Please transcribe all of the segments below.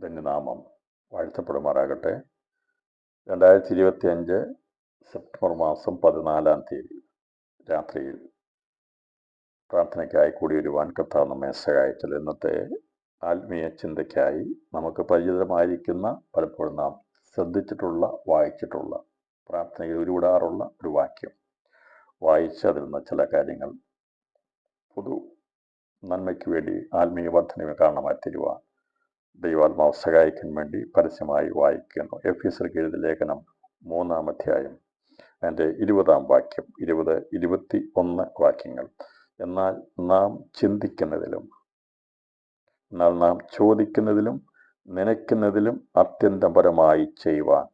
ധന്യനാമം വാഴ്ത്തപ്പെടുമാറാകട്ടെ. 2025 സെപ്റ്റംബർ മാസം 14 രാത്രിയിൽ പ്രാർത്ഥനയ്ക്കായി കൂടിവരുവാൻ കർത്താവ് നമ്മെ സഹായിച്ചത്. ഇന്നത്തെ ആത്മീയ ചിന്തയ്ക്കായി നമുക്ക് പരിചിതമായിരിക്കുന്ന, പലപ്പോഴും നാം ശ്രദ്ധിച്ചിട്ടുള്ള, വായിച്ചിട്ടുള്ള, പ്രാർത്ഥനയിൽ ഉരുവിടാറുള്ള ഒരു വാക്യം വായിച്ച് അതിൽ നിന്ന് ചില കാര്യങ്ങൾ പൊതു നന്മയ്ക്ക് വേണ്ടി ആത്മീയ വർധനവിന് കാരണമായി തരുവാൻ ദൈവാത്മാവ് സഹായിക്കാൻ വേണ്ടി പരസ്യമായി വായിക്കുന്നു. എഫെസ്യർക്ക് എഴുതിയ ലേഖനം 3-ാം അധ്യായം അതിൻ്റെ 20-ാം വാക്യം, 20-21 വാക്യങ്ങൾ. എന്നാൽ നാം ചിന്തിക്കുന്നതിലും, എന്നാൽ നാം ചോദിക്കുന്നതിലും നനയ്ക്കുന്നതിലും അത്യന്തപരമായി ചെയ്യുവാൻ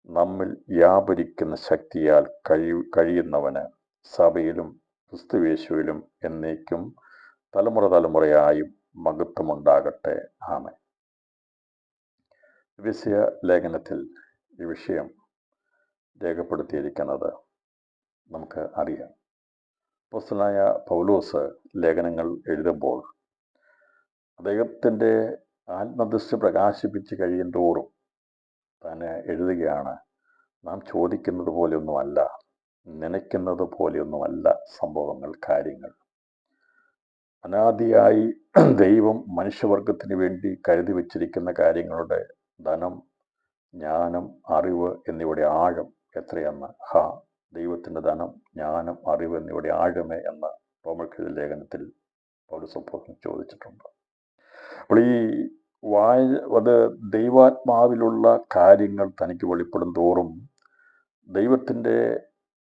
നമ്മിൽ വ്യാപരിക്കുന്ന ശക്തിയാൽ കഴിയുന്നവന് സഭയിലും ക്രിസ്തുയേശുവിലും എന്നേക്കും തലമുറ തലമുറയായും മഹത്വമുണ്ടാകട്ടെ. ആമേൻ. എഫെസ്യ ലേഖനത്തിൽ ഈ വിഷയം രേഖപ്പെടുത്തിയിരിക്കുന്നത് നമുക്ക് അറിയാം. അപ്പോസ്തലനായ പൗലോസ് ലേഖനങ്ങൾ എഴുതുമ്പോൾ അദ്ദേഹത്തിൻ്റെ ആത്മദൃഷ്ടി പ്രകാശിപ്പിച്ച് കഴിയും തോറും തന്നെ എഴുതുകയാണ്, നാം ചോദിക്കുന്നത് പോലെയൊന്നുമല്ല, നനയ്ക്കുന്നത് പോലെയൊന്നുമല്ല സംഭവങ്ങൾ, കാര്യങ്ങൾ. അനാദിയായി ദൈവം മനുഷ്യവർഗത്തിന് വേണ്ടി കരുതി വച്ചിരിക്കുന്ന കാര്യങ്ങളുടെ ധനം, ജ്ഞാനം, അറിവ് എന്നിവയുടെ ആഴം എത്രയെന്ന്, ദൈവത്തിൻ്റെ ധനം, ജ്ഞാനം, അറിവ് എന്നിവയുടെ ആഴമേ എന്ന് റോമർക്കെഴുതിയ ലേഖനത്തിൽ പൗലോസ് അപ്പോസ്തലൻ ചോദിച്ചിട്ടുണ്ട്. അപ്പോൾ ഈ അത് ദൈവാത്മാവിലുള്ള കാര്യങ്ങൾ തനിക്ക് വെളിപ്പെടും തോറും ദൈവത്തിൻ്റെ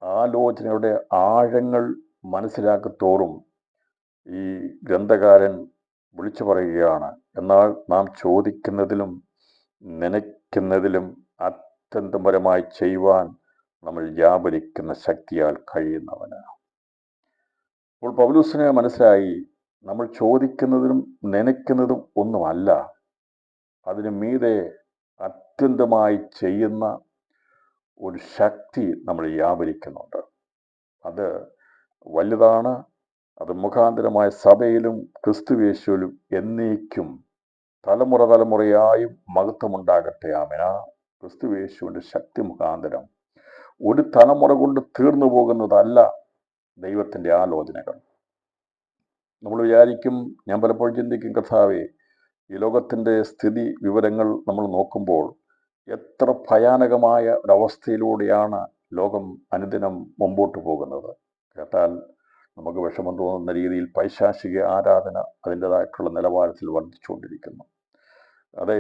ആലോചനയുടെ ആഴങ്ങൾ മനസ്സിലാക്കത്തോറും ഈ ഗ്രന്ഥകാരൻ വിളിച്ചു പറയുകയാണ്, എന്നാൽ നാം ചോദിക്കുന്നതിലും നനയ്ക്കുന്നതിലും അത്യന്തപരമായി ചെയ്യുവാൻ നമ്മൾ വ്യാപരിക്കുന്ന ശക്തിയാൽ കഴിയുന്നവന്. അപ്പോൾ പൗലോസിനെ മനസ്സിലായി, നമ്മൾ ചോദിക്കുന്നതിനും നനയ്ക്കുന്നതും ഒന്നുമല്ല, അതിനു മീതെ അത്യന്തമായി ചെയ്യുന്ന ഒരു ശക്തി നമ്മൾ വ്യാപരിക്കുന്നുണ്ട്. അത് വലുതാണ്. അത് മുഖാന്തരമായ സഭയിലും ക്രിസ്തുയേശുവിലും എന്നേക്കും തലമുറ തലമുറയായും മഹത്വമുണ്ടാകട്ടെ. ആമേൻ. ക്രിസ്തുയേശുവിൻ്റെ ശക്തി മുഖാന്തരം ഒരു തലമുറ കൊണ്ട് തീർന്നു പോകുന്നതല്ല ദൈവത്തിൻ്റെ ആലോചനകൾ. നമ്മൾ വിചാരിക്കും, ഞാൻ പലപ്പോഴും ചിന്തിക്കും, കർത്താവേ, ഈ ലോകത്തിൻ്റെ സ്ഥിതി വിവരങ്ങൾ നമ്മൾ നോക്കുമ്പോൾ എത്ര ഭയാനകമായ ഒരവസ്ഥയിലൂടെയാണ് ലോകം അനുദിനം മുമ്പോട്ട് പോകുന്നത്. കേട്ടാൽ നമുക്ക് വിഷമം തോന്നുന്ന രീതിയിൽ പൈശാചിക ആരാധന അതിൻ്റെതായിട്ടുള്ള നിലവാരത്തിൽ വർദ്ധിച്ചുകൊണ്ടിരിക്കുന്നു. അതെ,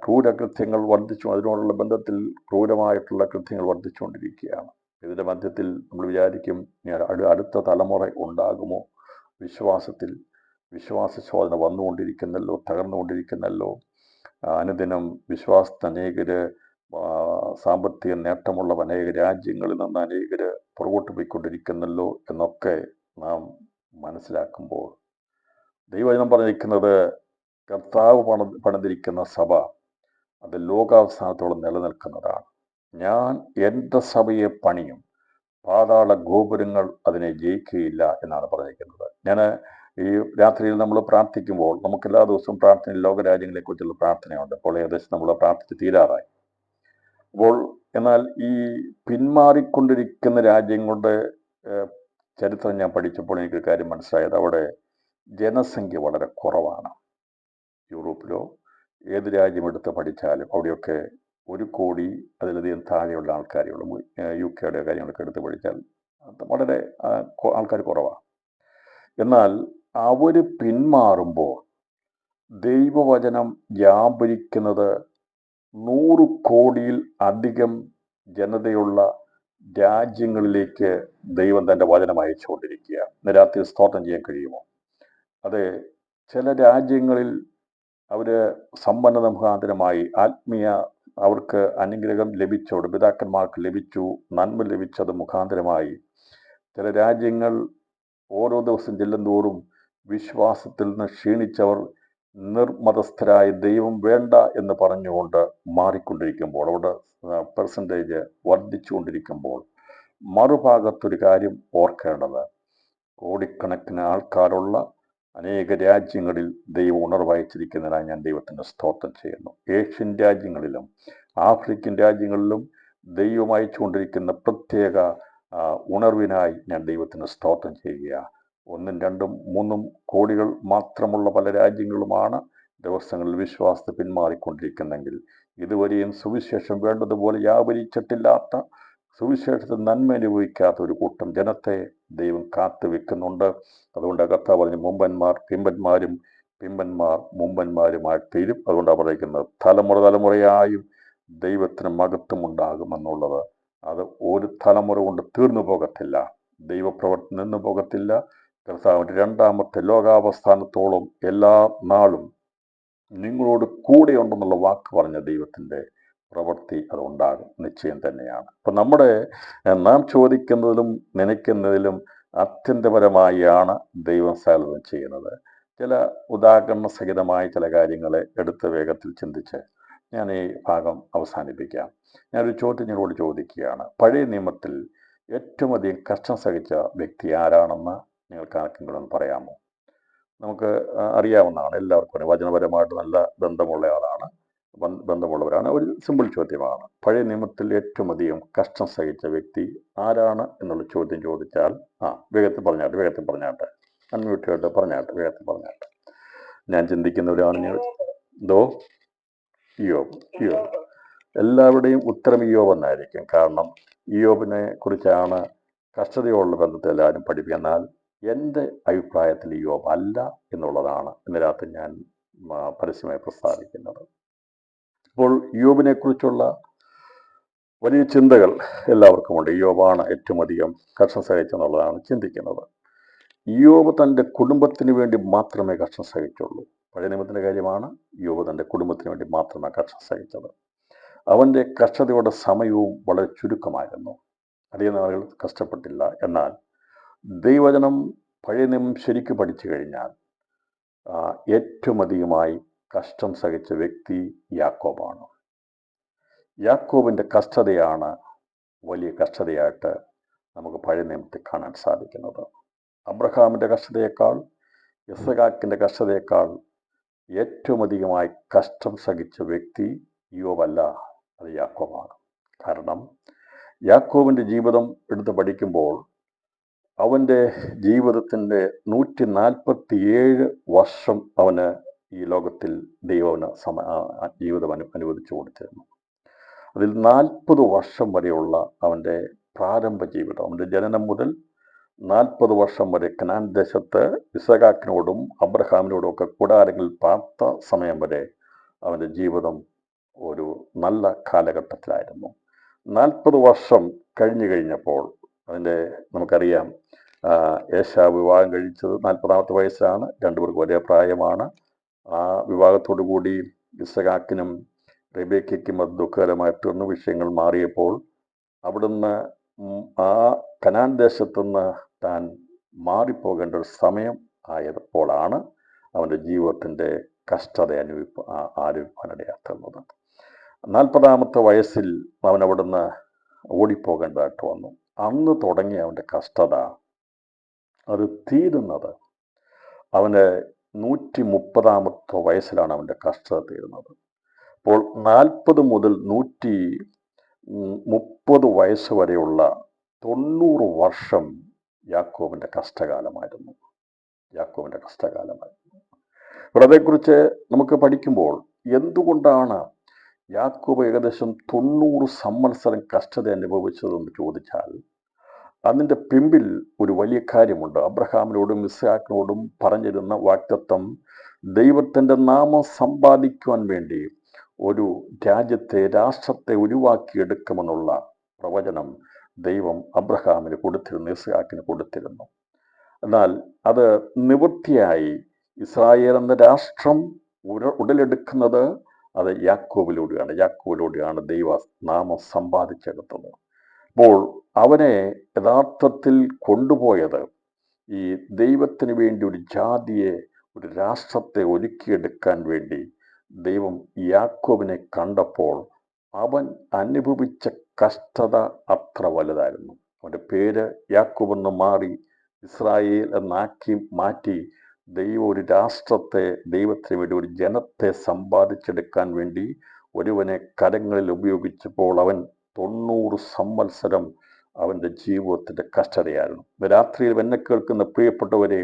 ക്രൂരകൃത്യങ്ങൾ വർദ്ധിച്ചു, അതിനോടുള്ള ബന്ധത്തിൽ ക്രൂരമായിട്ടുള്ള കൃത്യങ്ങൾ വർദ്ധിച്ചുകൊണ്ടിരിക്കുകയാണ്. ഇതിൻ്റെ മധ്യത്തിൽ നമ്മൾ വിചാരിക്കും, അടുത്ത തലമുറ ഉണ്ടാകുമോ? വിശ്വാസശോധന വന്നുകൊണ്ടിരിക്കുന്നല്ലോ, തകർന്നുകൊണ്ടിരിക്കുന്നല്ലോ. അനുദിനം വിശ്വാസത്തെ അനേകര്, സാമ്പത്തിക നേട്ടമുള്ള അനേക രാജ്യങ്ങളിൽ നിന്ന് അനേകര് പുറകോട്ട് പോയിക്കൊണ്ടിരിക്കുന്നല്ലോ എന്നൊക്കെ നാം മനസ്സിലാക്കുമ്പോൾ ദൈവവചനം പറഞ്ഞിരിക്കുന്നത്, കർത്താവ് പണിതിരിക്കുന്ന സഭ അത് ലോകാവസാനത്തോളം നിലനിൽക്കുന്നതാണ്. ഞാൻ എൻ്റെ സഭയെ പണിയും, പാതാള ഗോപുരങ്ങൾ അതിനെ ജയിക്കുകയില്ല എന്നാണ് പറഞ്ഞിരിക്കുന്നത്. ഞാൻ ഈ രാത്രിയിൽ നമ്മൾ പ്രാർത്ഥിക്കുമ്പോൾ, നമുക്ക് എല്ലാ ദിവസവും പ്രാർത്ഥനയിൽ ലോകരാജ്യങ്ങളെക്കുറിച്ചുള്ള പ്രാർത്ഥനയുണ്ട്. അപ്പോൾ ഏകദേശം നമ്മൾ പ്രാർത്ഥിച്ച് തീരാറായി. എന്നാൽ ഈ പിന്മാറിക്കൊണ്ടിരിക്കുന്ന രാജ്യങ്ങളുടെ ചരിത്രം ഞാൻ പഠിച്ചപ്പോൾ എനിക്ക് കാര്യം മനസ്സിലായത്, അവിടെ ജനസംഖ്യ വളരെ കുറവാണ്. യൂറോപ്പിലോ ഏത് രാജ്യമെടുത്ത് പഠിച്ചാലും അവിടെയൊക്കെ 1 കോടി അതിലധികം താഴെയുള്ള ആൾക്കാരേ ഉള്ളൂ. UK കാര്യങ്ങളൊക്കെ എടുത്ത് പഠിച്ചാൽ വളരെ ആൾക്കാർ കുറവാണ്. എന്നാൽ അവർ പിന്മാറുമ്പോൾ ദൈവവചനം വ്യാപരിക്കുന്നത് 100 കോടിയിൽ അധികം ജനതയുള്ള രാജ്യങ്ങളിലേക്ക് ദൈവം തൻ്റെ വചനം അയച്ചുകൊണ്ടിരിക്കുക. ഇന്ന് രാത്രി സ്തോത്രം ചെയ്യാൻ കഴിയുമോ? അതെ, ചില രാജ്യങ്ങളിൽ അവർ സമ്പന്നത മുഖാന്തരമായി ആത്മീയ അവർക്ക് അനുഗ്രഹം ലഭിച്ചോട്, പിതാക്കന്മാർക്ക് ലഭിച്ചു, നന്മ ലഭിച്ചത് മുഖാന്തരമായി ചില രാജ്യങ്ങൾ ഓരോ ദിവസം ചെല്ലുന്തോറും വിശ്വാസത്തിൽ നിന്ന് ക്ഷീണിച്ചവർ നിർമതസ്ഥരായ ദൈവം വേണ്ട എന്ന് പറഞ്ഞുകൊണ്ട് മാറിക്കൊണ്ടിരിക്കുമ്പോൾ, അവിടെ പെർസെൻറ്റേജ് വർദ്ധിച്ചുകൊണ്ടിരിക്കുമ്പോൾ, മറുഭാഗത്തൊരു കാര്യം ഓർക്കേണ്ടത്, കോടിക്കണക്കിന് ആൾക്കാരുള്ള അനേക രാജ്യങ്ങളിൽ ദൈവം ഉണർവയച്ചിരിക്കുന്നതിനായി ഞാൻ ദൈവത്തിൻ്റെ സ്തോത്രം ചെയ്യുന്നു. ഏഷ്യൻ രാജ്യങ്ങളിലും ആഫ്രിക്കൻ രാജ്യങ്ങളിലും ദൈവം അയച്ചുകൊണ്ടിരിക്കുന്ന പ്രത്യേക ഉണർവിനായി ഞാൻ ദൈവത്തിന് സ്തോത്രം ചെയ്യുകയാണ്. 1, 2, 3 കോടികൾ മാത്രമുള്ള പല രാജ്യങ്ങളുമാണ് ദിവസങ്ങളിൽ വിശ്വാസത്തെ പിന്മാറിക്കൊണ്ടിരിക്കുന്നെങ്കിൽ ഇതുവരെയും സുവിശേഷം വേണ്ടതുപോലെ വ്യാപരിച്ചിട്ടില്ലാത്ത, സുവിശേഷത്തിൽ നന്മ അനുഭവിക്കാത്ത ഒരു കൂട്ടം ജനത്തെ ദൈവം കാത്തു വെക്കുന്നുണ്ട്. അതുകൊണ്ട് കർത്താവ് പറഞ്ഞു, മുമ്പന്മാർ പിമ്പന്മാരും പിമ്പന്മാർ മുമ്പന്മാരുമായി തീരും. അതുകൊണ്ടാണ് പറയുന്നത്, തലമുറ തലമുറയായും ദൈവത്തിന് മഹത്വം ഉണ്ടാകുമെന്നുള്ളത്. അത് ഒരു തലമുറ കൊണ്ട് തീർന്നു പോകത്തില്ല, ദൈവപ്രവർത്തി നിന്നു പോകത്തില്ല. കർത്താവിൻ്റെ 2ാമത്തെ ലോകാവസ്ഥാനത്തോളം എല്ലാ നാളും നിങ്ങളോട് കൂടെയുണ്ടെന്നുള്ള വാക്ക് പറഞ്ഞ ദൈവത്തിൻ്റെ പ്രവൃത്തി അതുണ്ടാകും, നിശ്ചയം തന്നെയാണ്. അപ്പം നാം ചോദിക്കുന്നതിലും നനയ്ക്കുന്നതിലും അത്യന്തപരമായാണ് ദൈവം സകലതും ചെയ്യുന്നത്. ചില ഉദാഹരണ സഹിതമായ ചില കാര്യങ്ങളെ എടുത്ത് വേഗത്തിൽ ചിന്തിച്ച് ഞാൻ ഈ ഭാഗം അവസാനിപ്പിക്കാം. ഞാനൊരു ചോദ്യം നിങ്ങളോട് ചോദിക്കുകയാണ്. പഴയ നിയമത്തിൽ ഏറ്റവും അധികം കഷ്ടം സഹിച്ച വ്യക്തി ആരാണെന്ന് നിങ്ങൾക്ക് ആർക്കെങ്കിലും പറയാമോ? നമുക്ക് അറിയാവുന്നതാണ്, എല്ലാവർക്കും അറിയാം. വചനപരമായിട്ട് നല്ല ബന്ധമുള്ളവരാണ്. ഒരു സിമ്പിൾ ചോദ്യമാണ്. പഴയ നിയമത്തിൽ ഏറ്റവും അധികം കഷ്ടം സഹിച്ച വ്യക്തി ആരാണ് എന്നുള്ള ചോദ്യം ചോദിച്ചാൽ വേഗത്തിൽ പറഞ്ഞാട്ടെ അൺമ്യൂട്ട് ചെയ്തിട്ട് പറഞ്ഞാട്ടെ. ഞാൻ ചിന്തിക്കുന്നവരാണ് നിങ്ങൾ. ഇയ്യോബ്. എല്ലാവരുടെയും ഉത്തരം ഇയ്യോബ് എന്നായിരിക്കും. കാരണം ഇയ്യോബിനെ കുറിച്ചാണ് കഷ്ടതയോടുള്ള ബന്ധത്തെ എല്ലാവരും പഠിപ്പിക്കുക. എന്നാൽ എൻ്റെ അഭിപ്രായത്തിൽ ഇയ്യോബ് അല്ല എന്നുള്ളതാണ് ഇന്ന് രാത്രി ഞാൻ പരസ്യമായി പ്രസ്താവിക്കുന്നത്. അപ്പോൾ ഇയ്യോബിനെ കുറിച്ചുള്ള വലിയ ചിന്തകൾ എല്ലാവർക്കുമുണ്ട്. ഇയ്യോബാണ് ഏറ്റവും അധികം കഷ്ടം സഹിച്ചെന്നുള്ളതാണ് ചിന്തിക്കുന്നത്. ഇയ്യോബ് തൻ്റെ കുടുംബത്തിന് വേണ്ടി മാത്രമേ കഷ്ടം സഹിച്ചുള്ളൂ. പഴയ നിയമത്തിൻ്റെ കാര്യമാണ്. ഇയ്യോബ് തൻ്റെ കുടുംബത്തിന് വേണ്ടി മാത്രമേ കഷ്ടം സഹിച്ചത്. അവൻ്റെ കഷ്ടതയുടെ സമയവും വളരെ ചുരുക്കമായിരുന്നു. അധികം നാളുകൾ കഷ്ടപ്പെട്ടില്ല. എന്നാൽ ദൈവവചനം പഴയ നിയമം ശരിക്ക് പഠിച്ചു കഴിഞ്ഞാൽ ഏറ്റവും അധികമായി കഷ്ടം സഹിച്ച വ്യക്തി യാക്കോബാണ്. യാക്കോബിൻ്റെ കഷ്ടതയാണ് വലിയ കഷ്ടതയായിട്ട് നമുക്ക് പഴയ നിയമത്തിൽ കാണാൻ സാധിക്കുന്നത്. അബ്രഹാമിൻ്റെ കഷ്ടതയേക്കാൾ, ഇസഹാക്കിൻ്റെ കഷ്ടതയേക്കാൾ ഏറ്റവും അധികമായി കഷ്ടം സഹിച്ച വ്യക്തി ഇയ്യോബല്ല, അത് യാക്കോബാണ്. കാരണം യാക്കോബിൻ്റെ ജീവിതം എടുത്ത് പഠിക്കുമ്പോൾ അവൻ്റെ ജീവിതത്തിൻ്റെ 147 വർഷം അവന് ഈ ലോകത്തിൽ ദൈവത്തിന് ജീവിതം അനുവദിച്ചു കൊടുത്തിരുന്നു. അതിൽ 40 വർഷം വരെയുള്ള അവൻ്റെ പ്രാരംഭ ജീവിതം, അവൻ്റെ ജനനം മുതൽ 40 വർഷം വരെ കനാൻ ദേശത്ത് ഇസഹാക്കിനോടും അബ്രഹാമിനോടും ഒക്കെ കൂടാരങ്ങളിൽ പാർത്ത സമയം വരെ അവൻ്റെ ജീവിതം ഒരു നല്ല കാലഘട്ടത്തിലായിരുന്നു. 40 വർഷം കഴിഞ്ഞപ്പോൾ നമുക്കറിയാം, ഏശാവ് വിവാഹം കഴിച്ചത് 40ാമത്തെ വയസ്സിലാണ്. രണ്ടുപേർക്ക് ഒരേ പ്രായമാണ്. ആ വിവാഹത്തോടു കൂടി ഇസഹാക്കിനും റെബേക്കയ്ക്കും അത് ദുഃഖകരമായി തീർന്നു. വിഷയങ്ങൾ മാറിയപ്പോൾ അവിടുന്ന് ആ കനാൻ ദേശത്തുനിന്ന് താൻ മാറിപ്പോകേണ്ട ഒരു സമയം ആയപ്പോഴാണ് അവൻ്റെ ജീവിതത്തിൻ്റെ കഷ്ടത ആരംഭിക്കാനിടയാക്കുന്നത്. 40ാമത്തെ വയസ്സിൽ അവൻ അവിടുന്ന് ഓടിപ്പോകേണ്ടതായിട്ട് വന്നു. അന്ന് തുടങ്ങിയ അവൻ്റെ കഷ്ടത അത് തീരുന്നത് അവൻ്റെ 130ാമത്തെ വയസ്സിലാണ് അവൻ്റെ കഷ്ടത തീരുന്നത്. അപ്പോൾ 40 മുതൽ 130 വയസ്സ് വരെയുള്ള 90 വർഷം യാക്കോബിൻ്റെ കഷ്ടകാലമായിരുന്നു. അപ്പോൾ അതേക്കുറിച്ച് നമുക്ക് പഠിക്കുമ്പോൾ എന്തുകൊണ്ടാണ് യാക്കോബ് ഏകദേശം 90 സംവത്സരം കഷ്ടത അനുഭവിച്ചതെന്ന് ചോദിച്ചാൽ അതിൻ്റെ പിമ്പിൽ ഒരു വലിയ കാര്യമുണ്ട്. അബ്രഹാമിനോടും ഇസ്ഹാക്കിനോടും പറഞ്ഞിരുന്ന വാഗ്ദത്തം, ദൈവത്തിൻ്റെ നാമം സമ്പാദിക്കുവാൻ വേണ്ടി ഒരു രാഷ്ട്രത്തെ ഉരുവാക്കിയെടുക്കുമെന്നുള്ള പ്രവചനം ദൈവം അബ്രഹാമിന് കൊടുത്തിരുന്നു, ഇസ്ഹാക്കിന് കൊടുത്തിരുന്നു. എന്നാൽ അത് നിവൃത്തിയായി ഇസ്രായേൽ എന്ന രാഷ്ട്രം ഉടലെടുക്കുന്നത് അത് യാക്കോബിലൂടെയാണ് ദൈവ നാമം സമ്പാദിച്ചെടുത്തത്. അപ്പോൾ അവനെ യഥാർത്ഥത്തിൽ കൊണ്ടുപോയത് ഈ ദൈവത്തിന് വേണ്ടി ഒരു ജാതിയെ, ഒരു രാഷ്ട്രത്തെ ഒരുക്കിയെടുക്കാൻ വേണ്ടി ദൈവം യാക്കോബിനെ കണ്ടപ്പോൾ അവൻ അനുഭവിച്ച കഷ്ടത അത്ര വലുതായിരുന്നു. അവൻ്റെ പേര് യാക്കോബ് എന്ന് മാറി ഇസ്രായേൽ മാറ്റി ദൈവം ഒരു രാഷ്ട്രത്തെ, ദൈവത്തിന് വേണ്ടി ഒരു ജനത്തെ സമ്പാദിച്ചെടുക്കാൻ വേണ്ടി ഒരുവനെ കരങ്ങളിൽ ഉപയോഗിച്ചപ്പോൾ അവൻ 90 സംവത്സരം അവൻ്റെ ജീവിതത്തിൻ്റെ കഷ്ടതയായിരുന്നു. രാത്രിയിൽ എന്നെ കേൾക്കുന്ന പ്രിയപ്പെട്ടവരെ,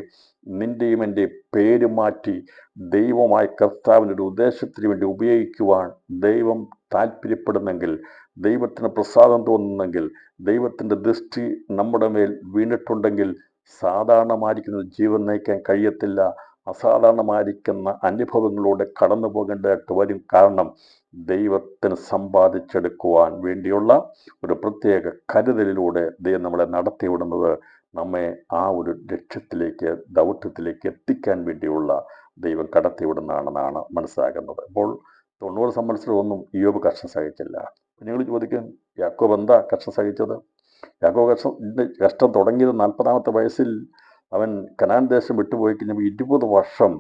നിൻ്റെയും എൻ്റെ പേര് മാറ്റി ദൈവമായ കർത്താവിൻ്റെ ഒരു ഉദ്ദേശത്തിന് വേണ്ടി ഉപയോഗിക്കുവാൻ ദൈവം താല്പര്യപ്പെടുന്നെങ്കിൽ, ദൈവത്തിന് പ്രസാദം തോന്നുന്നെങ്കിൽ, ദൈവത്തിൻ്റെ ദൃഷ്ടി നമ്മുടെ മേൽ വീണിട്ടുണ്ടെങ്കിൽ സാധാരണമായിരിക്കുന്ന ജീവൻ നയിക്കാൻ കഴിയത്തില്ല. അസാധാരണമായിരിക്കുന്ന അനുഭവങ്ങളിലൂടെ കടന്നു പോകേണ്ടതായിട്ട് വരും. കാരണം ദൈവത്തിന് സമ്പാദിച്ചെടുക്കുവാൻ വേണ്ടിയുള്ള ഒരു പ്രത്യേക കരുതലിലൂടെ ദൈവം നമ്മളെ നടത്തിവിടുന്നത് നമ്മെ ആ ഒരു ലക്ഷ്യത്തിലേക്ക്, ദൗത്യത്തിലേക്ക് എത്തിക്കാൻ വേണ്ടിയുള്ള ദൈവം കടത്തിവിടുന്നതാണെന്നാണ് മനസ്സിലാക്കുന്നത്. അപ്പോൾ 90 സംവത്സരമൊന്നും ഇയ്യോബ് കഷ്ടം സഹിച്ചില്ല. നിങ്ങൾ ചോദിക്കും, യാക്കോബ് എന്താ കഷ്ടം സഹിച്ചത്? യാക്കോബ് കഷ്ടം തുടങ്ങിയത് 40-ാമത്തെ വയസ്സിൽ അവൻ കനാൻ ദേശം വിട്ടുപോയി കഴിഞ്ഞപ്പോൾ 20 വർഷം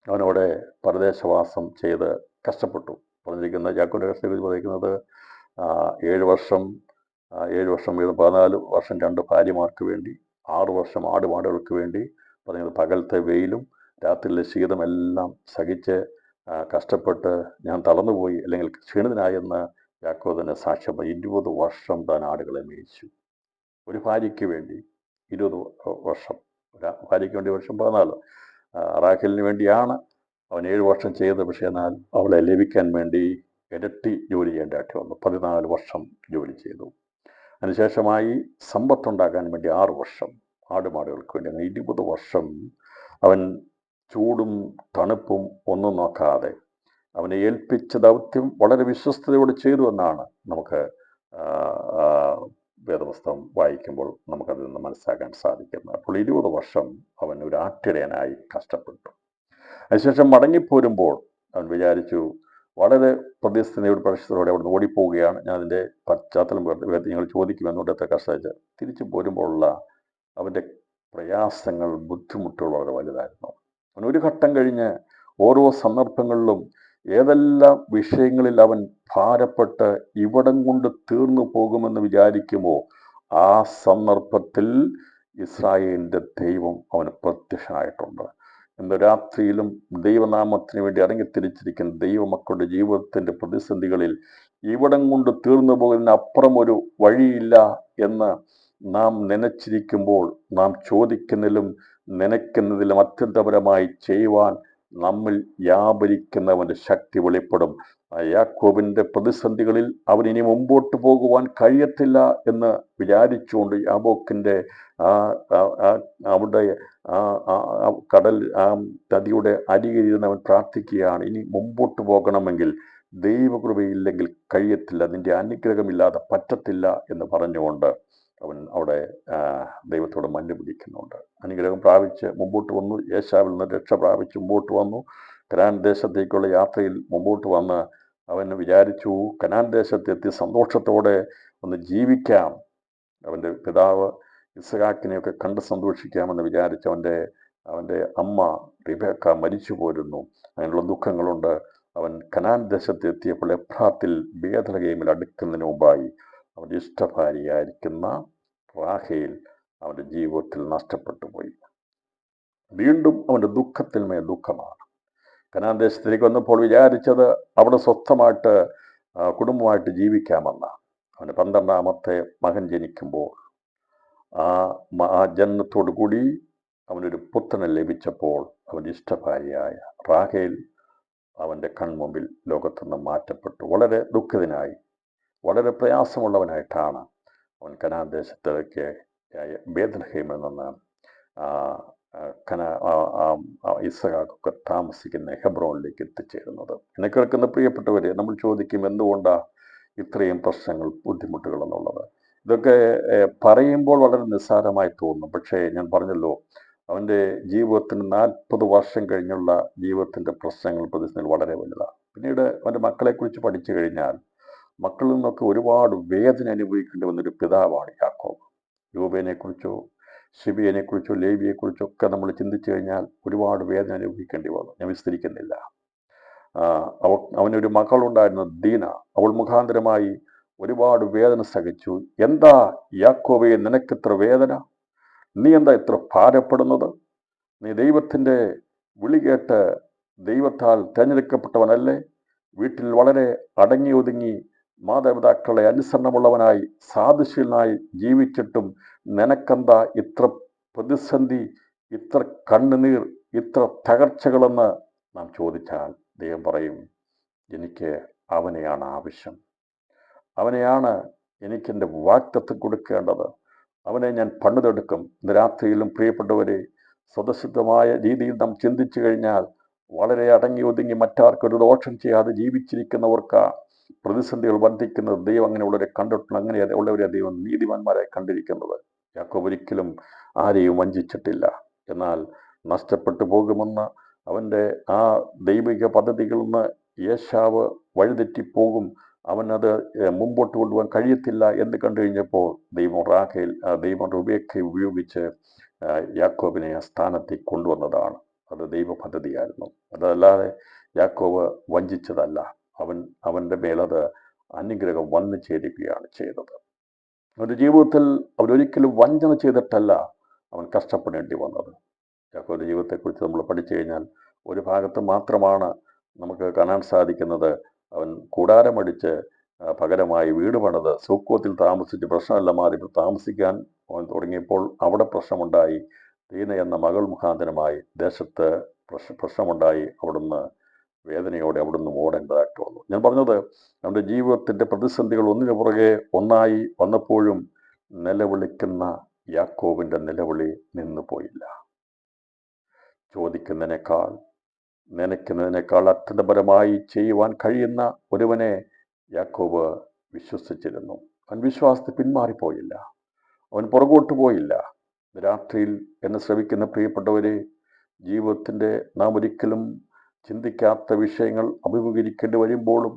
അവനവിടെ പരദേശവാസം ചെയ്ത് കഷ്ടപ്പെട്ടു. പറഞ്ഞിരിക്കുന്ന യാക്കോബിൻ്റെ കഷ്ടം പറഞ്ഞിരിക്കുന്നത് 7 വർഷം വീതം 14 വർഷം 2 ഭാര്യമാർക്ക് വേണ്ടി, 6 വർഷം ആടുമാടുകൾക്ക് വേണ്ടി, പറഞ്ഞത് പകലത്തെ വെയിലും രാത്രിയിലെ ശീതമെല്ലാം സഹിച്ച് കഷ്ടപ്പെട്ട് ഞാൻ തളർന്നുപോയി, അല്ലെങ്കിൽ ക്ഷീണിതനായെന്ന് യാക്കോബ് തന്നെ സാക്ഷ്യം. 20 വർഷം താൻ ആടുകളെ മേയിച്ചു. ഒരു ഭാര്യയ്ക്ക് വേണ്ടി 20 വർഷം, ഒരു ഭാര്യയ്ക്ക് വേണ്ടി വർഷം 14. റാഖേലിന് വേണ്ടിയാണ് അവൻ 7 വർഷം ചെയ്തത്. പക്ഷേ എന്നാൽ അവളെ ലഭിക്കാൻ വേണ്ടി ഇരട്ടി ജോലി ചെയ്യേണ്ടതായിട്ട് വന്നു. 14 വർഷം ജോലി ചെയ്തു. അതിനുശേഷമായി സമ്പത്തുണ്ടാക്കാൻ വേണ്ടി 6 വർഷം ആടുമാടുകൾക്ക് വേണ്ടി. അങ്ങനെ 20 വർഷം അവൻ ചൂടും തണുപ്പും ഒന്നും നോക്കാതെ അവനെ ഏൽപ്പിച്ച ദൗത്യം വളരെ വിശ്വസ്തയോടെ ചെയ്തു എന്നാണ് നമുക്ക് വേദപുസ്തകം വായിക്കുമ്പോൾ നമുക്കതിൽ നിന്ന് മനസ്സിലാക്കാൻ സാധിക്കുന്നത്. അപ്പോൾ 20 വർഷം അവൻ ഒരു ആട്ടിടയനായി കഷ്ടപ്പെട്ടു. അതിനുശേഷം മടങ്ങിപ്പോരുമ്പോൾ അവൻ വിചാരിച്ചു, വളരെ പ്രതിസ്ഥിതിയോട് പരിശുദ്ധയോടെ അവിടെ നിന്ന് ഓടിപ്പോവുകയാണ്, ഞാൻ അതിൻ്റെ പശ്ചാത്തലം നിങ്ങൾ ചോദിക്കുമെന്നുകൊണ്ട് എത്ര കഷ്ടം. തിരിച്ചു പോരുമ്പോഴുള്ള അവൻ്റെ പ്രയാസങ്ങൾ, ബുദ്ധിമുട്ടുകൾ വളരെ വലുതായിരുന്നു. അവൻ ഒരു ഘട്ടം കഴിഞ്ഞ് ഓരോ സന്ദർഭങ്ങളിലും ഏതെല്ലാം വിഷയങ്ങളിൽ അവൻ ഭാരപ്പെട്ട് ഇവിടം കൊണ്ട് തീർന്നു പോകുമെന്ന് വിചാരിക്കുമോ, ആ സന്ദർഭത്തിൽ ഇസ്രായേലിൻ്റെ ദൈവം അവന് പ്രത്യക്ഷനായിട്ടുണ്ട്. ഇന്ന് രാത്രിയിലും ദൈവനാമത്തിന് വേണ്ടി ഇറങ്ങിത്തിരിച്ചിരിക്കുന്ന ദൈവമക്കളുടെ ജീവിതത്തിൻ്റെ പ്രതിസന്ധികളിൽ ഇവിടം കൊണ്ട് തീർന്നു പോകുന്നതിനപ്പുറം ഒരു വഴിയില്ല എന്ന് നാം നനച്ചിരിക്കുമ്പോൾ, നാം ചോദിക്കുന്നതിലും നനയ്ക്കുന്നതിലും അത്യന്തപരമായി ചെയ്യുവാൻ നമ്മിൽ വ്യാപരിക്കുന്നവൻ്റെ ശക്തി വെളിപ്പെടും. യാക്കോബിൻ്റെ പ്രതിസന്ധികളിൽ അവൻ ഇനി മുമ്പോട്ട് പോകുവാൻ കഴിയത്തില്ല എന്ന് വിചാരിച്ചുകൊണ്ട് യാബോക്കിൻ്റെ അവിടെ കടൽ നദിയുടെ അരികിലിരുന്ന് അവൻ പ്രാർത്ഥിക്കുകയാണ്, ഇനി മുമ്പോട്ട് പോകണമെങ്കിൽ ദൈവകൃപയില്ലെങ്കിൽ കഴിയത്തില്ല, നിന്റെ അനുഗ്രഹമില്ലാതെ പറ്റത്തില്ല എന്ന് പറഞ്ഞുകൊണ്ട് അവൻ അവിടെ ദൈവത്തോട് മഞ്ഞു പിടിക്കുന്നുണ്ട്. അനുഗ്രഹം പ്രാപിച്ച് മുമ്പോട്ട് വന്നു. ഏശാവിൽ നിന്ന് രക്ഷ പ്രാപിച്ച് മുമ്പോട്ട് വന്നു. കനാൻ ദേശത്തേക്കുള്ള യാത്രയിൽ മുമ്പോട്ട് വന്ന് അവൻ വിചാരിച്ചു, കനാൻ ദേശത്തെത്തി സന്തോഷത്തോടെ ഒന്ന് ജീവിക്കാം, അവൻ്റെ പിതാവ് ഇസ്ഹാക്കിനെയൊക്കെ കണ്ട് സന്തോഷിക്കാമെന്ന് വിചാരിച്ച് അവൻ്റെ അമ്മ റിബേക്ക മരിച്ചു പോരുന്നു. അങ്ങനെയുള്ള ദുഃഖങ്ങളുണ്ട്. അവൻ കനാൻ ദേശത്തെത്തിയപ്പോൾ എഫ്രാത്തിൽ ബേത്ലഹേമിൽ അടുക്കുന്നതിന് മുമ്പായി അവൻ്റെ ഇഷ്ടഭാര്യയായിരിക്കുന്ന റാഹേൽ അവൻ്റെ ജീവിതത്തിൽ നഷ്ടപ്പെട്ടു പോയി. വീണ്ടും അവൻ്റെ ദുഃഖത്തിൽ മേൽ ദുഃഖമാണ്. കനാൻ ദേശത്തിലേക്ക് വന്നപ്പോൾ വിചാരിച്ചത് അവിടെ സ്വസ്ഥമായിട്ട് കുടുംബമായിട്ട് ജീവിക്കാമെന്ന്. അവൻ്റെ 12ാമത്തെ മകൻ ജനിക്കുമ്പോൾ ആ ജനനത്തോടു കൂടി അവനൊരു പുത്രനെ ലഭിച്ചപ്പോൾ അവൻ്റെ ഇഷ്ടഭാര്യയായ റാഹേൽ അവൻ്റെ കൺമുമ്പിൽ ലോകത്തുനിന്ന് മാറ്റപ്പെട്ടു. വളരെ ദുഃഖിതനായി, വളരെ പ്രയാസമുള്ളവനായിട്ടാണ് അവൻ കനാൻ ദേശത്തിലേക്ക് ബേത്ലഹേമിൽ നിന്ന് ഇസ്ഹാക്കൊക്കെ താമസിക്കുന്ന ഹെബ്രോനിലേക്ക് എത്തിച്ചേരുന്നത്. എന്നെ കേൾക്കുന്ന പ്രിയപ്പെട്ടവരെ, നമ്മൾ ചോദിക്കും, എന്തുകൊണ്ടാണ് ഇത്രയും പ്രശ്നങ്ങൾ, ബുദ്ധിമുട്ടുകൾ എന്നുള്ളത്? ഇതൊക്കെ പറയുമ്പോൾ വളരെ നിസ്സാരമായി തോന്നും. പക്ഷേ ഞാൻ പറഞ്ഞല്ലോ, അവൻ്റെ ജീവിതത്തിന് 40 വർഷം കഴിഞ്ഞുള്ള ജീവിതത്തിൻ്റെ പ്രശ്നങ്ങൾ, പ്രതിസന്ധികൾ വളരെ വലുതാണ്. പിന്നീട് അവൻ്റെ മക്കളെക്കുറിച്ച് പഠിച്ചു കഴിഞ്ഞാൽ മക്കളിൽ നിന്നൊക്കെ ഒരുപാട് വേദന അനുഭവിക്കേണ്ടി വന്നൊരു പിതാവാണ് യാക്കോബ്. രൂബേനെക്കുറിച്ചോ ശിബിയനെക്കുറിച്ചോ ലേവിയെക്കുറിച്ചോ ഒക്കെ നമ്മൾ ചിന്തിച്ചു കഴിഞ്ഞാൽ ഒരുപാട് വേദന അനുഭവിക്കേണ്ടി വന്നു. ഞാൻ വിസ്തരിക്കുന്നില്ല. അവനൊരു മകളുണ്ടായിരുന്നു ദീന. അവൾ മുഖാന്തരമായി ഒരുപാട് വേദന സഹിച്ചു. എന്താ യാക്കോബേ നിനക്കിത്ര വേദന? നീ എന്താ ഇത്ര ഭാരപ്പെടുന്നത്? നീ ദൈവത്തിൻ്റെ വിളി കേട്ട് ദൈവത്താൽ തിരഞ്ഞെടുക്കപ്പെട്ടവനല്ലേ? വീട്ടിൽ വളരെ അടങ്ങി ഒതുങ്ങി മാതാപിതാക്കളെ അനുസരണമുള്ളവനായി സാധുശീലനായി ജീവിച്ചിട്ടും നിനക്കെന്താ ഇത്ര പ്രതിസന്ധി, ഇത്ര കണ്ണുനീർ, ഇത്ര തകർച്ചകളെന്ന് നാം ചോദിച്ചാൽ ദൈവം പറയും, എനിക്ക് അവനെയാണ് ആവശ്യം. അവനെയാണ് എനിക്കെൻ്റെ വാഗ്ദത്തം കൊടുക്കേണ്ടത്. അവനെ ഞാൻ പണിതെടുക്കും. ഇന്ന് രാത്രിയിലും പ്രിയപ്പെട്ടവരെ, സ്വതസിദ്ധമായ രീതിയിൽ നാം ചിന്തിച്ചു കഴിഞ്ഞാൽ വളരെ അടങ്ങി ഒതുങ്ങി മറ്റാർക്കൊരു ദോഷം ചെയ്യാതെ ജീവിച്ചിരിക്കുന്നവർക്ക് പ്രതിസന്ധികൾ വർദ്ധിക്കുന്നത്. ദൈവം അങ്ങനെയുള്ളവരെ കണ്ടിട്ടുണ്ട്. അങ്ങനെ ഉള്ളവരെ ദൈവം നീതിമാന്മാരായി കണ്ടിരിക്കുന്നത്. യാക്കോബ് ഒരിക്കലും ആരെയും വഞ്ചിച്ചിട്ടില്ല. എന്നാൽ നഷ്ടപ്പെട്ടു പോകുമെന്ന് അവൻ്റെ ആ ദൈവിക പദ്ധതികളിൽ നിന്ന് ഏശാവ് വഴിതെറ്റിപ്പോകും, അവനത് മുമ്പോട്ട് കൊണ്ടുപോകാൻ കഴിയത്തില്ല എന്ന് കണ്ടു കഴിഞ്ഞപ്പോൾ ദൈവം റുബേക്കയെ ഉപയോഗിച്ച് യാക്കോബിനെ ആ സ്ഥാനത്തേക്ക് കൊണ്ടുവന്നതാണ്. അത് ദൈവ പദ്ധതിയായിരുന്നു. അതല്ലാതെ യാക്കോബ് വഞ്ചിച്ചതല്ല. അവൻ്റെ മേലത് അനുഗ്രഹം വന്നു ചേരുകയാണ് ചെയ്തത്. അവൻ്റെ ജീവിതത്തിൽ അവരൊരിക്കലും വഞ്ചന ചെയ്തിട്ടല്ല അവൻ കഷ്ടപ്പെടേണ്ടി വന്നത്. യാക്കോബിൻ്റെ ജീവിതത്തെക്കുറിച്ച് നമ്മൾ പഠിച്ചു കഴിഞ്ഞാൽ ഒരു ഭാഗത്ത് മാത്രമാണ് നമുക്ക് കാണാൻ സാധിക്കുന്നത്. അവൻ കൂടാരമടിച്ച് പകരമായി വീട് പണിത് സുക്കോത്തിൽ താമസിച്ച് പ്രശ്നമെല്ലാം മാറി താമസിക്കാൻ അവൻ തുടങ്ങിയപ്പോൾ അവിടെ പ്രശ്നമുണ്ടായി. ദീന എന്ന മകൾ മുഖാന്തരമായി ദേശത്ത് പ്രശ്നമുണ്ടായി. അവിടുന്ന് വേദനയോടെ അവിടുന്ന് ഓടേണ്ടതായിട്ട് വന്നു. ഞാൻ പറഞ്ഞത്, നമ്മുടെ ജീവിതത്തിൻ്റെ പ്രതിസന്ധികൾ ഒന്നിനു പുറകെ ഒന്നായി വന്നപ്പോഴും നിലവിളിക്കുന്ന യാക്കോബിൻ്റെ നിലവിളി നിന്നു പോയില്ല. ചോദിക്കുന്നതിനേക്കാൾ നനയ്ക്കുന്നതിനേക്കാൾ അത്യന്തപരമായി ചെയ്യുവാൻ കഴിയുന്ന ഒരുവനെ യാക്കോബ് വിശ്വസിച്ചിരുന്നു. അവൻ വിശ്വാസത്തിൽ പിന്മാറിപ്പോയില്ല. അവൻ പുറകോട്ട് പോയില്ല. രാത്രിയിൽ എന്നെ ശ്രവിക്കുന്ന പ്രിയപ്പെട്ടവരെ, ജീവിതത്തിൻ്റെ നാം ഒരിക്കലും ചിന്തിക്കാത്ത വിഷയങ്ങൾ അഭിമുഖീകരിക്കേണ്ടി വരുമ്പോഴും,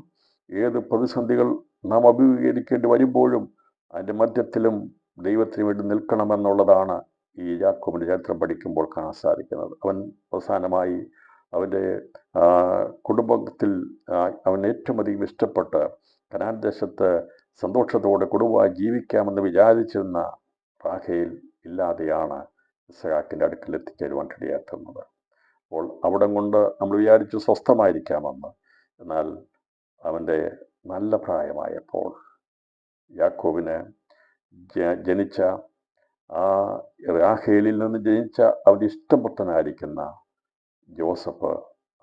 ഏത് പ്രതിസന്ധികൾ നാം അഭിമുഖീകരിക്കേണ്ടി വരുമ്പോഴും അതിൻ്റെ മധ്യത്തിലും ദൈവത്തിന് വേണ്ടി നിൽക്കണമെന്നുള്ളതാണ് ഈ യാക്കോബിൻ്റെ ചരിത്രം പഠിക്കുമ്പോൾ കാണാൻ സാധിക്കുന്നത്. അവൻ അവസാനമായി അവൻ്റെ കുടുംബത്തിൽ അവൻ ഏറ്റവും അധികം ഇഷ്ടപ്പെട്ട് കനാൻ ദേശത്ത് സന്തോഷത്തോടെ കുടുംബമായി ജീവിക്കാമെന്ന് വിചാരിച്ചിരുന്ന റാഹേൽ ഇല്ലാതെയാണ് ഇസ്ഹാക്കിൻ്റെ അടുക്കൽ എത്തിച്ചേരുവാൻ കഴിയാത്തുന്നത്. അപ്പോൾ അവിടം കൊണ്ട് നമ്മൾ വിചാരിച്ചു സ്വസ്ഥമായിരിക്കാമെന്ന്. എന്നാൽ അവൻ്റെ നല്ല പ്രായമായപ്പോൾ യാക്കോബിന് ജനിച്ച ആ റാഹേലിൽ നിന്ന് ജനിച്ച അവൻ്റെ ഇഷ്ടപുത്രനായിരിക്കുന്ന ജോസഫ്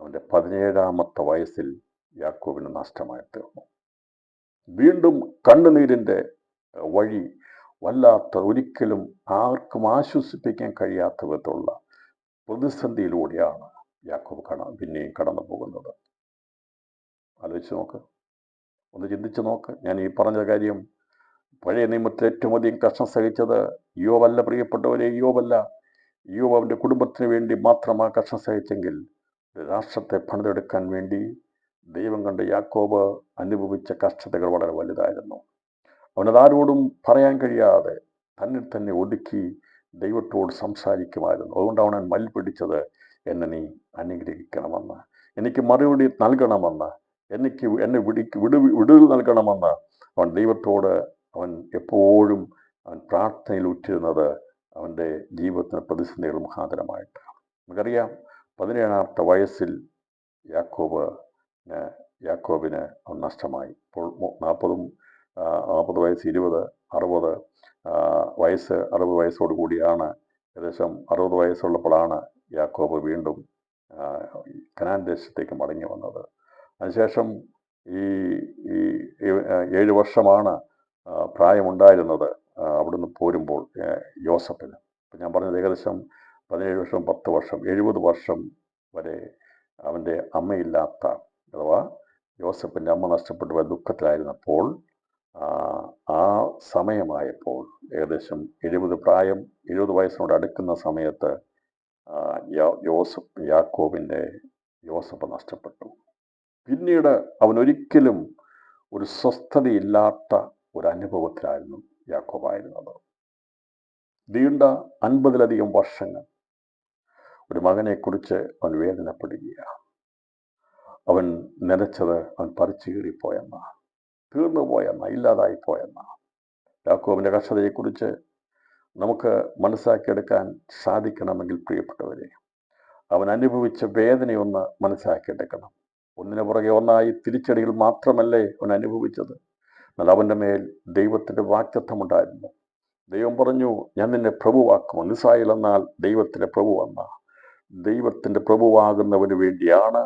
അവൻ്റെ 17-ാമത്തെ വയസ്സിൽ യാക്കോബിന് നഷ്ടമായി തീർന്നു. വീണ്ടും കണ്ണുനീരിൻ്റെ വഴി വല്ലാത്ത, ഒരിക്കലും ആർക്കും ആശ്വസിപ്പിക്കാൻ കഴിയാത്ത വിധമുള്ള പ്രതിസന്ധിയിലൂടെയാണ് യാക്കോബ് പിന്നെയും കടന്നു പോകുന്നത്. ആലോചിച്ച് നോക്ക്, ഒന്ന് ചിന്തിച്ച് നോക്ക്. ഞാൻ ഈ പറഞ്ഞ കാര്യം പഴയ നിയമത്തിൽ ഏറ്റവും അധികം കഷ്ടം സഹിച്ചത് യോബല്ല. പ്രിയപ്പെട്ടവരെ, യോബല്ല. യോബ് അവൻ്റെ കുടുംബത്തിന് വേണ്ടി മാത്രം ആ കഷ്ടം സഹിച്ചെങ്കിൽ രാഷ്ട്രത്തെ പണിതെടുക്കാൻ വേണ്ടി ദൈവം കണ്ട് യാക്കോബ് അനുഭവിച്ച കഷ്ടതകൾ വളരെ വലുതായിരുന്നു. അവനതാരോടും പറയാൻ കഴിയാതെ തന്നിൽ തന്നെ ഒതുക്കി ദൈവത്തോട് സംസാരിക്കുമായിരുന്നു. അതുകൊണ്ടാണ് അവൻ മൽ പിടിച്ചത്, എന്നെ നീ അനുഗ്രഹിക്കണമെന്ന്, എനിക്ക് മറുപടി നൽകണമെന്ന്, എന്നെ വിടുതൽ നൽകണമെന്ന് അവൻ ദൈവത്തോട് അവൻ എപ്പോഴും അവൻ പ്രാർത്ഥനയിൽ ഉറ്റിരുന്നത് അവൻ്റെ ജീവിതത്തിന് പ്രതിസന്ധികൾ മുഖാന്തരമായിട്ടാണ്. നമുക്കറിയാം, 17-ാമത്തെ വയസ്സിൽ യാക്കോബിന് അവൻ നഷ്ടമായി. ഇപ്പോൾ 40 വയസ്സ്, 20, 60 വയസ്സ്. 60 വയസ്സോടു കൂടിയാണ്, ഏകദേശം 60 വയസ്സുള്ളപ്പോഴാണ് യാക്കോബ് വീണ്ടും കനാൻ ദേശത്തേക്ക് മടങ്ങി വന്നത്. അതിനുശേഷം ഈ 7 വർഷമാണ് പ്രായമുണ്ടായിരുന്നത് അവിടുന്ന് പോരുമ്പോൾ യോസഫിന്. ഇപ്പം ഞാൻ പറഞ്ഞത് ഏകദേശം 17 വർഷം, 10 വർഷം, 70 വർഷം വരെ അവൻ്റെ അമ്മയില്ലാത്ത, അഥവാ യോസഫിൻ്റെ അമ്മ നഷ്ടപ്പെട്ടു പോയ ദുഃഖത്തിലായിരുന്നപ്പോൾ ആ സമയമായപ്പോൾ ഏകദേശം 70 വയസ്സിനോട് അടുക്കുന്ന സമയത്ത് യോസഫ് നഷ്ടപ്പെട്ടു. പിന്നീട് അവനൊരിക്കലും ഒരു സ്വസ്ഥതയില്ലാത്ത ഒരു അനുഭവത്തിലായിരുന്നു യാക്കോബായിരുന്നത്. നീണ്ട 50-ലധികം വർഷങ്ങൾ ഒരു മകനെക്കുറിച്ച് അവൻ വേദനപ്പെടുകയാണ്. അവൻ നനച്ചത് അവൻ പറിച്ചു കീറിപ്പോയെന്ന, തീർന്നുപോയെന്ന, ഇല്ലാതായിപ്പോയെന്ന. യാക്കോബിൻ്റെ കഷ്ടതയെക്കുറിച്ച് നമുക്ക് മനസ്സിലാക്കിയെടുക്കാൻ സാധിക്കണമെങ്കിൽ പ്രിയപ്പെട്ടവരെ, അവൻ അനുഭവിച്ച വേദനയൊന്ന് മനസ്സിലാക്കിയെടുക്കണം. ഒന്നിനു പുറകെ ഒന്നായി തിരിച്ചടികൾ മാത്രമല്ലേ അവൻ അനുഭവിച്ചത്. എന്നാൽ അവൻ്റെ മേൽ ദൈവത്തിൻ്റെ വാഗ്ദത്തമുണ്ടായിരുന്നു. ദൈവം പറഞ്ഞു, ഞാൻ നിന്നെ പ്രഭുവാക്കും. ഇസ്രായേൽ എന്നാൽ ദൈവത്തിൻ്റെ പ്രഭുവെന്ന. ദൈവത്തിൻ്റെ പ്രഭുവാകുന്നവന് വേണ്ടിയാണ്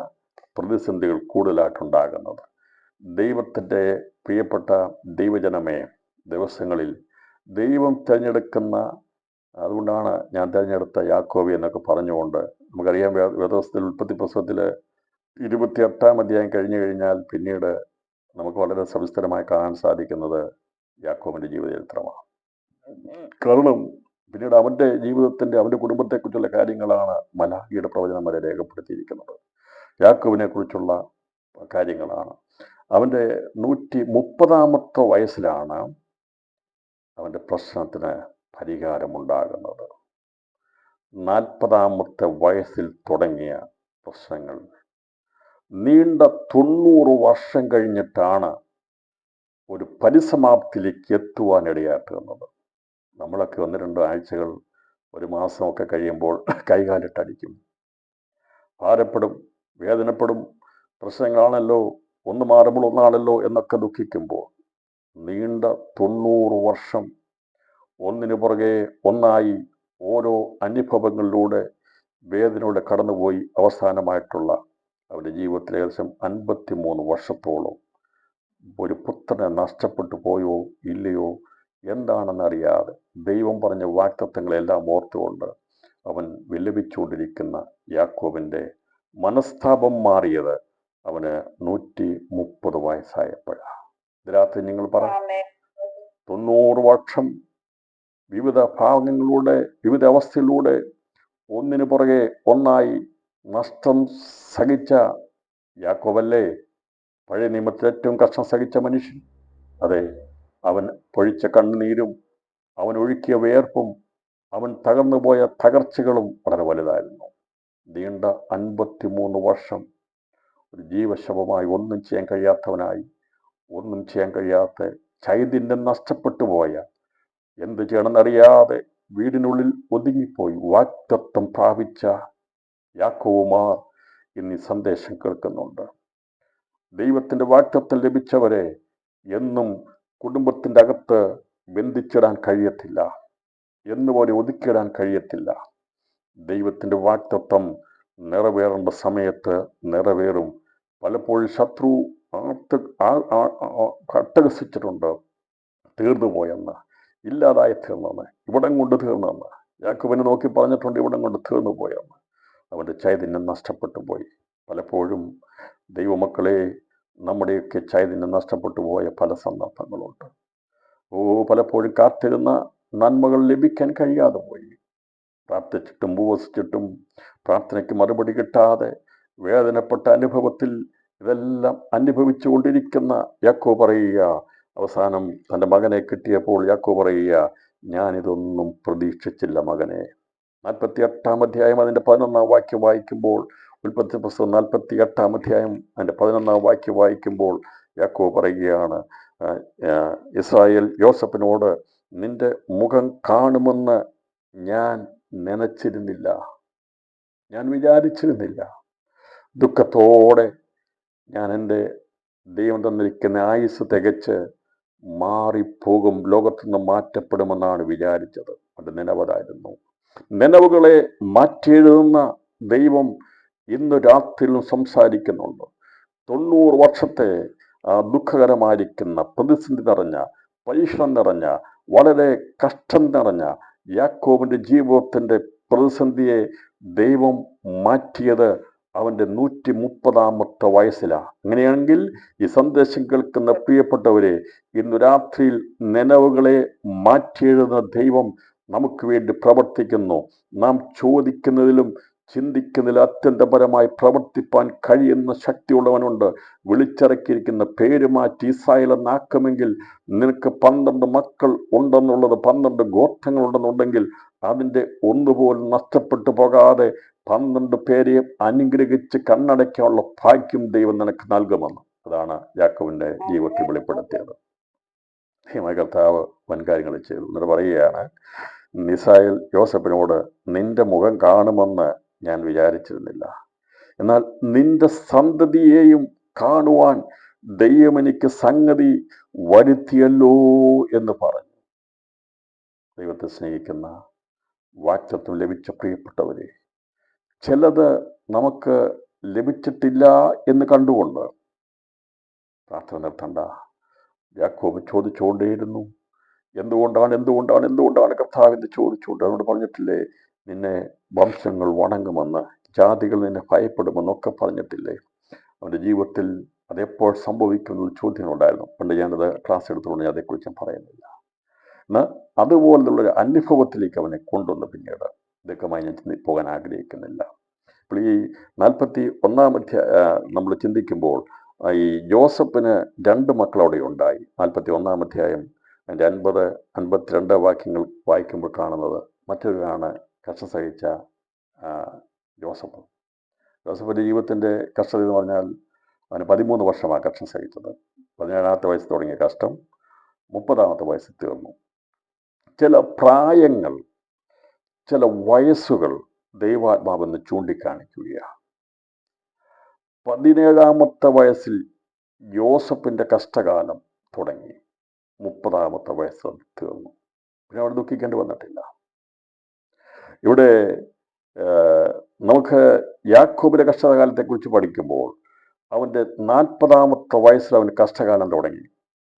പ്രതിസന്ധികൾ കൂടുതലായിട്ടുണ്ടാകുന്നത്. ദൈവത്തിൻ്റെ പ്രിയപ്പെട്ട ദൈവജനമേ, ദിവസങ്ങളിൽ ദൈവം തിരഞ്ഞെടുക്കുന്ന, അതുകൊണ്ടാണ് ഞാൻ തിരഞ്ഞെടുത്ത യാക്കോബ് എന്നൊക്കെ പറഞ്ഞുകൊണ്ട്, നമുക്കറിയാം വേദപുസ്തകത്തിൽ ഉൽപ്പത്തി പുസ്തകത്തിൽ 28-ാം അധ്യായം കഴിഞ്ഞു കഴിഞ്ഞാൽ പിന്നീട് നമുക്ക് വളരെ സവിസ്തരമായി കാണാൻ സാധിക്കുന്നത് യാക്കോബിൻ്റെ ജീവചരിത്രമാണ്. കാരണം പിന്നീട് അവൻ്റെ ജീവിതത്തിൻ്റെ, അവൻ്റെ കുടുംബത്തെക്കുറിച്ചുള്ള കാര്യങ്ങളാണ് മലാഖിയുടെ പ്രവചനം വരെ രേഖപ്പെടുത്തിയിരിക്കുന്നത്. യാക്കോബിനെ കുറിച്ചുള്ള കാര്യങ്ങളാണ്. അവൻ്റെ 130-ാമത്തെ വയസ്സിലാണ് അവൻ്റെ പ്രശ്നത്തിന് പരിഹാരമുണ്ടാകുന്നത്. 40-ാമത്തെ വയസ്സിൽ തുടങ്ങിയ പ്രശ്നങ്ങൾ നീണ്ട 90 വർഷം കഴിഞ്ഞിട്ടാണ് ഒരു പരിസമാപ്തിയിലേക്ക് എത്തുവാനിടയാക്കുന്നത്. നമ്മളൊക്കെ 1-2 ആഴ്ചകൾ, ഒരു മാസമൊക്കെ കഴിയുമ്പോൾ കൈകാലിട്ടടിക്കും, ഭാരപ്പെടും, വേദനപ്പെടും. പ്രശ്നങ്ങളാണല്ലോ, ഒന്ന് മാറുമ്പോൾ ഒന്നാണല്ലോ എന്നൊക്കെ ദുഃഖിക്കുമ്പോൾ നീണ്ട 90 വർഷം ഒന്നിനു പുറകെ ഒന്നായി ഓരോ അനുഭവങ്ങളിലൂടെ വേദനയുടെ കടന്നുപോയി അവസാനമായിട്ടുള്ള അവരുടെ ജീവിതത്തിൽ ഏകദേശം 53 വർഷത്തോളം ഒരു പുത്രനെ നഷ്ടപ്പെട്ടു പോയോ ഇല്ലയോ എന്താണെന്നറിയാതെ ദൈവം പറഞ്ഞ വാഗ്ദത്തങ്ങളെല്ലാം ഓർത്തുകൊണ്ട് അവൻ വിലപിച്ചുകൊണ്ടിരിക്കുന്ന യാക്കോബിൻ്റെ മനസ്താപം മാറിയത് അവന് 130 വയസ്സായപ്പോഴാണ്. രാത്രി നിങ്ങൾ പറ, 90 വർഷം വിവിധ ഭാഗങ്ങളിലൂടെ, വിവിധ അവസ്ഥയിലൂടെ ഒന്നിനു പുറകെ ഒന്നായി നഷ്ടം സഹിച്ച യാക്കോബല്ലേ പഴയ നിയമത്തിൽ ഏറ്റവും കഷ്ടം സഹിച്ച മനുഷ്യൻ. അതെ, അവൻ പൊഴിച്ച കണ്ണുനീരും അവൻ ഒഴുക്കിയ വേർപ്പും അവൻ തകർന്നുപോയ തകർച്ചകളും വളരെ വലുതായിരുന്നു. നീണ്ട 53 വർഷം ഒരു ജീവശവമായി, ഒന്നും ചെയ്യാൻ കഴിയാത്തവനായി, ഒന്നും ചെയ്യാൻ കഴിയാത്ത, ചൈതന്യം നഷ്ടപ്പെട്ടു പോയ, എന്ത് ചെയ്യണമെന്നറിയാതെ വീടിനുള്ളിൽ ഒതുങ്ങിപ്പോയി വാഗ്ദത്തം പ്രാപിച്ച യാക്കോബുമാർ ഇന്ന് ഈ സന്ദേശം കേൾക്കുന്നുണ്ട്. ദൈവത്തിൻ്റെ വാഗ്ദത്തം ലഭിച്ചവരെ എന്നും കുടുംബത്തിൻ്റെ അകത്ത് ബന്ധിച്ചിടാൻ കഴിയത്തില്ല, എന്നുപോലെ ഒതുക്കിയിടാൻ കഴിയത്തില്ല. ദൈവത്തിൻ്റെ വാഗ്ദത്തം നിറവേറേണ്ട സമയത്ത് നിറവേറും. പലപ്പോഴും ശത്രു അട്ടഹസിച്ചിട്ടുണ്ട്, തീർന്നു പോയെന്ന്, ഇല്ലാതായി തീർന്നെന്ന്, ഇവിടം കൊണ്ട് തീർന്നെന്ന്. യാക്കോബിനെ നോക്കി പറഞ്ഞിട്ടുണ്ട്, ഇവിടം കൊണ്ട് തീർന്നു പോയെന്ന്. അവൻ്റെ ചൈതന്യം നഷ്ടപ്പെട്ടു പോയി. പലപ്പോഴും ദൈവമക്കളെ, നമ്മുടെയൊക്കെ ചൈതന്യം നഷ്ടപ്പെട്ടു പോയ പല സന്ദർഭങ്ങളുണ്ട്. പലപ്പോഴും കാത്തിരുന്ന നന്മകൾ ലഭിക്കാൻ കഴിയാതെ പോയി. പ്രാർത്ഥിച്ചിട്ടും ഉപവസിച്ചിട്ടും പ്രാർത്ഥനയ്ക്ക് മറുപടി കിട്ടാതെ വേദനപ്പെട്ട അനുഭവത്തിൽ ഇതെല്ലാം അനുഭവിച്ചു കൊണ്ടിരിക്കുന്ന യാക്കോബ് പറയുക, അവസാനം തൻ്റെ മകനെ കിട്ടിയപ്പോൾ യാക്കോബ് പറയുക, ഞാനിതൊന്നും പ്രതീക്ഷിച്ചില്ല മകനെ. 48-ാം അധ്യായം അതിൻ്റെ 11-ാം വാക്യം വായിക്കുമ്പോൾ, ഉൽപ്പത്തി പുസ്തകം 48-ാം അധ്യായം അതിൻ്റെ 11-ാം വാക്യം വായിക്കുമ്പോൾ യാക്കോബ് പറയുകയാണ്, ഇസ്രായേൽ യോസഫിനോട്, നിന്റെ മുഖം കാണുമെന്ന് ഞാൻ നനച്ചിരുന്നില്ല, ഞാൻ വിചാരിച്ചിരുന്നില്ല. ദുഃഖത്തോടെ ഞാൻ എൻ്റെ ദൈവം തന്നിരിക്കുന്ന ആയുസ് തികച്ച് മാറിപ്പോകും, ലോകത്തു നിന്ന് മാറ്റപ്പെടുമെന്നാണ് വിചാരിച്ചത്. അത് നിലവതായിരുന്നു. നിലവുകളെ മാറ്റിയെഴുതുന്ന ദൈവം ഇന്ന് രാത്രിയിലും സംസാരിക്കുന്നുണ്ട്. 90 വർഷത്തെ ദുഃഖകരമായിരിക്കുന്ന, പ്രതിസന്ധി നിറഞ്ഞ, പരീക്ഷണം നിറഞ്ഞ, വളരെ കഷ്ടം നിറഞ്ഞ യാക്കോബിൻ്റെ ജീവിതത്തിൻ്റെ പ്രതിസന്ധിയെ ദൈവം മാറ്റിയത് അവൻ്റെ 130-ാമത്തെ വയസ്സിലാണ്. അങ്ങനെയാണെങ്കിൽ ഈ സന്ദേശം കേൾക്കുന്ന പ്രിയപ്പെട്ടവരെ, ഇന്ന് രാത്രിയിൽ നിലവുകളെ മാറ്റിയെഴുതുന്ന ദൈവം നമുക്ക് വേണ്ടി പ്രവർത്തിക്കുന്നു. നാം ചോദിക്കുന്നതിലും ചിന്തിക്കുന്നതിൽ അത്യന്തപരമായി പ്രവർത്തിപ്പാൻ കഴിയുന്ന ശക്തിയുള്ളവനുണ്ട്. വിളിച്ചിറക്കിയിരിക്കുന്ന പേര് മാറ്റി ഇസ്രായേൽ എന്നാക്കുമെങ്കിൽ നിനക്ക് 12 മക്കൾ ഉണ്ടെന്നുള്ളത്, 12 ഗോത്രങ്ങളുണ്ടെന്നുണ്ടെങ്കിൽ അതിൻ്റെ ഒന്നുപോലും നഷ്ടപ്പെട്ടു പോകാതെ 12 പേരെയും അനുഗ്രഹിച്ച് കണ്ണടയ്ക്കാനുള്ള ഭാഗ്യം ദൈവം നിനക്ക് നൽകുമെന്ന്. അതാണ് യാക്കോബിൻ്റെ ജീവിതത്തിൽ വെളിപ്പെടുത്തിയത്. കർത്താവ് വൻകാര്യങ്ങൾ ചെയ്തു. എന്നിട്ട് പറയുകയാണ്, ഇസ്രായേൽ യോസഫിനോട്, നിന്റെ മുഖം കാണുമെന്ന് ഞാൻ വിചാരിച്ചിരുന്നില്ല. എന്നാൽ നിന്റെ സന്തതിയെയും കാണുവാൻ ദൈവം എനിക്ക് സംഗതി വരുത്തിയല്ലോ എന്ന് പറഞ്ഞു. ദൈവത്തെ സ്നേഹിക്കുന്ന വാക്തത്വം ലഭിച്ച പ്രിയപ്പെട്ടവരെ, ചിലത് നമുക്ക് ലഭിച്ചിട്ടില്ല എന്ന് കണ്ടുകൊണ്ട് പ്രാർത്ഥന നിർത്തണ്ട. യാക്കോബ് ചോദിച്ചുകൊണ്ടേയിരുന്നു, എന്തുകൊണ്ടാണ് കർത്താവെന്ന് ചോദിച്ചുകൊണ്ട്. അതുകൊണ്ട് പറഞ്ഞിട്ടില്ലേ, നിന്നെ വംശങ്ങൾ വണങ്ങുമെന്ന്, ജാതികൾ നിന്നെ ഭയപ്പെടുമെന്നൊക്കെ പറഞ്ഞിട്ടില്ലേ. അവൻ്റെ ജീവിതത്തിൽ അതെപ്പോൾ സംഭവിക്കുന്ന ചോദ്യങ്ങളുണ്ടായിരുന്നു. പണ്ട് ഞാനത് ക്ലാസ് എടുത്തുകൊണ്ട് ഞാൻ അതേക്കുറിച്ച് പറയുന്നില്ല. എന്നാൽ അതുപോലുള്ളൊരു അനുഭവത്തിലേക്ക് അവനെ കൊണ്ടുവന്ന് പിന്നീട് ദീർഘമായി ഞാൻ പോകാൻ ആഗ്രഹിക്കുന്നില്ല. അപ്പോൾ ഈ 41 നമ്മൾ ചിന്തിക്കുമ്പോൾ ഈ ജോസഫിന് 2 മക്കൾ അവിടെ ഉണ്ടായി. 41 അധ്യായം അതിൻ്റെ 50-52 വാക്യങ്ങൾ വായിക്കുമ്പോൾ കാണുന്നത് മറ്റൊരാണ് കഷ്ടം സഹിച്ച ജോസഫ്. ജോസഫിൻ്റെ ജീവിതത്തിൻ്റെ കഷ്ടത എന്ന് പറഞ്ഞാൽ അവന് 13 വർഷമാണ് കഷ്ടം സഹിച്ചത്. 17-ാമത്തെ വയസ്സ് തുടങ്ങിയ കഷ്ടം 30-ാമത്തെ വയസ്സിൽ തീർന്നു. ചില പ്രായങ്ങൾ, ചില വയസ്സുകൾ ദൈവാത്മാവെന്ന് ചൂണ്ടിക്കാണിക്കുകയാണ്. 17-ാമത്തെ വയസ്സിൽ യോസഫിൻ്റെ കഷ്ടകാലം തുടങ്ങി, 30-ാമത്തെ വയസ്സ് തീർന്നു. പിന്നെ അവിടെ ദുഃഖിക്കേണ്ടി വന്നിട്ടില്ല. ഇവിടെ നമുക്ക് യാക്കോബിന്റെ കഷ്ടകാലത്തെക്കുറിച്ച് പഠിക്കുമ്പോൾ അവൻ്റെ 40-ാമത്തെ വയസ്സിൽ അവന് കഷ്ടകാലം തുടങ്ങി.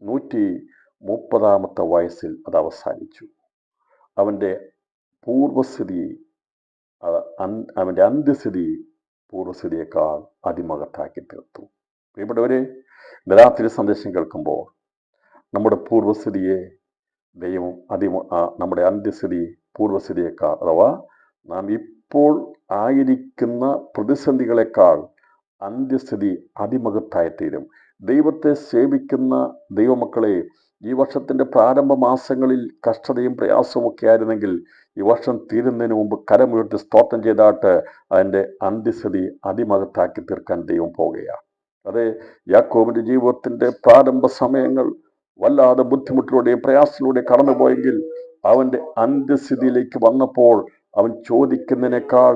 130-ാമത്തെ വയസ്സിൽ അത് അവസാനിച്ചു. അവൻ്റെ പൂർവസ്ഥിതി, അവൻ്റെ അന്ത്യസ്ഥിതി പൂർവസ്ഥിതിയേക്കാൾ അതിമഹത്താക്കി തീർത്തു. പ്രിയപ്പെട്ടവരെ, രാത്രി സന്ദേശം കേൾക്കുമ്പോൾ നമ്മുടെ പൂർവസ്ഥിതിയെ ദൈവം നമ്മുടെ അന്ത്യസ്ഥിതി പൂർവസ്ഥിതിയേക്കാൾ, അഥവാ നാം ഇപ്പോൾ ആയിരിക്കുന്ന പ്രതിസന്ധികളെക്കാൾ അന്ത്യസ്ഥിതി അതിമഹത്തായി തീരും. ദൈവത്തെ സേവിക്കുന്ന ദൈവമക്കളെ, ഈ വർഷത്തിൻ്റെ പ്രാരംഭ മാസങ്ങളിൽ കഷ്ടതയും പ്രയാസവും ഒക്കെ ആയിരുന്നെങ്കിൽ ഈ വർഷം തീരുന്നതിന് മുമ്പ് കരമുയർത്തി സ്തോത്രം ചെയ്താട്ട് അതിൻ്റെ അന്ത്യസ്ഥിതി അതിമഹത്താക്കി തീർക്കാൻ ദൈവം പോകുകയാണ്. അത് യാക്കോബിൻ്റെ ജീവിതത്തിൻ്റെ പ്രാരംഭ സമയങ്ങൾ വല്ലാതെ ബുദ്ധിമുട്ടിലൂടെയും പ്രയാസത്തിലൂടെയും കടന്നുപോയെങ്കിൽ അവൻ്റെ അന്ത്യസ്ഥിതിയിലേക്ക് വന്നപ്പോൾ അവൻ ചോദിക്കുന്നതിനേക്കാൾ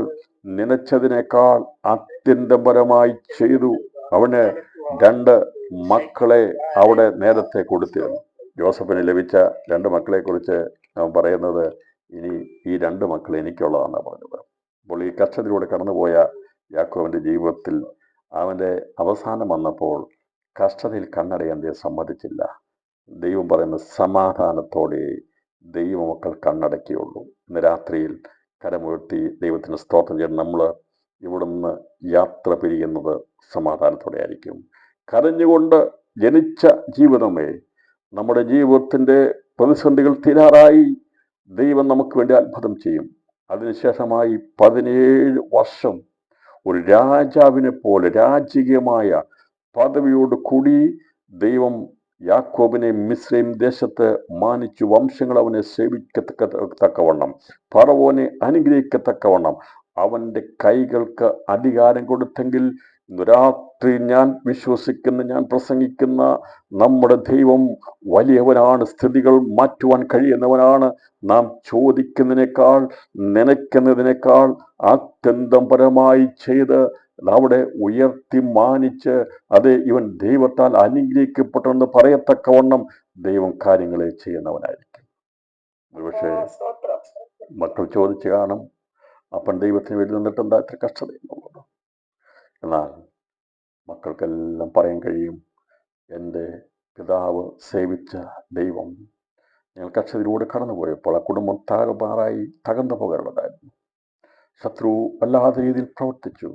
നനച്ചതിനേക്കാൾ അത്യന്തപരമായി ചെയ്തു. അവന് 2 മക്കളെ അവിടെ നേരത്തെ കൊടുത്തിരുന്നു. ജോസഫിന് ലഭിച്ച 2 മക്കളെ കുറിച്ച് അവൻ പറയുന്നത്, ഇനി ഈ 2 മക്കൾ എനിക്കുള്ളതാണെന്നാണ് പറഞ്ഞത്. അപ്പോൾ ഈ കഷ്ടത്തിലൂടെ കടന്നുപോയ യാക്കോബിൻ്റെ ജീവിതത്തിൽ അവൻ്റെ അവസാനം വന്നപ്പോൾ കഷ്ടതയിൽ കണ്ണടയാൻ ദൈവം സമ്മതിച്ചില്ല. ദൈവം പറയുന്ന സമാധാനത്തോടെ ദൈവമക്കൾ കണ്ണടയ്ക്കുകയുള്ളൂ. ഇന്ന് രാത്രിയിൽ കരമുയർത്തി ദൈവത്തിന് സ്തോത്രം ചെയ്യണം. നമ്മൾ ഇവിടുന്ന് യാത്ര പിരിയുന്നത് സമാധാനത്തോടെ ആയിരിക്കും. കരഞ്ഞുകൊണ്ട് ജനിച്ച ജീവിതമേ, നമ്മുടെ ജീവിതത്തിൻ്റെ പ്രതിസന്ധികൾ തീരാറായി ദൈവം നമുക്ക് വേണ്ടി അത്ഭുതം ചെയ്യും. അതിനുശേഷമായി 17 വർഷം ഒരു രാജാവിനെ പോലെ രാജകീയമായ പദവിയോട് കൂടി ദൈവം യാക്കോബിനെ മിസ്രൈം ദേശത്ത് മാനിച്ചു. വംശങ്ങൾ അവനെ സേവിക്കത്തക്കവണ്ണം, ഫറവോനെ അനുഗ്രഹിക്കത്തക്കവണ്ണം അവൻ്റെ കൈകൾക്ക് അധികാരം കൊടുത്തെങ്കിൽ ഇന്ന് രാത്രി ഞാൻ വിശ്വസിക്കുന്ന, ഞാൻ പ്രസംഗിക്കുന്ന നമ്മുടെ ദൈവം വലിയവനാണ്. സ്ഥിതികൾ മാറ്റുവാൻ കഴിയുന്നവനാണ്. നാം ചോദിക്കുന്നതിനേക്കാൾ നനയ്ക്കുന്നതിനേക്കാൾ അത്യന്തം പരമായി ചെയ്ത് അവിടെ ഉയർത്തി മാനിച്ച്, അത് ഇവൻ ദൈവത്താൽ അനുഗ്രഹിക്കപ്പെട്ടെന്ന് പറയത്തക്കവണ്ണം ദൈവം കാര്യങ്ങളെ ചെയ്യുന്നവനായിരിക്കും. ഒരുപക്ഷെ മക്കൾ ചോദിച്ചു കാണും, അപ്പൻ ദൈവത്തിന് വേണ്ടി നിന്നിട്ട് എന്താ ഇത്ര കഷ്ടത എന്നുള്ളത്. എന്നാൽ മക്കൾക്കെല്ലാം പറയാൻ കഴിയും, എൻ്റെ പിതാവ് സേവിച്ച ദൈവം ഞങ്ങൾ കഷ്ടതയിലൂടെ കടന്നുപോയപ്പോൾ ആ കുടുംബം താറുമാറായി തകർന്നു പോകാനുള്ളതായിരുന്നു. ശത്രു വല്ലാത്ത രീതിയിൽ പ്രവർത്തിച്ചു.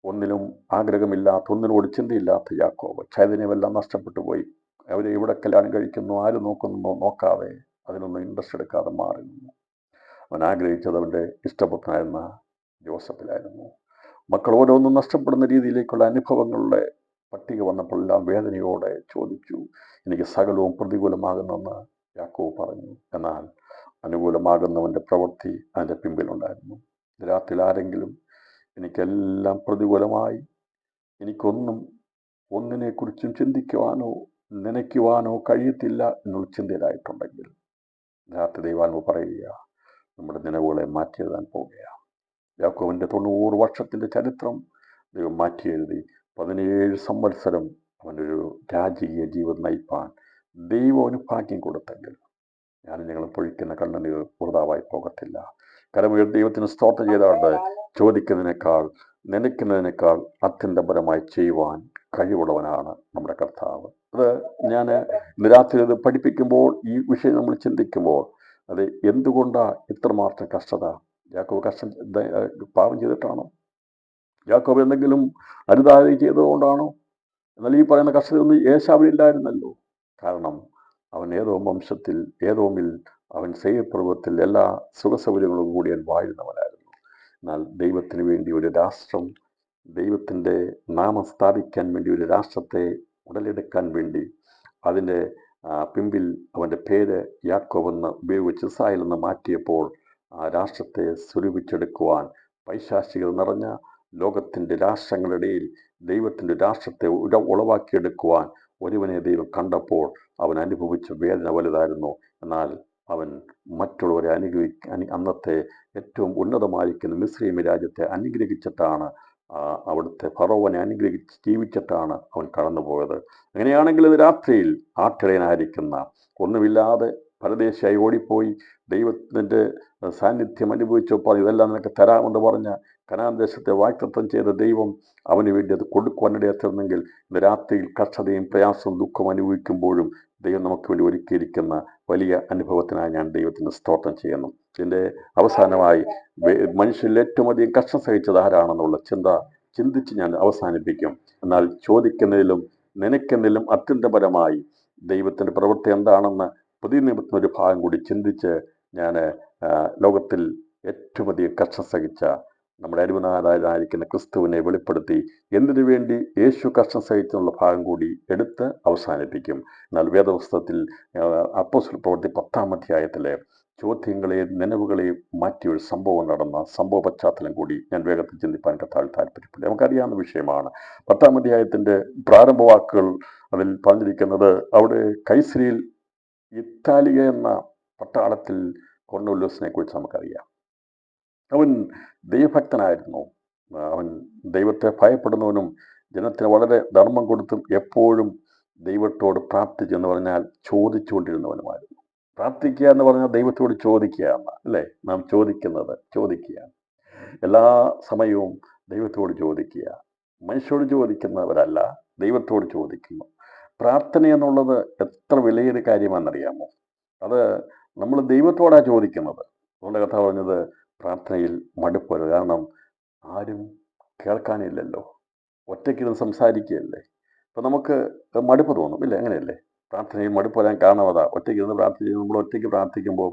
ഒന്നിലും ആഗ്രഹമില്ലാത്ത, ഒന്നിനോട് ചിന്തയില്ലാത്ത യാക്കോബ് ചൈതന്യമെല്ലാം നഷ്ടപ്പെട്ടു പോയി. അവരെ ഇവിടെ കല്യാണം കഴിക്കുന്നു, ആര് നോക്കുന്നു നോക്കാതെ, അതിനൊന്നും ഇൻട്രസ്റ്റ് എടുക്കാതെ മാറി നിന്നു. അവൻ ആഗ്രഹിച്ചത് അവൻ്റെ ഇഷ്ടപുത്രനായിരുന്ന ജോസഫിലായിരുന്നു. മക്കൾ ഓരോന്നും നഷ്ടപ്പെടുന്ന രീതിയിലേക്കുള്ള അനുഭവങ്ങളുടെ പട്ടിക വന്നപ്പോൾ എല്ലാം വേദനയോടെ ചോദിച്ചു, എനിക്ക് സകലവും പ്രതികൂലമാകുന്നെന്ന് യാക്കോബ് പറഞ്ഞു. എന്നാൽ അനുകൂലമാകുന്നവൻ്റെ പ്രവൃത്തി അതിൻ്റെ പിമ്പിലുണ്ടായിരുന്നു. രാത്രിയിൽ ആരെങ്കിലും എനിക്കെല്ലാം പ്രതികൂലമായി, ഒന്നിനെക്കുറിച്ചും ചിന്തിക്കുവാനോ നനയ്ക്കുവാനോ കഴിയത്തില്ല എന്നുള്ള ചിന്തയിലായിട്ടുണ്ടെങ്കിൽ രാത്രി ദൈവാത്മാവ് പറയുക, നമ്മുടെ നിലവുകളെ മാറ്റി എഴുതാൻ പോവുകയാണ്. യാക്കോബിൻ്റെ 90 വർഷത്തിൻ്റെ ചരിത്രം ദൈവം മാറ്റി എഴുതി. 17 സംവത്സരം അവനൊരു രാജകീയ ജീവിതം നയിപ്പാൻ ദൈവം അവന് ഭാഗ്യം കൊടുത്തെങ്കിൽ ഞാനും ഞങ്ങൾ പൊഴിക്കുന്ന കണ്ണുനീർ വൃതാവായി പോകത്തില്ല. കരമുയർ ദൈവത്തിന് സ്തോത്രം ചെയ്താണ്ട് ചോദിക്കുന്നതിനേക്കാൾ നനയ്ക്കുന്നതിനേക്കാൾ അത്യന്തപരമായി ചെയ്യുവാൻ കഴിവുള്ളവനാണ് നമ്മുടെ കർത്താവ്. അത് ഞാൻ ഇന്ന് രാത്രി ഇത് പഠിപ്പിക്കുമ്പോൾ ഈ വിഷയം നമ്മൾ ചിന്തിക്കുമ്പോൾ അത് എന്തുകൊണ്ടാണ് ഇത്രമാത്രം കഷ്ടത? യാക്കോബ് പാപം ചെയ്തിട്ടാണോ? യാക്കോബ് എന്തെങ്കിലും അരുതായി ചെയ്തതുകൊണ്ടാണോ? എന്നാൽ ഈ പറയുന്ന കഷ്ടതയൊന്നും ഏശാവിനില്ലായിരുന്നല്ലോ. കാരണം അവൻ വംശത്തിൽ ഏതോമിൽ അവൻ സെയ്യപർവ്വതത്തിൽ എല്ലാ സുഖസൗകര്യങ്ങളും കൂടി അവൻ വാഴുന്നവനായിരുന്നു. എന്നാൽ ദൈവത്തിന് വേണ്ടി ഒരു രാഷ്ട്രം, ദൈവത്തിൻ്റെ നാമം സ്ഥാപിക്കാൻ വേണ്ടി ഒരു രാഷ്ട്രത്തെ ഉടലെടുക്കാൻ വേണ്ടി അതിൻ്റെ പിമ്പിൽ അവൻ്റെ പേര് യാക്കോബ് എന്ന് ഉപയോഗിച്ച് ഇസ്രായേൽ എന്ന് മാറ്റിയപ്പോൾ ആ രാഷ്ട്രത്തെ സ്വരൂപിച്ചെടുക്കുവാൻ പൈശാചികൾ നിറഞ്ഞ ലോകത്തിൻ്റെ രാഷ്ട്രങ്ങളിടയിൽ ദൈവത്തിൻ്റെ രാഷ്ട്രത്തെ ഉളവാക്കിയെടുക്കുവാൻ ഒരുവനെ ദൈവം കണ്ടപ്പോൾ അവൻ അനുഭവിച്ച വേദന വലുതായിരുന്നു. എന്നാൽ അവൻ മറ്റുള്ളവരെ അന്നത്തെ ഏറ്റവും ഉന്നതമായിരിക്കുന്ന മിസ്രയീം രാജ്യത്തെ അനുഗ്രഹിച്ചിട്ടാണ്, അവിടുത്തെ ഫറവോനെ അനുഗ്രഹിച്ച് ജീവിച്ചിട്ടാണ് അവൻ കടന്നുപോയത്. അങ്ങനെയാണെങ്കിൽ ഇത് രാത്രിയിൽ ആട്ടിടയനായിരിക്കുന്ന, ഒന്നുമില്ലാതെ പരദേശിയായി ഓടിപ്പോയി ദൈവത്തിൻ്റെ സാന്നിധ്യം അനുഭവിച്ചപ്പോൾ ഇതെല്ലാം നിനക്ക് തരാമെന്ന് പറഞ്ഞ കനാൻ ദേശത്തെ വാഗ്ദത്തം ചെയ്ത ദൈവം അവന് വേണ്ടി അത് കൊടുക്കുവാനിടയായിരുന്നെങ്കിൽ ഇന്ന് രാത്രിയിൽ കഷ്ടതയും പ്രയാസവും ദുഃഖവും അനുഭവിക്കുമ്പോഴും ദൈവം നമുക്ക് വേണ്ടി ഒരുക്കിയിരിക്കുന്ന വലിയ അനുഭവത്തിനായി ഞാൻ ദൈവത്തിന് സ്തോത്രം ചെയ്യുന്നു. ഇതിൻ്റെ അവസാനമായി മനുഷ്യരിൽ ഏറ്റവും അധികം കഷ്ടം സഹിച്ചത് ആരാണെന്നുള്ള ചിന്തിച്ച് ഞാൻ അവസാനിപ്പിക്കും. എന്നാൽ ചോദിക്കുന്നതിലും നനയ്ക്കുന്നതിലും അത്യന്തപരമായി ദൈവത്തിൻ്റെ പ്രവൃത്തി എന്താണെന്ന് പുതിയ നിയമത്തിനൊരു ഭാഗം കൂടി ചിന്തിച്ച് ഞാൻ ലോകത്തിൽ ഏറ്റവും അധികം കഷ്ടം സഹിച്ച നമ്മുടെ അരുമനാഥനായിരിക്കുന്ന ക്രിസ്തുവിനെ വെളിപ്പെടുത്തി എന്തിനു വേണ്ടി യേശു കഷ്ടം സഹിച്ചെന്നുള്ള ഭാഗം കൂടി എടുത്ത് അവസാനിപ്പിക്കും. എന്നാൽ വേദപുസ്തകത്തിൽ അപ്പോസ്തല പ്രവൃത്തി 10-ാം അധ്യായത്തിലെ ചോദ്യങ്ങളെയും നനവുകളെയും മാറ്റിയ ഒരു സംഭവം നടന്ന സംഭവ പശ്ചാത്തലം കൂടി ഞാൻ വേഗത്തിൽ ചിന്തിപ്പാൻ കർത്താവിൽ താല്പര്യപ്പെട്ടു. നമുക്കറിയാവുന്ന വിഷയമാണ്. 10-ാം അധ്യായത്തിൻ്റെ പ്രാരംഭ വാക്കുകൾ അതിൽ പറഞ്ഞിരിക്കുന്നത്, അവിടെ കൈസരിയിൽ ഇത്താലിയ എന്ന പട്ടാളത്തിൽ കൊർന്നേലിയോസിനെ കുറിച്ച് നമുക്കറിയാം. അവൻ ദൈവഭക്തനായിരുന്നു. അവൻ ദൈവത്തെ ഭയപ്പെടുന്നവനും ജനത്തിന് വളരെ ധർമ്മം കൊടുത്തും എപ്പോഴും ദൈവത്തോട് പ്രാർത്ഥിച്ചെന്ന് പറഞ്ഞാൽ ചോദിച്ചുകൊണ്ടിരുന്നവനുമായിരുന്നു. പ്രാർത്ഥിക്കുക എന്ന് പറഞ്ഞാൽ ദൈവത്തോട് ചോദിക്കുക എന്ന, അല്ലേ? നാം ചോദിക്കുക, എല്ലാ സമയവും ദൈവത്തോട് ചോദിക്കുക. മനുഷ്യരോട് ചോദിക്കുന്നവരല്ല, ദൈവത്തോട് ചോദിക്കുന്നു. പ്രാർത്ഥന എന്നുള്ളത് എത്ര വിലയേറിയ കാര്യമാണെന്നറിയാമോ? അത് നമ്മൾ ദൈവത്തോടാണ് ചോദിക്കുന്നത്. അതുകൊണ്ട് കഥ പറഞ്ഞത് പ്രാർത്ഥനയിൽ മടുപ്പരുത്. കാരണം ആരും കേൾക്കാനില്ലല്ലോ, ഒറ്റയ്ക്കിരുന്ന് സംസാരിക്കുകയല്ലേ. അപ്പം നമുക്ക് മടുപ്പ് തോന്നും, ഇല്ലേ? അങ്ങനെയല്ലേ? പ്രാർത്ഥനയിൽ മടുപ്പ് വരാൻ കാരണം അതാ. ഒറ്റയ്ക്കിരുന്ന് നമ്മൾ ഒറ്റയ്ക്ക് പ്രാർത്ഥിക്കുമ്പോൾ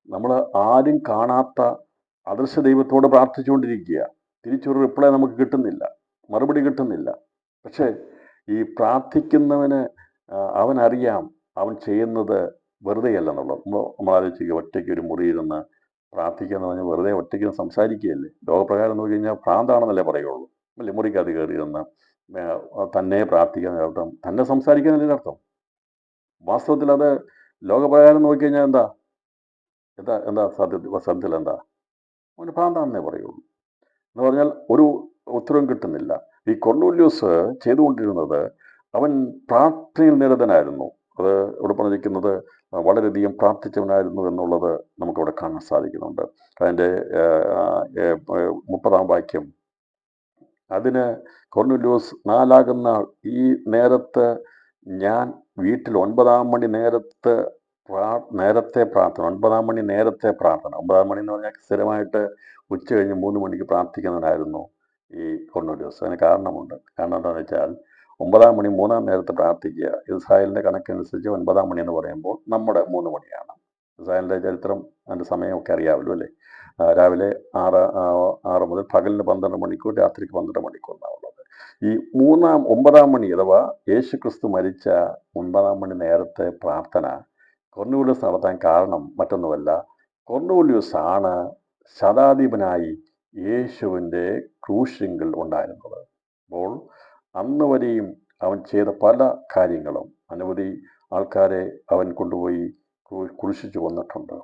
നമ്മൾ ആരും കാണാത്ത അദൃശ്യ ദൈവത്തോട് പ്രാർത്ഥിച്ചുകൊണ്ടിരിക്കുക. തിരിച്ചൊരു റിപ്ലൈ നമുക്ക് കിട്ടുന്നില്ല, മറുപടി കിട്ടുന്നില്ല. പക്ഷേ ഈ പ്രാർത്ഥിക്കുന്നവന് അവനറിയാം അവൻ ചെയ്യുന്നത് വെറുതെ അല്ലെന്നുള്ളത്. നമ്മൾ ആലോചിക്കുക, ഒറ്റയ്ക്ക് ഒരു മുറിയിരുന്ന് പ്രാർത്ഥിക്കുക എന്ന് പറഞ്ഞാൽ വെറുതെ ഒറ്റയ്ക്ക് സംസാരിക്കുകയല്ലേ. ലോകപ്രകാരം നോക്കി കഴിഞ്ഞാൽ ഭ്രാന്താണെന്നല്ലേ പറയുള്ളൂ, അല്ലേ? മുറിക്കകത്ത് കയറിയിരുന്ന് തന്നെ പ്രാർത്ഥിക്കുന്ന അർത്ഥം തന്നെ സംസാരിക്കുന്നതിൻ്റെ അർത്ഥം. വാസ്തവത്തിൽ അത് ലോകപ്രകാരം നോക്കിക്കഴിഞ്ഞാൽ എന്താ സത്യത്തിൽ എന്താ? അവന് ഭ്രാന്താണെന്നേ പറയുള്ളൂ. എന്ന് പറഞ്ഞാൽ ഒരു ഉത്തരവും കിട്ടുന്നില്ല. ഈ കൊർന്നേലിയോസ് ചെയ്തുകൊണ്ടിരുന്നത്, അവൻ പ്രാർത്ഥനയിൽ നിരതനായിരുന്നു. അത് ഇവിടെ പറഞ്ഞിരിക്കുന്നത് വളരെയധികം പ്രാർത്ഥിച്ചവനായിരുന്നു എന്നുള്ളത് നമുക്കവിടെ കാണാൻ സാധിക്കുന്നുണ്ട്. അതിൻ്റെ 30-ാം വാക്യം, അതിന് കൊർന്നേലിയോസ് 4 ഈ നേരത്ത് ഞാൻ വീട്ടിൽ 9-ാം മണി നേരത്തെ പ്രാർത്ഥന. 9-ാം മണി നേരത്തെ പ്രാർത്ഥന. 9-ാം മണി എന്ന് പറഞ്ഞാൽ സ്ഥിരമായിട്ട് ഉച്ച കഴിഞ്ഞ് 3 മണിക്ക് പ്രാർത്ഥിക്കുന്നവനായിരുന്നു ഈ കൊർന്നേലിയോസ്. അതിന് കാരണമുണ്ട്. കാരണം എന്താണെന്ന് വെച്ചാൽ 9-ാം മണി 3-ാം നേരത്തെ പ്രാർത്ഥിക്കുക. ഇസ്രായേലിൻ്റെ കണക്കനുസരിച്ച് 9-ാം മണി എന്ന് പറയുമ്പോൾ നമ്മുടെ 3 മണിയാണ്. ഇസ്രായേലിൻ്റെ ചരിത്രം, അതിൻ്റെ സമയമൊക്കെ അറിയാമല്ലോ, അല്ലേ? രാവിലെ 6 മുതൽ പകലിന് 12 മണിക്കൂർ, രാത്രിക്ക് 12 മണിക്കൂർ എന്നാണുള്ളത്. ഈ 9-ാം മണി അഥവാ യേശു ക്രിസ്തു മരിച്ച 9-ാം മണി നേരത്തെ പ്രാർത്ഥന കൊർന്നേലിയോസ് നടത്താൻ കാരണം മറ്റൊന്നുമല്ല, കൊർന്നേലിയോസ് ആണ് ശതാധിപനായി യേശുവിൻ്റെ ക്രൂശിങ്കൽ ഉണ്ടായിരുന്നത്. അപ്പോൾ അന്ന് വരെയും അവൻ ചെയ്ത പല കാര്യങ്ങളും, അനവധി ആൾക്കാരെ അവൻ കൊണ്ടുപോയി ക്രൂശിച്ചു കൊന്നിട്ടുണ്ട്.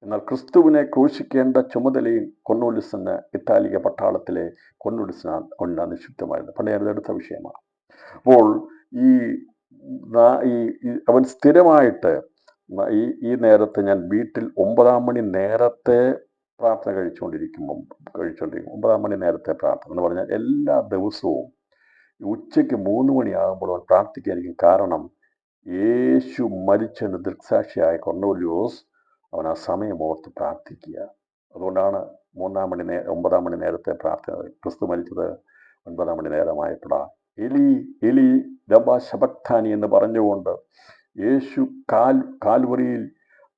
എന്നാൽ ക്രിസ്തുവിനെ ക്രൂശിക്കേണ്ട ചുമതലയും കൊർന്നേലിയുസിന് ഇറ്റാലിയ പട്ടാളത്തിലെ കൊർന്നേലിയുസിന് നിക്ഷിപ്തമായിരുന്നു. പണ്ട് എടുത്ത വിഷയമാണ്. അപ്പോൾ ഈ അവൻ സ്ഥിരമായിട്ട് ഈ നേരത്തെ ഞാൻ വീട്ടിൽ 9 മണി നേരത്തെ പ്രാർത്ഥന കഴിച്ചുകൊണ്ടിരിക്കും. 9 മണി നേരത്തെ പ്രാർത്ഥന എന്ന് പറഞ്ഞാൽ എല്ലാ ദിവസവും ഉച്ചയ്ക്ക് 3 മണിയാകുമ്പോൾ അവൻ പ്രാർത്ഥിക്കായിരിക്കും. കാരണം യേശു മരിച്ചതിന് ദൃക്സാക്ഷിയായ കൊർന്നേലിയോസ് അവൻ ആ സമയം ഓർത്ത് പ്രാർത്ഥിക്കുക. അതുകൊണ്ടാണ് 9 മണി നേരത്തെ പ്രാർത്ഥന. ക്രിസ്തു മരിച്ചത് 9 മണി നേരമായപ്പോഴാ. എലി എലി ലബ ശബക്താനി എന്ന് പറഞ്ഞുകൊണ്ട് യേശു കാൽവറിയിൽ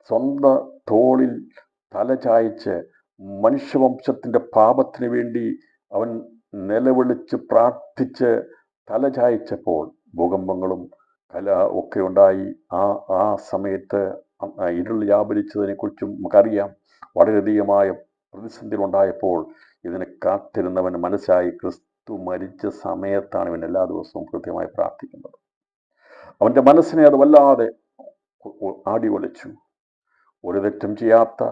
സ്വന്തം തോളിൽ തല ചായ്ച്ച് മനുഷ്യവംശത്തിൻ്റെ പാപത്തിന് വേണ്ടി അവൻ നിലവിളിച്ച് പ്രാർത്ഥിച്ച് തല ചായ്ച്ചപ്പോൾ ഭൂകമ്പങ്ങളും ഒക്കെ ഉണ്ടായി. ആ സമയത്ത് ഇരുൾ വ്യാപരിച്ചതിനെ കുറിച്ചും നമുക്കറിയാം. വളരെയധികമായ പ്രതിസന്ധി ഉണ്ടായപ്പോൾ ഇതിനെ കാത്തിരുന്നവൻ മനസ്സായി ക്രിസ്തു മരിച്ച സമയത്താണ് ഇവൻ എല്ലാ ദിവസവും കൃത്യമായി പ്രാർത്ഥിക്കുന്നത്. അവൻ്റെ മനസ്സിനെ അത് വല്ലാതെ ആടി ഒളിച്ചു. ഒരു തെറ്റും ചെയ്യാത്ത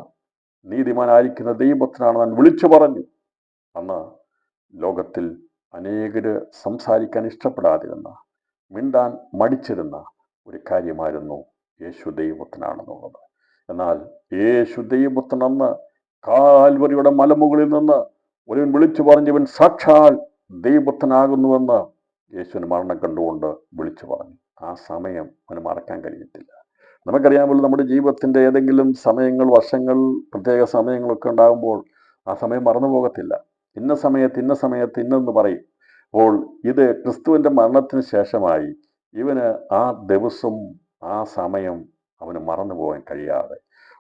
നീതിമാനായിരിക്കുന്ന ദൈവത്തിനാണ് ഞാൻ വിളിച്ചു പറഞ്ഞു. അന്ന് ലോകത്തിൽ അനേകര് സംസാരിക്കാൻ ഇഷ്ടപ്പെടാതിരുന്ന, മിണ്ടാൻ മടിച്ചിരുന്ന ഒരു കാര്യമായിരുന്നു യേശു ദൈവത്തിനാണെന്നുള്ളത്. എന്നാൽ യേശു ദൈവത്തിനന്ന് കാൽവരിയുടെ മലമുകളിൽ നിന്ന് ഒരുവൻ വിളിച്ചു പറഞ്ഞവൻ സാക്ഷാൽ ദൈവത്തിനാകുന്നുവെന്ന് യേശുവിന് മരണം കണ്ടുകൊണ്ട് വിളിച്ചു പറഞ്ഞു. ആ സമയം അവന് മറക്കാൻ കഴിയത്തില്ല. നമുക്കറിയാമല്ലോ, നമ്മുടെ ജീവിതത്തിൻ്റെ ഏതെങ്കിലും സമയങ്ങൾ, വർഷങ്ങൾ, പ്രത്യേക സമയങ്ങളൊക്കെ ഉണ്ടാകുമ്പോൾ ആ സമയം മറന്നു പോകത്തില്ല. ഇന്ന സമയത്ത് ഇന്നെന്ന് പറയും. അപ്പോൾ ഇത് ക്രിസ്തുവിൻ്റെ മരണത്തിന് ശേഷമായി ഇവന് ആ ദിവസം ആ സമയം അവന് മറന്നു പോകാൻ കഴിയാതെ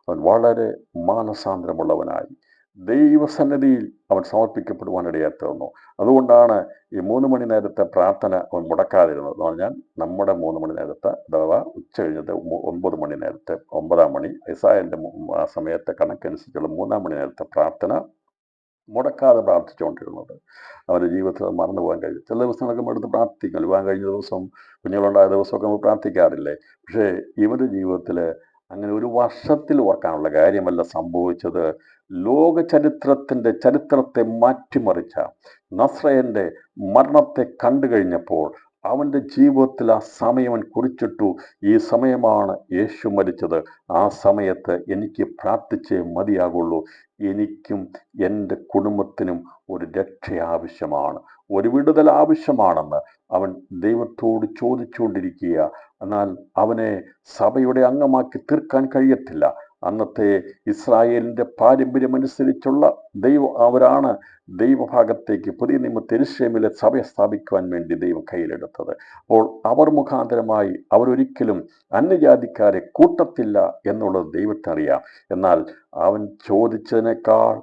അവൻ വളരെ മാനസാന്തരമുള്ളവനായി ദൈവസന്നിധിയിൽ അവൻ സമർപ്പിക്കപ്പെടുവാനിടയായി തീർന്നു. അതുകൊണ്ടാണ് ഈ 3 മണി നേരത്തെ പ്രാർത്ഥന അവൻ മുടക്കാതിരുന്നത്. എന്ന് പറഞ്ഞാൽ നമ്മുടെ 3 മണി നേരത്തെ, അഥവാ ഉച്ച കഴിഞ്ഞത് 9 മണി നേരത്തെ, 9 മണി യെശയ്യാവിന്റെ ആ സമയത്തെ കണക്കനുസരിച്ചുള്ള 3 മണി നേരത്തെ പ്രാർത്ഥന മുടക്കാതെ പ്രാർത്ഥിച്ചുകൊണ്ടിരുന്നത്. അവൻ്റെ ജീവിതത്തിൽ മറന്നു പോകാൻ കഴിയും. ചില ദിവസങ്ങളൊക്കെ നമ്മൾ എടുത്ത് പ്രാർത്ഥിക്കും. വിവാഹം കഴിഞ്ഞ ദിവസം, കുഞ്ഞുങ്ങളുണ്ടായ ദിവസമൊക്കെ നമ്മൾ പ്രാർത്ഥിക്കാറില്ലേ? പക്ഷേ ഇവൻ്റെ ജീവിതത്തിൽ അങ്ങനെ ഒരു വർഷത്തിൽ ഓർക്കാനുള്ള കാര്യമല്ല സംഭവിച്ചത്. ലോക ചരിത്രത്തെ മാറ്റിമറിച്ച നസ്രയന്റെ മരണത്തെ കണ്ടു കഴിഞ്ഞപ്പോൾ അവൻ്റെ ജീവിതത്തിൽ ആ സമയം അവൻ കുറിച്ചിട്ടു. ഈ സമയമാണ് യേശു മരിച്ചത്. ആ സമയത്ത് എനിക്ക് പ്രാർത്ഥിച്ചേ മതിയാകുള്ളൂ. എനിക്കും എൻ്റെ കുടുംബത്തിനും ഒരു രക്ഷ ആവശ്യമാണ്, ഒരു വിടുതൽ ആവശ്യമാണെന്ന് അവൻ ദൈവത്തോട് ചോദിച്ചുകൊണ്ടിരിക്കുക. എന്നാൽ അവനെ സഭയുടെ അംഗമാക്കി തീർക്കാൻ കഴിയത്തില്ല. അന്നത്തെ ഇസ്രായേലിൻ്റെ പാരമ്പര്യമനുസരിച്ചുള്ള അവരാണ് ദൈവഭാഗത്തേക്ക് പുതിയ നിയമത്തിൽ യെരൂശലേമിലെ സഭയെ സ്ഥാപിക്കുവാൻ വേണ്ടി ദൈവം കയ്യിലെടുത്തത്. അപ്പോൾ അവർ മുഖാന്തരമായി അവരൊരിക്കലും അന്യജാതിക്കാരെ കൂട്ടത്തില്ല എന്നുള്ളത് ദൈവത്തിനറിയാം. എന്നാൽ അവൻ ചോദിച്ചതിനേക്കാൾ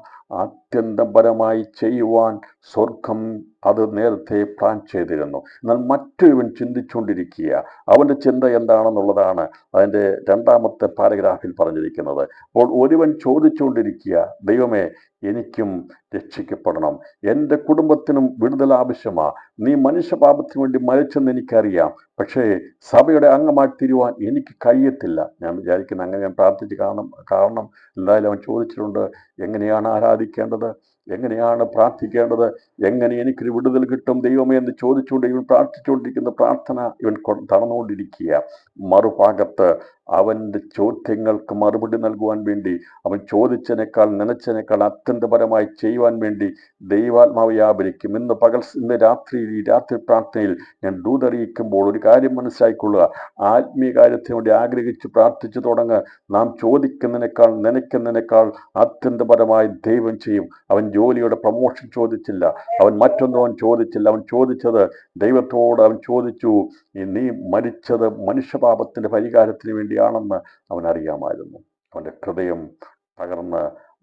ആത്യന്തപരമായി ചെയ്യുവാൻ സ്വർഗം അത് നേരത്തെ പ്ലാൻ ചെയ്തിരുന്നു. എന്നാൽ മറ്റൊരുവൻ ചിന്തിച്ചുകൊണ്ടിരിക്കുക. അവൻ്റെ ചിന്ത എന്താണെന്നുള്ളതാണ് അതിൻ്റെ 2ാമത്തെ പാരഗ്രാഫിൽ പറഞ്ഞിരിക്കുന്നത്. അപ്പോൾ ഒരുവൻ ചോദിച്ചുകൊണ്ടിരിക്കുക, ദൈവമേ, എനിക്കും രക്ഷിക്കപ്പെടണം, എൻ്റെ കുടുംബത്തിനും വിടുതൽ ആവശ്യമാണ്. നീ മനുഷ്യപാപത്തിന് വേണ്ടി മരിച്ചെന്ന് എനിക്കറിയാം, പക്ഷേ സഭയുടെ അംഗമായി തീരുവാൻ എനിക്ക് കഴിയത്തില്ല. ഞാൻ വിചാരിക്കുന്ന അങ്ങനെ ഞാൻ പ്രാർത്ഥിച്ച് കാരണം എന്തായാലും അവൻ ചോദിച്ചിട്ടുണ്ട്, എങ്ങനെയാണ് ആരാധിക്കേണ്ടത്, എങ്ങനെയാണ് പ്രാർത്ഥിക്കേണ്ടത്, എങ്ങനെ എനിക്കൊരു വിടുതൽ കിട്ടും ദൈവമേ എന്ന് ചോദിച്ചുകൊണ്ട് ഇവൻ പ്രാർത്ഥിച്ചുകൊണ്ടിരിക്കുന്ന പ്രാർത്ഥന ഇവൻ നടന്നുകൊണ്ടിരിക്കുക. മറുഭാഗത്ത് അവൻ്റെ ചോദ്യങ്ങൾക്ക് മറുപടി നൽകുവാൻ വേണ്ടി, അവൻ ചോദിച്ചതിനേക്കാൾ നനച്ചതിനേക്കാൾ അത്യന്തപരമായി ചെയ്യുവാൻ വേണ്ടി ദൈവാത്മാവ് വ്യാപരിക്കും. ഇന്ന് രാത്രി പ്രാർത്ഥനയിൽ ഞാൻ ദൂതറിയിക്കുമ്പോൾ ഒരു കാര്യം മനസ്സിലാക്കിക്കൊള്ളുക. ആത്മീയ കാര്യത്തിന് വേണ്ടി ആഗ്രഹിച്ച് പ്രാർത്ഥിച്ചു തുടങ്ങുക. നാം ചോദിക്കുന്നതിനേക്കാൾ നനയ്ക്കുന്നതിനേക്കാൾ അത്യന്തപരമായി ദൈവം ചെയ്യും. അവൻ ജോലിയുടെ പ്രമോഷൻ ചോദിച്ചില്ല, അവൻ മറ്റൊന്നും അവൻ ചോദിച്ചില്ല. അവൻ ചോദിച്ചത് ദൈവത്തോട് അവൻ ചോദിച്ചു, നീ മരിച്ചത് മനുഷ്യപാപത്തിൻ്റെ പരിഹാരത്തിന് വേണ്ടിയാണെന്ന് അവൻ അറിയാമായിരുന്നു. അവൻ്റെ ഹൃദയം തകർന്ന്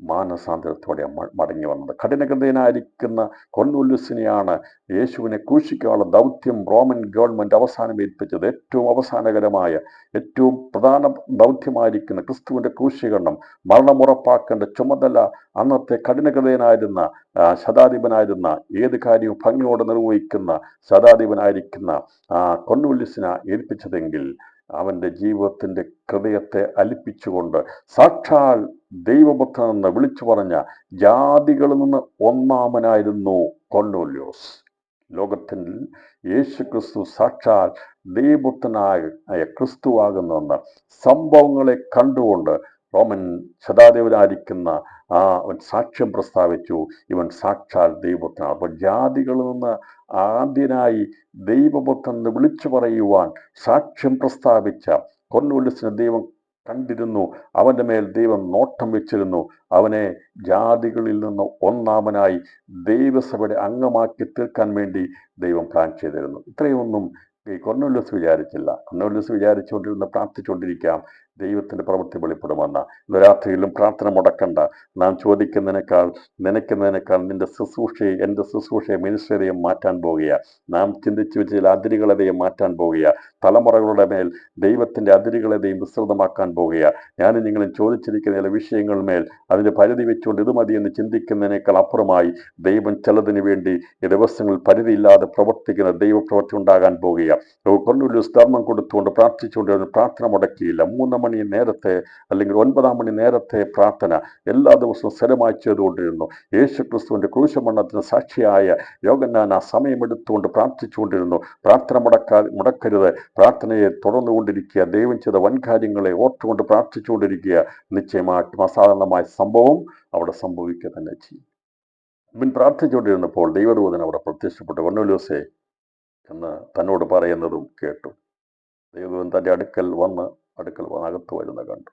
മാനസാന്തരത്തോടെ മടങ്ങി വന്നത്. കഠിനഹൃദയനായിരിക്കുന്ന കൊർന്നേലിയുസിനെയാണ് യേശുവിനെ ക്രൂശിക്കാനുള്ള ദൗത്യം റോമൻ ഗവൺമെൻറ് അവസാനം ഏൽപ്പിച്ചത്. ഏറ്റവും അവസാനകരമായ, ഏറ്റവും പ്രധാന ദൗത്യമായിരിക്കുന്ന ക്രിസ്തുവിൻ്റെ ക്രൂശീകരണം, മരണം ഉറപ്പാക്കേണ്ട ചുമതല അന്നത്തെ കഠിനഹൃദയനായിരുന്ന ശതാധിപനായിരുന്ന, ഏത് കാര്യവും ഭംഗിയോടെ നിർവഹിക്കുന്ന ശതാധിപനായിരിക്കുന്ന കൊർന്നേലിയുസിനെ ഏൽപ്പിച്ചതെങ്കിൽ അവൻ്റെ ജീവിതത്തിൻ്റെ ഹൃദയത്തെ അലിപ്പിച്ചുകൊണ്ട് സാക്ഷാൽ ദൈവപുത്രൻ എന്ന് വിളിച്ചു പറഞ്ഞ ജാതികളിൽ നിന്ന് ഒന്നാമനായിരുന്നു കൊർന്നേല്യോസ്. ലോകത്തിൽ യേശു ക്രിസ്തു സാക്ഷാൽ ദൈവപുത്രനായ ക്രിസ്തുവാകുന്നെന്ന് സംഭവങ്ങളെ കണ്ടുകൊണ്ട് റോമൻ ശതാധിപനായിരിക്കുന്ന അവൻ സാക്ഷ്യം പ്രസ്താവിച്ചു, ഇവൻ സാക്ഷാൽ ദൈവപുത്രനാണ്. അപ്പോൾ ജാതികളിൽ നിന്ന് ആദ്യനായി ദൈവപുത്രൻ എന്ന് വിളിച്ചു പറയുവാൻ സാക്ഷ്യം പ്രസ്താവിച്ച കൊർന്നേല്യോസിനെ ദൈവം കണ്ടിരുന്നു. അവൻ്റെ മേൽ ദൈവം നോട്ടം വെച്ചിരുന്നു. അവനെ ജാതികളിൽ നിന്ന് ഒന്നാമനായി ദൈവസഭയുടെ അംഗമാക്കി തീർക്കാൻ വേണ്ടി ദൈവം പ്ലാൻ ചെയ്തിരുന്നു. ഇത്രയൊന്നും ഈ കൊർന്നേല്യോസ് വിചാരിച്ചില്ല. കൊർന്നേല്യോസ് വിചാരിച്ചുകൊണ്ടിരുന്ന പ്രാർത്ഥിച്ചുകൊണ്ടിരിക്കാം ദൈവത്തിൻ്റെ പ്രവൃത്തി വെളിപ്പെടുമെന്ന. ഇന്ന് രാത്രിയിലും പ്രാർത്ഥന മുടക്കണ്ട. നാം ചോദിക്കുന്നതിനേക്കാൾ നനയ്ക്കുന്നതിനേക്കാൾ നിന്റെ ശുശ്രൂഷയെ, എൻ്റെ ശുശ്രൂഷയെ, മിനിസ്റ്ററിയെ മാറ്റാൻ പോവുക. നാം ചിന്തിച്ചു വെച്ച ചില അതിരുകളെയും മാറ്റാൻ പോവുക. തലമുറകളുടെ മേൽ ദൈവത്തിൻ്റെ അതിരുകളെയും വിസ്തൃതമാക്കാൻ പോവുക. ഞാനും നിങ്ങളും ചോദിച്ചിരിക്കുന്ന ചില വിഷയങ്ങൾ മേൽ അതിൻ്റെ പരിധി വെച്ചുകൊണ്ട് ഇത് മതിയെന്ന് ചിന്തിക്കുന്നതിനേക്കാൾ അപ്പുറമായി ദൈവം ചിലതിനു വേണ്ടി ഈ ദിവസങ്ങളിൽ പരിധിയില്ലാതെ പ്രവർത്തിക്കുന്ന ദൈവപ്രവൃത്തി ഉണ്ടാകാൻ പോവുക. കൊർന്നേല്യോസ് ധർമ്മം കൊടുത്തുകൊണ്ട് പ്രാർത്ഥിച്ചുകൊണ്ട് പ്രാർത്ഥന മുടക്കിയില്ല. 3 മണി നേരത്തെ അല്ലെങ്കിൽ 9 മണി നേരത്തെ പ്രാർത്ഥന എല്ലാ ദിവസവും സ്ഥിരമായി ചെയ്തുകൊണ്ടിരുന്നു. യേശു ക്രിസ്തുവിൻ്റെ ക്രൂശമരണത്തിന് സാക്ഷിയായ യോഹന്നാൻ ആ സമയമെടുത്തുകൊണ്ട് പ്രാർത്ഥിച്ചുകൊണ്ടിരുന്നു. പ്രാർത്ഥന മുടക്കരുത്. പ്രാർത്ഥനയെ തുടർന്നുകൊണ്ടിരിക്കുക. ദൈവം ചെയ്ത വൻകാര്യങ്ങളെ ഓർത്തുകൊണ്ട് പ്രാർത്ഥിച്ചുകൊണ്ടിരിക്കുക. നിശ്ചയമായിട്ടും അസാധാരണമായ സംഭവം അവിടെ സംഭവിക്കുക തന്നെ ചെയ്യും. ഇവൻ പ്രാർത്ഥിച്ചുകൊണ്ടിരുന്നപ്പോൾ ദൈവദൂതൻ അവിടെ പ്രത്യക്ഷപ്പെട്ടു. കൊർന്നേല്യോസേ എന്ന് തന്നോട് പറയുന്നതും കേട്ടു. ദൈവദൂതൻ തൻ്റെ അടുക്കൽ വന്ന് അകത്ത് വരുന്ന കണ്ടു.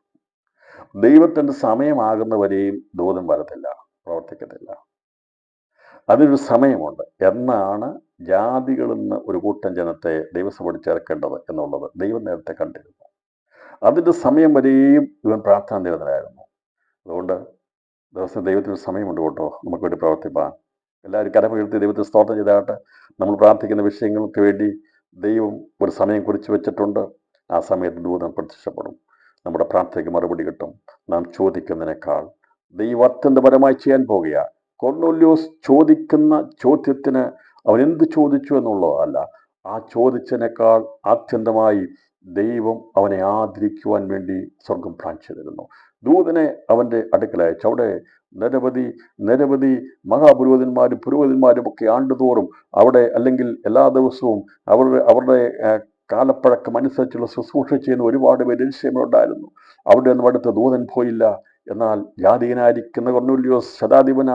ദൈവത്തിൻ്റെ സമയമാകുന്നവരെയും ദൂതൻ വരത്തില്ല, പ്രവർത്തിക്കത്തില്ല. അതിനൊരു സമയമുണ്ട്. എന്നാണ് ജാതികളിൽ നിന്ന് ഒരു കൂട്ടം ജനത്തെ ദൈവസഭയോട് ചേർക്കേണ്ടത് എന്നുള്ളത് ദൈവം നേരത്തെ കണ്ടിരുന്നു. അതിൻ്റെ സമയം വരെയും ഇവൻ പ്രാർത്ഥനാനിരതനായിരുന്നു. അതുകൊണ്ട് ദിവസം ദൈവത്തിന് സമയമുണ്ട് കേട്ടോ നമുക്ക് വേണ്ടി പ്രവർത്തിപ്പാൻ. എല്ലാവരും കരമുയർത്തി ദൈവത്തെ സ്തോത്രം ചെയ്താകട്ടെ. നമ്മൾ പ്രാർത്ഥിക്കുന്ന വിഷയങ്ങൾക്ക് വേണ്ടി ദൈവം ഒരു സമയം കുറിച്ച് വെച്ചിട്ടുണ്ട്. ആ സമയത്ത് ദൂതൻ പ്രത്യക്ഷപ്പെടും. നമ്മുടെ പ്രാർത്ഥനയ്ക്ക് മറുപടി കിട്ടും. നാം ചോദിക്കുന്നതിനേക്കാൾ ദൈവം അത്യന്തപരമായി ചെയ്യാൻ പോകുക. കൊർന്നേല്യോസ് ചോദിക്കുന്ന ചോദ്യത്തിന് അവൻ എന്ത് ചോദിച്ചു എന്നുള്ളതല്ല, ആ ചോദിച്ചതിനേക്കാൾ ആത്യന്തമായി ദൈവം അവനെ ആദരിക്കുവാൻ വേണ്ടി സ്വർഗം പ്ലാൻ ചെയ്തിരുന്നു. ദൂതനെ അവൻ്റെ അടുക്കലയച്ചു. അവിടെ നിരവധി മഹാപുരോഹിതന്മാരും പുരോഹിതന്മാരും ഒക്കെ ആണ്ടുതോറും അവിടെ അല്ലെങ്കിൽ എല്ലാ ദിവസവും അവരുടെ കാലപ്പഴക്കം അനുസരിച്ചുള്ള ശുശ്രൂഷ ചെയ്യുന്ന ഒരുപാട് പേര് യെരൂശലേമിലുണ്ടായിരുന്നു. അവിടെ ഒന്നും അടുത്ത ദൂതൻ പോയില്ല. എന്നാൽ ജാതീയനായിരിക്കുന്ന കൊർന്നേല്യോസ് ശതാധിപന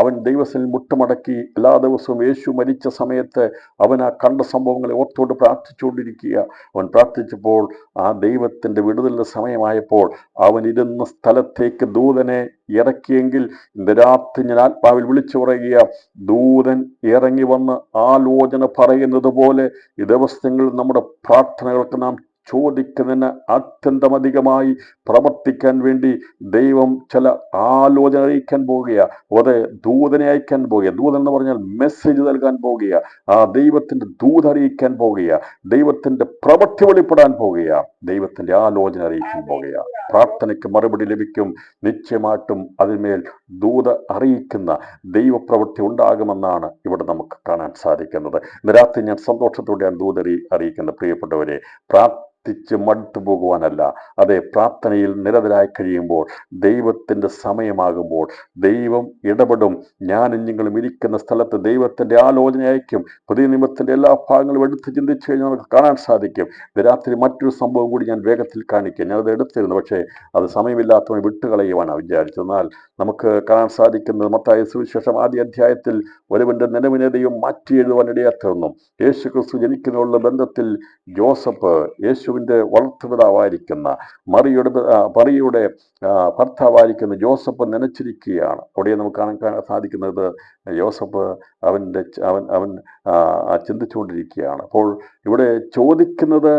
അവൻ ദൈവത്തിൽ മുട്ടുമടക്കി എല്ലാ ദിവസവും യേശു മരിച്ച സമയത്ത് അവൻ ആ കണ്ട സംഭവങ്ങളെ ഓർത്തോട് പ്രാർത്ഥിച്ചുകൊണ്ടിരിക്കുക. അവൻ പ്രാർത്ഥിച്ചപ്പോൾ ആ ദൈവത്തിൻ്റെ വിടുതലിൻ്റെ സമയമായപ്പോൾ അവൻ ഇരുന്ന സ്ഥലത്തേക്ക് ദൂതനെ ഇറക്കിയെങ്കിൽ ഇന്ന് രാത്രി ഞാൻ ആത്മാവിൽ വിളിച്ചു പറയുക, ദൂതൻ ഇറങ്ങി വന്ന് ആലോചന പറയുന്നത് പോലെ ഈ ദിവസങ്ങളിൽ നമ്മുടെ പ്രാർത്ഥനകൾക്ക് നാം ചോദിക്കുന്നതിന് അത്യന്തമധികമായി പ്രവർത്തിക്കാൻ വേണ്ടി ദൈവം ചില ആലോചന അറിയിക്കാൻ പോവുക. അതെ, ദൂതനെ അയക്കാൻ പോവുക. ദൂതൻ എന്ന് പറഞ്ഞാൽ മെസ്സേജ് നൽകാൻ പോവുക. ആ ദൈവത്തിൻ്റെ ദൂത് അറിയിക്കാൻ പോവുക. ദൈവത്തിൻ്റെ പ്രവൃത്തി വെളിപ്പെടാൻ പോവുക. ദൈവത്തിൻ്റെ ആലോചന അറിയിക്കാൻ പോവുക. പ്രാർത്ഥനയ്ക്ക് മറുപടി ലഭിക്കും. നിശ്ചയമായിട്ടും അതിന്മേൽ ദൂത അറിയിക്കുന്ന ദൈവപ്രവൃത്തി ഉണ്ടാകുമെന്നാണ് ഇവിടെ നമുക്ക് കാണാൻ സാധിക്കുന്നത്. ഇന്ന് രാത്രി ഞാൻ സന്തോഷത്തോടെയാണ് ദൂത അറിയിക്കുന്നത്. പ്രിയപ്പെട്ടവരെ, പ്രാർത്ഥിച്ച് മടുത്തു പോകുവാനല്ല, അതേ പ്രാർത്ഥനയിൽ നിരതരായി കഴിയുമ്പോൾ ദൈവത്തിൻ്റെ സമയമാകുമ്പോൾ ദൈവം ഇടപെടും. ഞാനും നിങ്ങളും ഇരിക്കുന്ന സ്ഥലത്ത് ദൈവത്തിൻ്റെ ആലോചന അയക്കും. പുതിയ നിയമത്തിൻ്റെ എല്ലാ ഭാഗങ്ങളും എടുത്ത് ചിന്തിച്ചു കഴിഞ്ഞാൽ നമുക്ക് കാണാൻ സാധിക്കും. ഇത് രാത്രി മറ്റൊരു സംഭവം കൂടി ഞാൻ വേഗത്തിൽ കാണിക്കാം. ഞാനത് എടുത്തിരുന്നു, പക്ഷേ അത് സമയമില്ലാത്തവനെ വിട്ടുകളയുവാനാണ് വിചാരിച്ചത്. എന്നാൽ നമുക്ക് കാണാൻ സാധിക്കുന്നത് മത്തായി സുവിശേഷം 1-ാം അധ്യായത്തിൽ ഒരുവന്റെ നിലവിനെ ദൈവം മാറ്റി എഴുതുവാൻ ഇടയാത്തതെന്നു. യേശു ക്രിസ്തു ജനിക്കുന്നതിനുള്ള ബന്ധത്തിൽ ജോസഫ് യേശുവിൻ്റെ വളർത്തുപിതാവായിരിക്കുന്ന മറിയയുടെ ഭർത്താവായിരിക്കുന്ന ജോസഫ് നനച്ചിരിക്കുകയാണ്. അവിടെ നമുക്ക് കാണാൻ സാധിക്കുന്നത് ജോസഫ് അവൻ ചിന്തിച്ചുകൊണ്ടിരിക്കുകയാണ്. അപ്പോൾ ഇവിടെ ചോദിക്കുന്നത്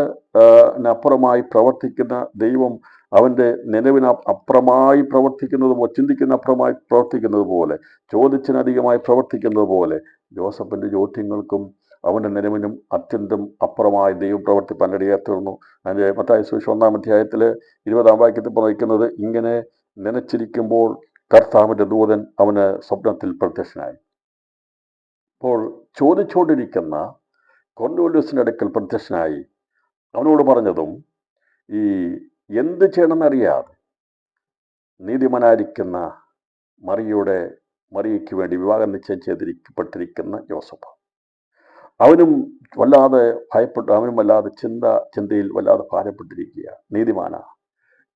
അപ്പുറമായി പ്രവർത്തിക്കുന്ന ദൈവം അവൻ്റെ നിലവിന് അപ്പുറമായി പ്രവർത്തിക്കുന്നത് പോലെ, ചിന്തിക്കുന്ന അപ്പുറമായി പ്രവർത്തിക്കുന്നത് പോലെ, ചോദിച്ചതിനധികമായി പ്രവർത്തിക്കുന്നത് പോലെ ജോസഫിൻ്റെ ചോദ്യങ്ങൾക്കും അവൻ്റെ നിലവിനും അത്യന്തം അപ്പുറമായി ദൈവം പ്രവർത്തിപ്പാൻ ഇടയാത്തീർന്നു. അതിൻ്റെ മത്തായി സുവിശേഷം 1-ാം അധ്യായത്തിൽ 20-ാം വാക്യത്തിൽ പറയുന്നത്, ഇങ്ങനെ നനച്ചിരിക്കുമ്പോൾ കർത്താവിൻ്റെ ദൂതൻ അവന് സ്വപ്നത്തിൽ പ്രത്യക്ഷനായി. അപ്പോൾ ചോദിച്ചുകൊണ്ടിരിക്കുന്ന കൊർന്നേല്യോസിൻ്റെ അടുക്കൽ പ്രത്യക്ഷനായി അവനോട് പറഞ്ഞതും ഈ എന്ത് ചെയ്യണമെന്നറിയാതെ നീതിമാനായിരിക്കുന്ന മറിയയ്ക്ക് വേണ്ടി വിവാഹം നിശ്ചയം ചെയ്തിരിക്കപ്പെട്ടിരിക്കുന്ന യോസഫ്. അവനും വല്ലാതെ ഭയപ്പെട്ടു, അവനും വല്ലാതെ ചിന്തയിൽ വല്ലാതെ ഭാരപ്പെട്ടിരിക്കുക. നീതിമാന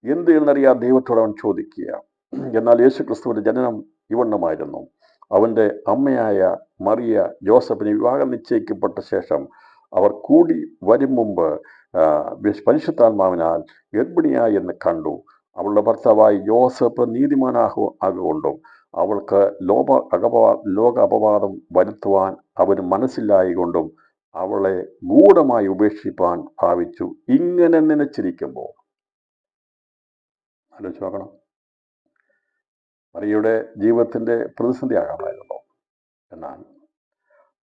എന്ത് എന്നറിയാൻ ദൈവത്തോട് അവൻ ചോദിക്കുക. എന്നാൽ യേശു ക്രിസ്തുവിന്റെ ജനനം ഇവണ്ണമായിരുന്നു. അവൻ്റെ അമ്മയായ മറിയ ജോസഫിന് വിവാഹം നിശ്ചയിക്കപ്പെട്ട ശേഷം അവർ കൂടി വരും മുമ്പ് പരിശുദ്ധാത്മാവിനാൽ ഗർഭിണിയായി എന്ന് കണ്ടു. അവളുടെ ഭർത്താവായി യോസഫ് നീതിമാനാകൊണ്ടും അവൾക്ക് ലോക അപവാദം വരുത്തുവാൻ അവന് മനസ്സിലായിക്കൊണ്ടും അവളെ ഗൂഢമായി ഉപേക്ഷിപ്പാൻ ഭാവിച്ചു. ഇങ്ങനെ നനച്ചിരിക്കുമ്പോൾ ആലോചിച്ച് നോക്കണം, മറിയയുടെ ജീവിതത്തിന്റെ പ്രതിസന്ധി ആകാമായിരുന്നു. എന്നാൽ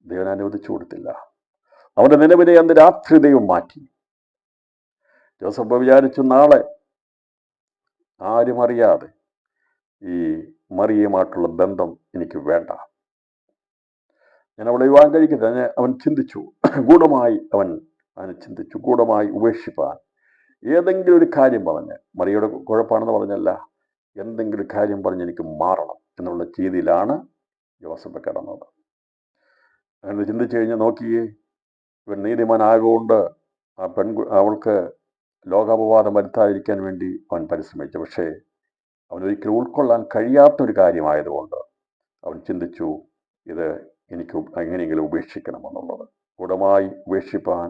ദൈവം അനുവദിച്ചു കൊടുത്തില്ല. അവന്റെ നിലവിനെ അന്ന് രാത്രി ദൈവം മാറ്റി. ജോസഫ് വിചാരിച്ചു, നാളെ ആരും അറിയാതെ ഈ മറിയയുമായിട്ടുള്ള ബന്ധം എനിക്ക് വേണ്ട, ഞാൻ അവളെ വിവാഹം കഴിക്കുന്നത്. അവൻ ചിന്തിച്ചു, ഗൂഢമായി ഉപേക്ഷിപ്പാൻ ഏതെങ്കിലും ഒരു കാര്യം പറഞ്ഞ്, മറിയയുടെ കുഴപ്പമാണെന്ന് പറഞ്ഞല്ല, എന്തെങ്കിലും കാര്യം പറഞ്ഞ് എനിക്ക് മാറണം എന്നുള്ള രീതിയിലാണ് ജോസഫ് കിടന്നത്. അങ്ങനെ ചിന്തിച്ചു കഴിഞ്ഞാൽ നോക്കിയേ, ഇവൻ നീതിമാനാകൊണ്ട് അവൾക്ക് ലോകാപവാദം വരുത്താതിരിക്കാൻ വേണ്ടി അവൻ പരിശ്രമിച്ചു. പക്ഷേ അവനൊരിക്കലും ഉൾക്കൊള്ളാൻ കഴിയാത്തൊരു കാര്യമായതുകൊണ്ട് അവൻ ചിന്തിച്ചു, ഇത് എനിക്ക് എങ്ങനെയെങ്കിലും ഉപേക്ഷിക്കണമെന്നുള്ളത്. ഗൂഢമായി ഉപേക്ഷിപ്പാൻ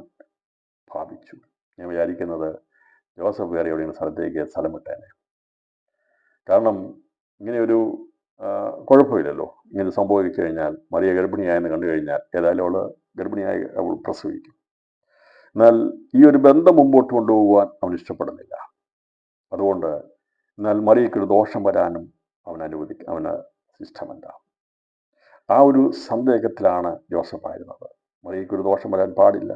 ഭാവിച്ചു. ഞാൻ വിചാരിക്കുന്നത് ജോസഫ് വേറെ എവിടെയെങ്കിലും സ്ഥലത്തേക്ക് സ്ഥലം വിട്ടേനെ. കാരണം ഇങ്ങനെയൊരു കുഴപ്പമില്ലല്ലോ. ഇങ്ങനെ സംഭവിച്ചു കഴിഞ്ഞാൽ, മറിയ ഗർഭിണിയായെന്ന് കണ്ടു കഴിഞ്ഞാൽ ഏതായാലും അവൾ പ്രസവിക്കും. എന്നാൽ ഈ ഒരു ബന്ധം മുമ്പോട്ട് കൊണ്ടുപോകാൻ അവൻ ഇഷ്ടപ്പെടുന്നില്ല. അതുകൊണ്ട് എന്നാൽ മറിയയ്ക്കൊരു ദോഷം വരാനും അവന് ഇഷ്ടമല്ല. ആ ഒരു സന്ദേഹത്തിലാണ് ജോസഫ് ആയിരുന്നത്. മറിയയ്ക്കൊരു ദോഷം വരാൻ പാടില്ല,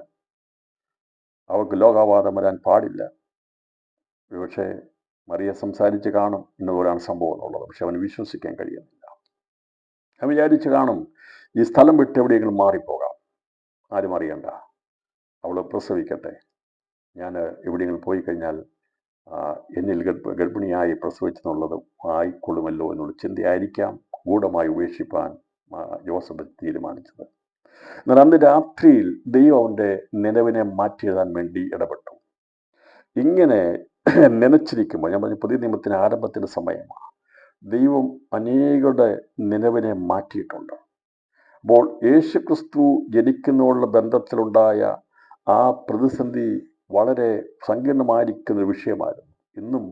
അവൾക്ക് ലോകാവാദം വരാൻ പാടില്ല. പക്ഷേ മറിയ സംസാരിച്ച് കാണും എന്നതുപോലെയാണ് സംഭവം എന്നുള്ളത്. പക്ഷെ അവന് വിശ്വസിക്കാൻ കഴിയുന്നില്ല. അവൻ വിചാരിച്ച് കാണും, ഈ സ്ഥലം വിട്ട് എവിടെയെങ്കിലും മാറിപ്പോകാം, ആരും അറിയണ്ട, അവൾ പ്രസവിക്കട്ടെ, ഞാൻ എവിടെയെങ്കിലും പോയി കഴിഞ്ഞാൽ എന്നിൽ ഗർഭിണിയായി പ്രസവിച്ചെന്നുള്ളത് ആയിക്കൊള്ളുമല്ലോ എന്നുള്ള ചിന്തയായിരിക്കാം ഗൂഢമായി ഉപേക്ഷിപ്പാൻ ജോസഫ് തീരുമാനിച്ചത്. എന്നാൽ അന്ന് രാത്രിയിൽ ദൈവം അവൻ്റെ നിലവിനെ മാറ്റിയെഴുതാൻ വേണ്ടി ഇടപെട്ടു. ഇങ്ങനെ നനച്ചിരിക്കുമ്പോൾ, ഞാൻ പറഞ്ഞ പുതിയ നിയമത്തിന് ആരംഭത്തിൻ്റെ സമയമാണ്, ദൈവം അനേകരുടെ നിലവിനെ മാറ്റിയിട്ടുണ്ട്. അപ്പോൾ യേശു ക്രിസ്തു ജനിക്കുന്നതിനുള്ള ബന്ധത്തിലുണ്ടായ ആ പ്രതിസന്ധി വളരെ സങ്കീർണമായിരിക്കുന്ന ഒരു വിഷയമായിരുന്നു. ഇന്നും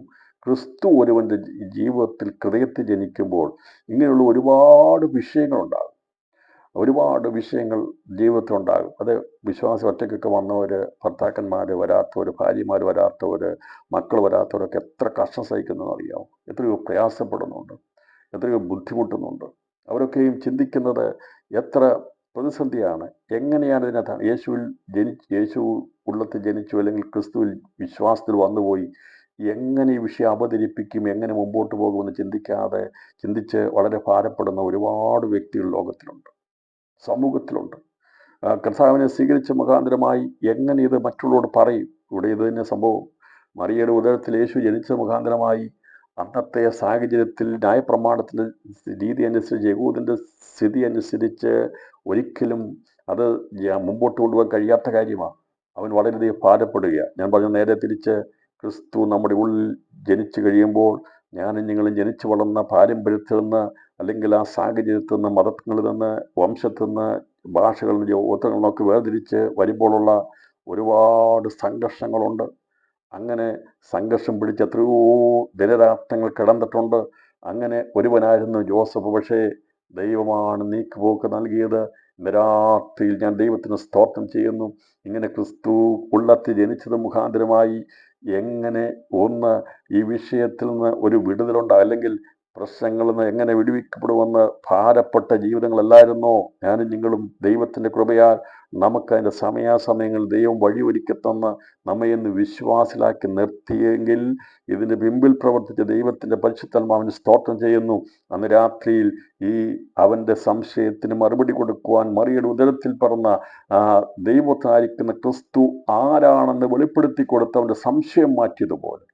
ക്രിസ്തു ഒരുവൻ്റെ ജീവിതത്തിൽ ഹൃദയത്തിൽ ജനിക്കുമ്പോൾ ഇങ്ങനെയുള്ള ഒരുപാട് വിഷയങ്ങളുണ്ടാകും. ഒരുപാട് വിഷയങ്ങൾ ജീവിതത്തിലുണ്ടാകും. അത് വിശ്വാസം ഒറ്റയ്ക്കൊക്കെ വന്നവർ, ഭർത്താക്കന്മാർ വരാത്തവർ, ഭാര്യമാർ വരാത്തവർ, മക്കൾ വരാത്തവരൊക്കെ എത്ര കഷ്ടം സഹിക്കുന്നതെന്ന് അറിയാമോ? എത്രയോ പ്രയാസപ്പെടുന്നുണ്ട്, എത്രയോ ബുദ്ധിമുട്ടുന്നുണ്ട്. അവരൊക്കെയും ചിന്തിക്കുന്നത് എത്ര പ്രതിസന്ധിയാണ്, എങ്ങനെയാണ് ഇതിനകത്താണ് യേശു ഉള്ളത്തിൽ ജനിച്ചു, അല്ലെങ്കിൽ ക്രിസ്തുവിൽ വിശ്വാസത്തിൽ വന്നുപോയി, എങ്ങനെ ഈ വിഷയം അവതരിപ്പിക്കും, എങ്ങനെ മുമ്പോട്ട് പോകുമെന്ന് ചിന്തിച്ച് വളരെ ഭാരപ്പെടുന്ന ഒരുപാട് വ്യക്തികൾ ലോകത്തിലുണ്ട്, സമൂഹത്തിലുണ്ട്. കർത്താവിനെ സ്വീകരിച്ച മുഖാന്തരമായി എങ്ങനെ ഇത് മറ്റുള്ളവരോട് പറയും? ഇവിടെ ഇത് തന്നെ സംഭവം. മറിയയുടെ ഉദരത്തിൽ യേശു ജനിച്ച മുഖാന്തരമായി അന്നത്തെ സാഹചര്യത്തിൽ ന്യായപ്രമാണത്തിൻ്റെ രീതി അനുസരിച്ച്, യഹൂദൻ്റെ സ്ഥിതി അനുസരിച്ച് ഒരിക്കലും അത് മുമ്പോട്ട് കൊണ്ടുപോകാൻ കഴിയാത്ത കാര്യമാണ്. അവൻ വളരെയധികം ഭാരപ്പെടുക. ഞാൻ പറഞ്ഞ നേരെ തിരിച്ച്, ക്രിസ്തു നമ്മുടെ ഉള്ളിൽ ജനിച്ചു കഴിയുമ്പോൾ ഞാനും നിങ്ങളും ജനിച്ചു വളർന്ന പാരമ്പര്യത്തിൽ നിന്ന്, അല്ലെങ്കിൽ ആ സാഹചര്യത്തിൽ നിന്ന്, മതങ്ങളിൽ നിന്ന്, വംശത്തിൽ നിന്ന്, ഭാഷകളിൽ നിന്ന്, യോത്രങ്ങളിൽ നിന്നൊക്കെ വേർതിരിച്ച് വരുമ്പോഴുള്ള ഒരുപാട് സംഘർഷങ്ങളുണ്ട്. അങ്ങനെ സംഘർഷം പിടിച്ച് എത്രയോ ദിനരാത്രങ്ങൾ കിടന്നിട്ടുണ്ട്. അങ്ങനെ ഒരുവനായിരുന്നു ജോസഫ്. പക്ഷേ ദൈവമാണ് നീക്കുപോക്ക് നൽകിയത്. ഇന്ന് രാത്രിയിൽ ഞാൻ ദൈവത്തിന് സ്തോത്രം ചെയ്യുന്നു. ഇങ്ങനെ ക്രിസ്തു ഉള്ളത്തിൽ ജനിച്ചത് മുഖാന്തരമായി എങ്ങനെ ഈ വിഷയത്തിൽ നിന്ന് ഒരു വിടുതലുണ്ട്, അല്ലെങ്കിൽ പ്രശ്നങ്ങളിൽ നിന്ന് എങ്ങനെ വിടുവിക്കപ്പെടുമെന്ന് ഭാരപ്പെട്ട ജീവിതങ്ങളല്ലായിരുന്നോ ഞാനും നിങ്ങളും? ദൈവത്തിൻ്റെ കൃപയാൽ നമുക്കതിൻ്റെ സമയാസമയങ്ങളിൽ ദൈവം വഴിയൊരുക്കത്തന്ന് നമ്മെ ഇന്ന് വിശ്വാസിലാക്കി നിർത്തിയെങ്കിൽ ഇതിൻ്റെ പിമ്പിൽ പ്രവർത്തിച്ച ദൈവത്തിൻ്റെ പരിശുദ്ധാത്മാവിന് സ്തോത്രം ചെയ്യുന്നു. അന്ന് രാത്രിയിൽ അവൻ്റെ സംശയത്തിന് മറുപടി കൊടുക്കുവാൻ മറിയയുടെ ഉദരത്തിൽ പറന്ന ദൈവത്തായിരിക്കുന്ന ക്രിസ്തു ആരാണെന്ന് വെളിപ്പെടുത്തി കൊടുത്ത് അവൻ്റെ സംശയം മാറ്റിയതുപോലെ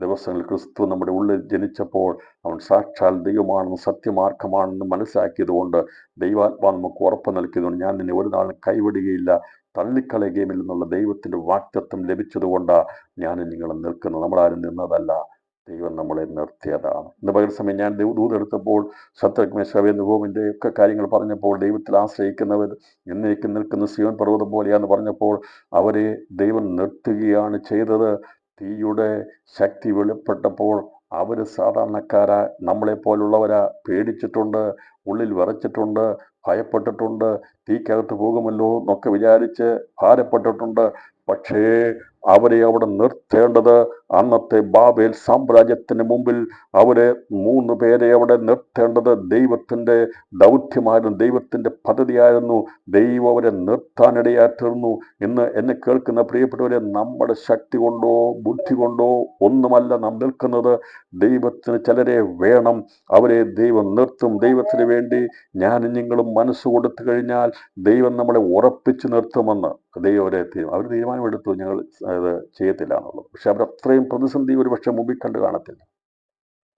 ദിവസങ്ങളിൽ ക്രിസ്തു നമ്മുടെ ഉള്ളിൽ ജനിച്ചപ്പോൾ അവൻ സാക്ഷാൽ ദൈവമാണെന്ന് സത്യമാർഗമാണെന്ന് മനസ്സിലാക്കിയതുകൊണ്ട് ദൈവാത്മാ നമുക്ക് ഉറപ്പ് നൽകിയതുകൊണ്ട് ഞാൻ നിന്നെ ഒരു നാളും കൈവിടുകയില്ല, തള്ളിക്കളയുകയുമില്ലെന്നുള്ള ദൈവത്തിൻ്റെ വാക്തത്വം ലഭിച്ചതുകൊണ്ടാണ് ഞാൻ നിങ്ങളെ നിൽക്കുന്നത്. നമ്മളാരും നിന്നതല്ല, ദൈവം നമ്മളെ നിർത്തിയതാണ്. ഇന്ന് പകൽ സമയം ഞാൻ ദൂതെടുത്തപ്പോൾ ശത്രുഘ്ന മേശാവേന്ദ്രഭൂമിൻ്റെ ഒക്കെ കാര്യങ്ങൾ പറഞ്ഞപ്പോൾ ദൈവത്തിൽ ആശ്രയിക്കുന്നവർ എന്നേക്കും നിൽക്കുന്ന സിയോൻ പർവ്വതം പോലെയാന്ന് പറഞ്ഞപ്പോൾ അവരെ ദൈവം നിർത്തുകയാണ് ചെയ്തത്. തീയുടെ ശക്തി വെളിപ്പെട്ടപ്പോൾ അവർ സാധാരണക്കാരാ, നമ്മളെപ്പോലുള്ളവരാ, പേടിച്ചിട്ടുണ്ട്, ഉള്ളിൽ വിറച്ചിട്ടുണ്ട്, ഭയപ്പെട്ടിട്ടുണ്ട്, തീക്കകത്ത് പോകുമല്ലോ എന്നൊക്കെ വിചാരിച്ച് ഭാരപ്പെട്ടിട്ടുണ്ട്. പക്ഷേ അവരെ അവിടെ നിർത്തേണ്ടത് അന്നത്തെ ബാബേൽ സാമ്രാജ്യത്തിന് മുമ്പിൽ അവരെ 3 പേരെ അവിടെ നിർത്തേണ്ടത് ദൈവത്തിൻ്റെ ദൗത്യമായിരുന്നു, ദൈവത്തിൻ്റെ പദ്ധതിയായിരുന്നു. ദൈവം അവരെ നിർത്താനിടയായിത്തീർന്നു. ഇന്ന് എന്നെ കേൾക്കുന്ന പ്രിയപ്പെട്ടവരെ, നമ്മുടെ ശക്തി കൊണ്ടോ ബുദ്ധി കൊണ്ടോ ഒന്നുമല്ല നാം നിൽക്കുന്നത്. ദൈവത്തിന് ചിലരെ വേണം, അവരെ ദൈവം നിർത്തും. ദൈവത്തിന് വേണ്ടി ഞാനും നിങ്ങളും മനസ്സ് കൊടുത്തു കഴിഞ്ഞാൽ ദൈവം നമ്മളെ ഉറപ്പിച്ചു നിർത്തുമെന്ന് ദൈവം അവർ തീരുമാനമെടുത്തു, ഞങ്ങൾ അത് ചെയ്യത്തില്ല എന്നുള്ളത്. പക്ഷെ അവർ അത്രയും പ്രതിസന്ധി ഒരു പക്ഷെ മുമ്പിൽ കണ്ടു കാണത്തില്ല.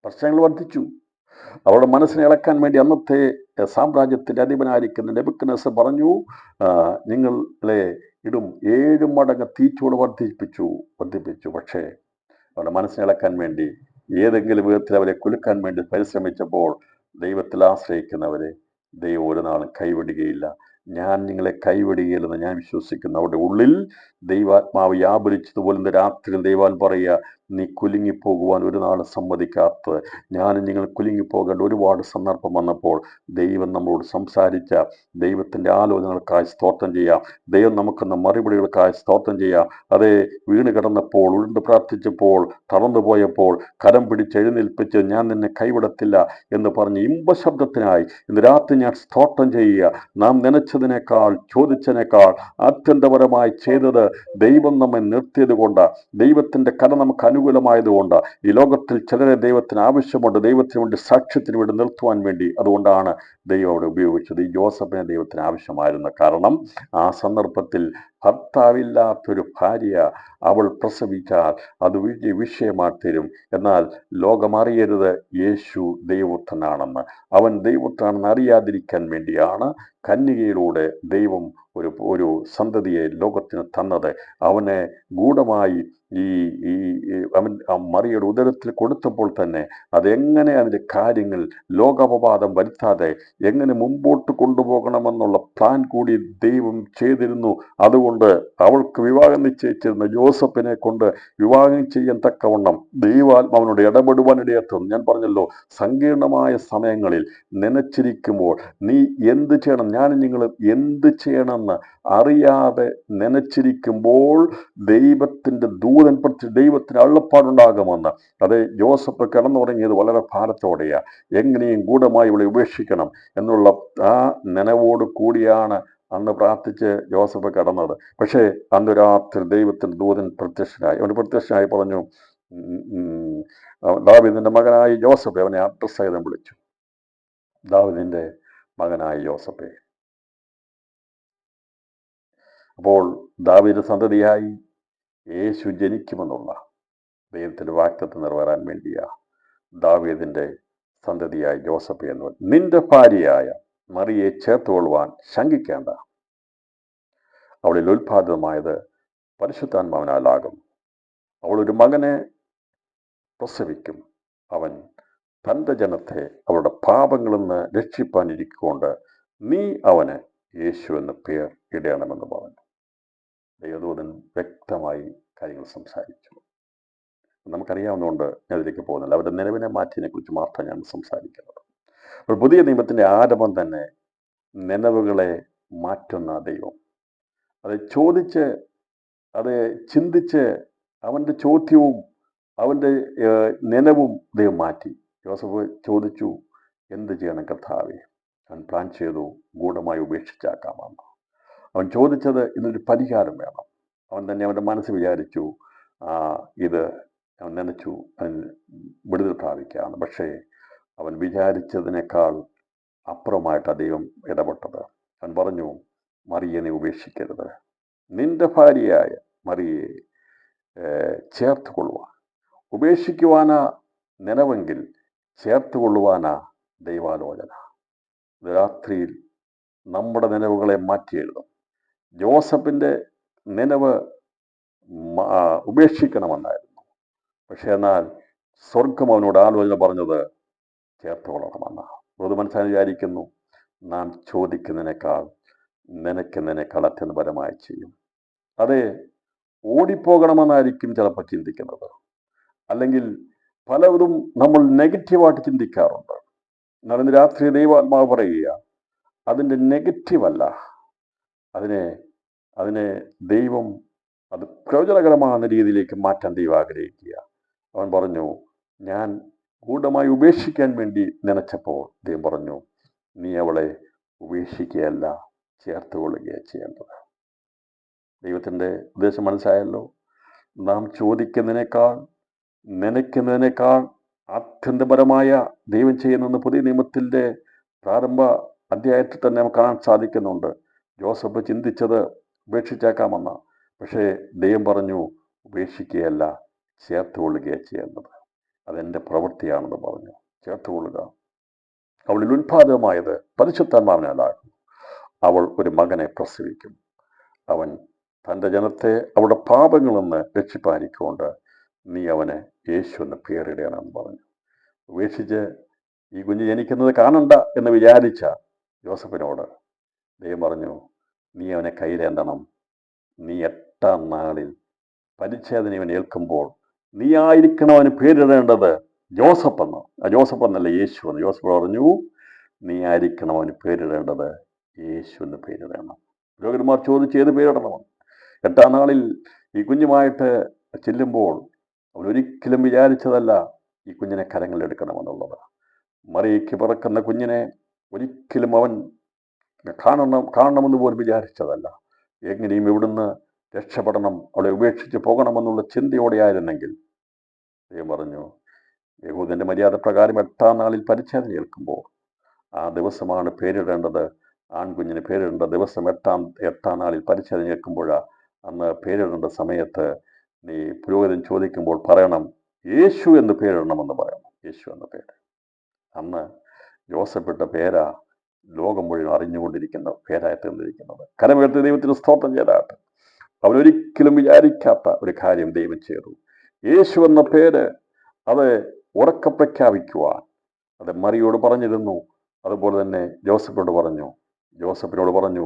പ്രശ്നങ്ങൾ വർദ്ധിച്ചു. അവരുടെ മനസ്സിനെ ഇളക്കാൻ വേണ്ടി അന്നത്തെ സാമ്രാജ്യത്തിൻ്റെ അധിപനായിരിക്കുന്ന നെബൂഖദ്നേസർ പറഞ്ഞു, നിങ്ങളെ ഇടും 7 മടങ്ങ് തീച്ചൂട് വർദ്ധിപ്പിച്ചു. പക്ഷേ അവരുടെ മനസ്സിനെ ഇളക്കാൻ വേണ്ടി, ഏതെങ്കിലും വിധത്തിൽ അവരെ കുലുക്കാൻ വേണ്ടി പരിശ്രമിച്ചപ്പോൾ ദൈവത്തിൽ ആശ്രയിക്കുന്നവരെ ദൈവം ഒരു നാളും കൈവിടുകയില്ല. ഞാൻ നിങ്ങളെ കൈവിടുകയില്ലെന്ന് ഞാൻ വിശ്വസിക്കുന്നു. അവരുടെ ഉള്ളിൽ ദൈവാത്മാവ് വ്യാപരിച്ചതുപോലെ ഇന്ന് രാത്രിയിൽ ദൈവാൻ പറയുക, നീ കുലുങ്ങിപ്പോകുവാൻ ഒരു നാളും സമ്മതിക്കാത്തത്. ഞാനും നിങ്ങൾ കുലുങ്ങിപ്പോകേണ്ട ഒരുപാട് സന്ദർഭം വന്നപ്പോൾ ദൈവം നമ്മളോട് സംസാരിച്ച ദൈവത്തിൻ്റെ ആലോചനകൾക്കായി സ്തോത്രം ചെയ്യാം. ദൈവം നമുക്കെന്ന മറുപടികൾക്കായി സ്തോത്രം ചെയ്യാം. അതേ, വീണ് കിടന്നപ്പോൾ, ഉരുണ്ട് പ്രാർത്ഥിച്ചപ്പോൾ, തളർന്നു പോയപ്പോൾ കരം പിടിച്ചെഴുന്നേൽപ്പിച്ച് ഞാൻ നിന്നെ കൈവിടത്തില്ല എന്ന് പറഞ്ഞ് ഇമ്പശബ്ദത്തിനായി ഇന്ന് രാത്രി ഞാൻ സ്തോത്രം ചെയ്യുക. നാം നനച്ചതിനേക്കാൾ ചോദിച്ചതിനേക്കാൾ ആത്യന്തപരമായി ചെയ്തത് ദൈവം നമ്മെ നിർത്തിയത് കൊണ്ട്, ദൈവത്തിൻ്റെ കല നമുക്ക് അനുകൂലമായതുകൊണ്ട്. ഈ ലോകത്തിൽ ചിലരെ ദൈവത്തിന് ആവശ്യമുണ്ട്, ദൈവത്തിന് വേണ്ടി സാക്ഷ്യത്തിന് വേണ്ടി നിർത്തുവാൻ വേണ്ടി. അതുകൊണ്ടാണ് ദൈവം അവിടെ ഉപയോഗിച്ചത്. ഈ ജോസഫിനെ ദൈവത്തിന് ആവശ്യമായിരുന്നു. കാരണം ആ സന്ദർഭത്തിൽ ഭർത്താവില്ലാത്തൊരു ഭാര്യ അവൾ പ്രസവിച്ചാൽ അത് വലിയ വിഷയമായി തീരും. എന്നാൽ ലോകം അറിയരുത് യേശു ദൈവപുത്രനാണെന്ന്. അവൻ ദൈവപുത്രനാണെന്ന് അറിയാതിരിക്കാൻ വേണ്ടിയാണ് കന്യകയിലൂടെ ദൈവം ഒരു സന്തതിയെ ലോകത്തിന് തന്നത്. അവനെ ഗൂഢമായി അവൻ മറിയുടെ ഉദരത്തിൽ കൊടുത്തപ്പോൾ തന്നെ അതെങ്ങനെ അതിൻ്റെ കാര്യങ്ങൾ ലോകാപവാദം വരുത്താതെ എങ്ങനെ മുമ്പോട്ട് കൊണ്ടുപോകണമെന്നുള്ള പ്ലാൻ കൂടി ദൈവം ചെയ്തിരുന്നു. അതുകൊണ്ട് അവൾക്ക് വിവാഹം നിശ്ചയിച്ചിരുന്ന ജോസഫിനെ കൊണ്ട് വിവാഹം ചെയ്യാൻ തക്കവണ്ണം ദൈവാത്മാവിനോട് ഇടപെടുവാനിടയാത്തുന്നു. ഞാൻ പറഞ്ഞല്ലോ, സങ്കീർണമായ സമയങ്ങളിൽ നനച്ചിരിക്കുമ്പോൾ നീ എന്ത് ചെയ്യണം, ഞാനും നിങ്ങൾ എന്ത് ചെയ്യണമെന്ന് അറിയാതെ നനച്ചിരിക്കുമ്പോൾ ദൈവത്തിൻ്റെ ദൂതൻ ദൈവത്തിന് അള്ളപ്പാടുണ്ടാകുമെന്ന്. അത് ജോസഫ് കിടന്നുറങ്ങിയത് വളരെ ഭാരത്തോടെയാണ്. എങ്ങനെയും ഗൂഢമായി ഇവിടെ ഉപേക്ഷിക്കണം എന്നുള്ള ആ നനവോട് കൂടിയാണ് അന്ന് പ്രാർത്ഥിച്ച് ജോസഫ് കിടന്നത്. പക്ഷേ അന്ന് രാത്രി ദൈവത്തിൻ്റെ ദൂതൻ പ്രത്യക്ഷനായി പറഞ്ഞു, ദാവീദിന്റെ മകനായ ജോസഫെ, അവനെ അഡ്രസ് ചെയ്ത് വിളിച്ചു. ദാവീദിന്റെ മകനായ ജോസഫെ. അപ്പോൾ ദാവീദ് സന്തതിയായി യേശു ജനിക്കുമെന്നുള്ള ദൈവത്തിൻ്റെ വാഗ്ദത്തം നിറവേറാൻ വേണ്ടിയാ ദാവീദിന്റെ സന്തതിയായ ജോസഫ് എന്ന് നിന്റെ ഭാര്യയായ മറിയെ ചേർത്തുകൊള്ളുവാൻ ശങ്കിക്കേണ്ട. അവളിൽ ഉത്പാദിതമായത് പരിശുദ്ധാത്മാവിനാലാകും. അവളൊരു മകനെ പ്രസവിക്കും. അവൻ തൻ്റെ ജനത്തെ അവരുടെ പാപങ്ങളിൽ നിന്ന് രക്ഷിപ്പാനിരിക്കൊണ്ട് നീ അവന് യേശു എന്ന പേർ ഇടയണമെന്ന് പറഞ്ഞു. ദൈവദൂതൻ വ്യക്തമായി കാര്യങ്ങൾ സംസാരിച്ചു. നമുക്കറിയാവുന്നതുകൊണ്ട് ഞാൻ അതിലേക്ക് പോകുന്നില്ല. അവരുടെ നിലവിനെ മാറ്റിയതിനെ കുറിച്ച് മാത്രം ഞാൻ സംസാരിക്കുന്നത്. അപ്പോൾ പുതിയ നിയമത്തിൻ്റെ ആരംഭം തന്നെ നിലവുകളെ മാറ്റുന്ന ദൈവം, അത് ചോദിച്ച്, അത് ചിന്തിച്ച്, അവൻ്റെ ചോദ്യവും അവൻ്റെ നിലവും ദൈവം മാറ്റി. ജോസഫ് ചോദിച്ചു, എന്ത് ചെയ്യണം കർത്താവേ? അവൻ പ്ലാൻ ചെയ്തു, ഗൂഢമായി ഉപേക്ഷിച്ചാക്കാമെന്ന്. അവൻ ചോദിച്ചത് ഇതിനൊരു പരിഹാരം വേണം. അവൻ തന്നെ അവൻ്റെ മനസ്സ് വിചാരിച്ചു, ഇത് അവൻ നനച്ചു, അവൻ വിടുതൽ പ്രാപിക്കാമെന്ന്. പക്ഷേ അവൻ വിചാരിച്ചതിനേക്കാൾ അപ്പുറമായിട്ടാണ് ദൈവം ഇടപെട്ടത്. അവൻ പറഞ്ഞു, മറിയനെ ഉപേക്ഷിക്കരുത്, നിന്റെ ഭാര്യയായ മറിയെ ചേർത്ത് കൊള്ളുവാൻ ഉപേക്ഷിക്കുവാനാ നിലവെങ്കിൽ ചേർത്തുകൊള്ളുവാനാ ദൈവാലോചന. രാത്രിയിൽ നമ്മുടെ നിലവുകളെ മാറ്റി എഴുതും. ജോസഫിൻ്റെ നിലവ് ഉപേക്ഷിക്കണമെന്നായിരുന്നു. പക്ഷെ എന്നാൽ സ്വർഗം അവനോട് ആലോചന പറഞ്ഞത് ചേർത്തുകൊള്ളണമെന്നാണ്. അത് മനസ്സിലായി വിചാരിക്കുന്നു, നാം ചോദിക്കുന്നതിനേക്കാൾ നിനക്ക് അത്യന്തപരമായി ചെയ്യും. അതെ, ഓടിപ്പോകണമെന്നായിരിക്കും ചിലപ്പോൾ ചിന്തിക്കുന്നത്. അല്ലെങ്കിൽ പലവരും നമ്മൾ നെഗറ്റീവായിട്ട് ചിന്തിക്കാറുണ്ട്. എന്നാൽ ഇന്ന് രാത്രി ദൈവാത്മാവ് പറയുക, അതിൻ്റെ നെഗറ്റീവല്ല, അതിനെ ദൈവം അത് പ്രയോജനകരമാകുന്ന രീതിയിലേക്ക് മാറ്റാൻ ദൈവം ആഗ്രഹിക്കുക. അവൻ പറഞ്ഞു, ഞാൻ ഗൂഢമായി ഉപേക്ഷിക്കാൻ വേണ്ടി നനച്ചപ്പോൾ ദൈവം പറഞ്ഞു, നീ അവളെ ഉപേക്ഷിക്കുകയല്ല, ചേർത്തുകൊള്ളുകയാണ് ചെയ്യേണ്ടത്. ദൈവത്തിൻ്റെ ഉദ്ദേശം മനസ്സിലായല്ലോ. നാം ചോദിക്കുന്നതിനേക്കാൾ നനയ്ക്കുന്നതിനേക്കാൾ ആത്യന്തപരമായ ദൈവം ചെയ്യുന്നെന്ന് പുതിയ നിയമത്തിൻ്റെ പ്രാരംഭ അധ്യായത്തിൽ തന്നെ നമുക്ക് കാണാൻ സാധിക്കുന്നുണ്ട്. ജോസഫ് ചിന്തിച്ചത് ഉപേക്ഷിച്ചേക്കാമെന്ന, പക്ഷേ ദൈവം പറഞ്ഞു, ഉപേക്ഷിക്കുകയല്ല, ചേർത്തുകൊള്ളുകയാണ് ചെയ്യേണ്ടത്. അതെൻ്റെ പ്രവൃത്തിയാണെന്ന് പറഞ്ഞു. ചേർത്തുകൊള്ളുക. അവളിൽ ഉത്പാദകമായത് പരിശുദ്ധാത്മാവിനാലാകും. അവൾ ഒരു മകനെ പ്രസവിക്കും. അവൻ തൻ്റെ ജനത്തെ അവരുടെ പാപങ്ങളിൽ നിന്ന് രക്ഷിപ്പാനിക്കൊണ്ട് നീ അവന് യേശു എന്ന് പേരിടണമെന്ന് പറഞ്ഞു. ഉപേക്ഷിച്ച് ഈ കുഞ്ഞ് ജനിക്കുന്നത് കാണണ്ട എന്ന് വിചാരിച്ച ജോസഫിനോട് ദൈവം പറഞ്ഞു, നീ അവനെ കയ്യിലേന്തണം. നീ 8-ാം നാളിൽ പരിച്ഛേദന ഇവൻ ഏൽക്കുമ്പോൾ നീ ആയിരിക്കണം അവന് പേരിടേണ്ടത് ജോസഫ് എന്ന്. ജോസഫ് എന്നല്ല, യേശു എന്ന്. ജോസഫ് പറഞ്ഞു, നീ ആയിരിക്കണം അവന് പേരിടേണ്ടത് യേശു എന്ന് പേരിടണം. പുരോഹിതന്മാർ ചോദിച്ച് ഏത് പേരിടണമെന്ന്. 8-ാം നാളിൽ ഈ കുഞ്ഞുമായിട്ട് ചെല്ലുമ്പോൾ അവൻ ഒരിക്കലും വിചാരിച്ചതല്ല ഈ കുഞ്ഞിനെ കരങ്ങളിലെടുക്കണമെന്നുള്ളത്. മറിയയ്ക്ക് പിറക്കുന്ന കുഞ്ഞിനെ ഒരിക്കലും അവൻ കാണണമെന്ന് പോലും വിചാരിച്ചതല്ല. എങ്ങനെയും ഇവിടുന്ന് രക്ഷപ്പെടണം, അവളെ ഉപേക്ഷിച്ച് പോകണമെന്നുള്ള ചിന്തയോടെയായിരുന്നെങ്കിൽ ദൈവം പറഞ്ഞു, യഹൂദൻ്റെ മര്യാദ പ്രകാരം 8-ാം നാളിൽ പരിച്ഛേദന ഏൽക്കുമ്പോൾ ആ ദിവസമാണ് പേരിടേണ്ടത്. ആൺകുഞ്ഞിന് പേരിടേണ്ട ദിവസം 8-ാം നാളിൽ പരിച്ഛേദന ഏൽക്കുമ്പോഴാണ്. അന്ന് പേരിടേണ്ട സമയത്ത് നീ പുരോഹിതൻ ചോദിക്കുമ്പോൾ പറയണം, യേശു എന്ന് പേരിടണമെന്ന് പറയണം. യേശു എന്ന പേര്. അന്ന് ജോസഫിട്ട പേരാ ലോകം മുഴുവൻ അറിഞ്ഞുകൊണ്ടിരിക്കുന്ന പേരായി തീർന്നിരിക്കുന്നത്. കരമുയർത്തി ദൈവത്തിന് സ്തോത്രം ചെയ്താട്ട്. അവരൊരിക്കലും വിചാരിക്കാത്ത ഒരു കാര്യം ദൈവം ചെയ്തു. യേശു എന്ന പേര് അത് ഉറക്കെ പ്രഖ്യാപിക്കുവാൻ അത് മറിയോട് പറഞ്ഞിരുന്നു. അതുപോലെ തന്നെ ജോസഫിനോട് പറഞ്ഞു,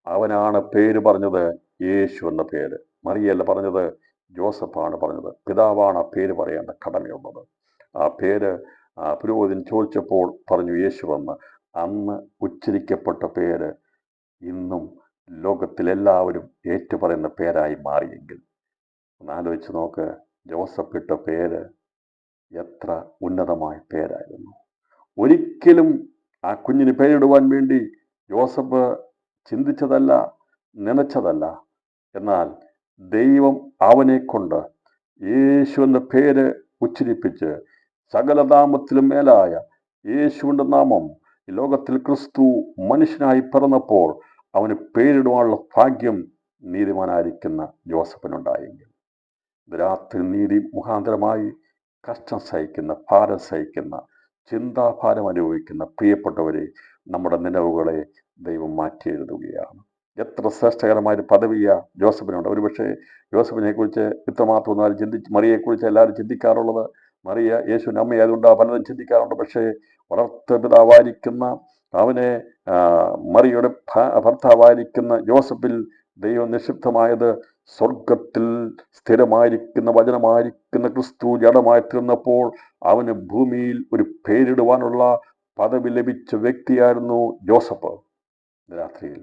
അവനാണ് പേര് പറഞ്ഞത്, യേശു എന്ന പേര്. മറിയല്ല പറഞ്ഞത്, ജോസഫാണ് പറഞ്ഞത്. പിതാവാണ് ആ പേര് പറയേണ്ട കടമയുള്ളത്. ആ പേര് പുരോഹിതൻ ചോദിച്ചപ്പോൾ പറഞ്ഞു യേശുവെന്ന്. അന്ന് ഉച്ചരിക്കപ്പെട്ട പേര് ഇന്നും ലോകത്തിലെല്ലാവരും ഏറ്റുപറയുന്ന പേരായി മാറിയെങ്കിൽ ഒന്ന് ആലോചിച്ച് നോക്ക്. ജോസഫ് ഇട്ട പേര് എത്ര ഉന്നതമായ പേരായിരുന്നു. ഒരിക്കലും ആ കുഞ്ഞിന് പേരിടുവാൻ വേണ്ടി ജോസഫ് ചിന്തിച്ചതല്ല, നനച്ചതല്ല. എന്നാൽ ദൈവം അവനെ കൊണ്ട് യേശു എന്ന പേര് ഉച്ചരിപ്പിച്ച് സകല നാമത്തിലും മേലായ യേശുവിൻ്റെ നാമം ഈ ലോകത്തിൽ ക്രിസ്തു മനുഷ്യനായി പിറന്നപ്പോൾ അവന് പേരിടുവാനുള്ള ഭാഗ്യം നീതിമാനായിരിക്കുന്ന ജോസഫിനുണ്ടായെങ്കിൽ രാത്രി നീതി മുഖാന്തരമായി കഷ്ടം സഹിക്കുന്ന, ഭാരം സഹിക്കുന്ന, ചിന്താഭാരം അനുഭവിക്കുന്ന പ്രിയപ്പെട്ടവരെ, നമ്മുടെ നിലവുകളെ ദൈവം മാറ്റി എഴുതുകയാണ്. എത്ര ശ്രേഷ്ഠകരമായൊരു പദവിയാ ജോസഫിനുണ്ട്. ഒരുപക്ഷെ ജോസഫിനെ കുറിച്ച് ഇത്രമാത്രം ഒന്നും മറിയെക്കുറിച്ച് എല്ലാവരും ചിന്തിക്കാറുള്ളത്. മറിയ യേശുവിൻ്റെ അമ്മയായതുകൊണ്ട് പലരും ചിന്തിക്കാറുണ്ട്. പക്ഷേ വളർത്ത പിതാവായിരിക്കുന്ന അവനെ മറിയുടെ ഭർത്താവായിരിക്കുന്ന ജോസഫിൽ ദൈവം നിക്ഷിപ്തമായത് സ്വർഗത്തിൽ സ്ഥിരമായിരിക്കുന്ന വചനമായിരിക്കുന്ന ക്രിസ്തു ജഡമായി തീർന്നപ്പോൾ അവന് ഭൂമിയിൽ ഒരു പേരിടുവാനുള്ള പദവി ലഭിച്ച വ്യക്തിയായിരുന്നു ജോസഫ്. രാത്രിയിൽ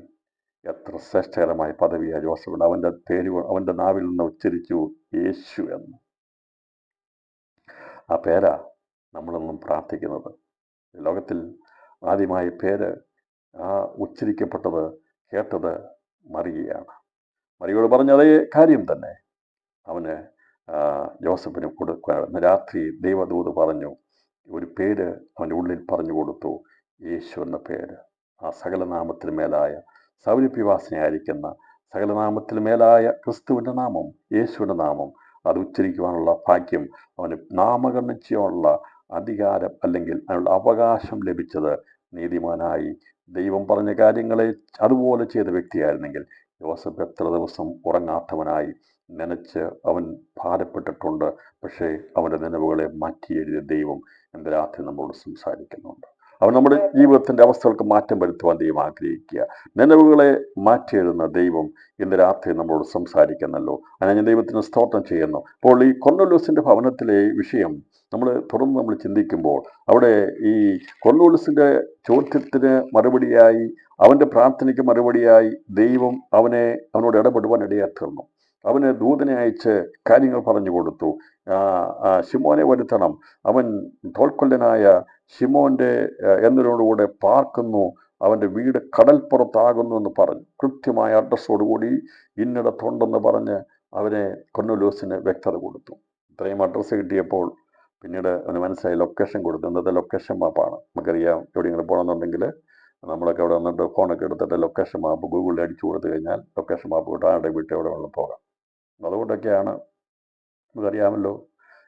എത്ര ശ്രേഷ്ഠകരമായ പദവിയാണ് ജോസഫിന്. അവൻ്റെ പേര് അവൻ്റെ നാവിൽ നിന്ന് ഉച്ചരിച്ചു യേശു എന്ന്. ആ പേരാ നമ്മളൊന്നും പ്രാർത്ഥിക്കുന്നത്. ലോകത്തിൽ ആദ്യമായി പേര് ഉച്ചരിക്കപ്പെട്ടത്, കേട്ടത് മറിയയാണ്. മറിയോട് പറഞ്ഞ അതേ കാര്യം തന്നെ അവന് ജോസഫിന് കൊടുക്കുക. രാത്രി ദൈവദൂത് പറഞ്ഞു, ഒരു പേര് അവൻ്റെ ഉള്ളിൽ പറഞ്ഞു കൊടുത്തു, യേശു എന്ന പേര്. ആ സകലനാമത്തിന് മേലായ സൗരഭ്യവാസനയായിരിക്കുന്ന സകലനാമത്തിന് മേലായ ക്രിസ്തുവിൻ്റെ നാമം, യേശുവിൻ്റെ നാമം അത് ഉച്ചരിക്കുവാനുള്ള ഭാഗ്യം, അവന് നാമകരണം ചെയ്യാനുള്ള അധികാരം അല്ലെങ്കിൽ അതിനുള്ള അവകാശം ലഭിച്ചത് നീതിമാനായി ദൈവം പറഞ്ഞ കാര്യങ്ങളെ അതുപോലെ ചെയ്ത വ്യക്തിയായിരുന്നെങ്കിൽ യോസഫ് എത്ര ദിവസം ഉറങ്ങാത്തവനായി നനച്ച് അവൻ ഭാരപ്പെട്ടിട്ടുണ്ട്. പക്ഷേ അവൻ്റെ നനവുകളെ മാറ്റി എഴുതിയ ദൈവം എൻ്റെ രാത്രി നമ്മളോട് സംസാരിക്കുന്നുണ്ട്. അവൻ നമ്മുടെ ജീവിതത്തിൻ്റെ അവസ്ഥകൾക്ക് മാറ്റം വരുത്തുവാൻ ദൈവം ആഗ്രഹിക്കുക. നനവുകളെ മാറ്റി എഴുതുന്ന ദൈവം ഇന്ന് രാത്രി നമ്മളോട് സംസാരിക്കുന്നല്ലോ. അങ്ങനെ ഞാൻ ദൈവത്തിന് സ്തോത്രം ചെയ്യുന്നു. അപ്പോൾ ഈ കൊർന്നേല്യോസിൻ്റെ ഭവനത്തിലെ വിഷയം നമ്മൾ ചിന്തിക്കുമ്പോൾ അവിടെ ഈ കൊർന്നേല്യോസിൻ്റെ ചോദ്യത്തിന് മറുപടിയായി, അവൻ്റെ പ്രാർത്ഥനയ്ക്ക് മറുപടിയായി ദൈവം അവനോട് ഇടപെടുവാൻ ഇടയാത്തീർന്നു. അവന് ദൂതനെ അയച്ച് കാര്യങ്ങൾ പറഞ്ഞു കൊടുത്തു. ശിമോനെ വരുത്തണം, അവൻ തോൽക്കൊല്ലനായ ശിമോന്റെ എന്നതിനോടുകൂടെ പാർക്കുന്നു, അവൻ്റെ വീട് കടൽപ്പുറത്താകുന്നു എന്ന് പറഞ്ഞു. കൃത്യമായ അഡ്രസ്സോടുകൂടി ഇന്നിടത്തുണ്ടെന്ന് പറഞ്ഞ് അവനെ കൊർന്നേല്യോസിന് വ്യക്തത കൊടുത്തു. ഇത്രയും അഡ്രസ്സ് കിട്ടിയപ്പോൾ പിന്നീട് അവന് മനസ്സിലായി, ലൊക്കേഷൻ കൊടുത്തു. ഇന്നത്തെ ലൊക്കേഷൻ മാപ്പാണ്. നമുക്കറിയാം, എവിടെയെങ്കിലും പോകണമെന്നുണ്ടെങ്കിൽ നമ്മളൊക്കെ അവിടെ വന്നിട്ട് ഫോണൊക്കെ എടുത്തിട്ട് ലൊക്കേഷൻ മാപ്പ് ഗൂഗിളിൽ അടിച്ചു കൊടുത്തു കഴിഞ്ഞാൽ ലൊക്കേഷൻ മാപ്പ് കിട്ടും, ആരുടെ വീട്ടിൽ എവിടെ വേണം പോകാം. അതുകൊണ്ടൊക്കെയാണ് നമുക്കറിയാമല്ലോ,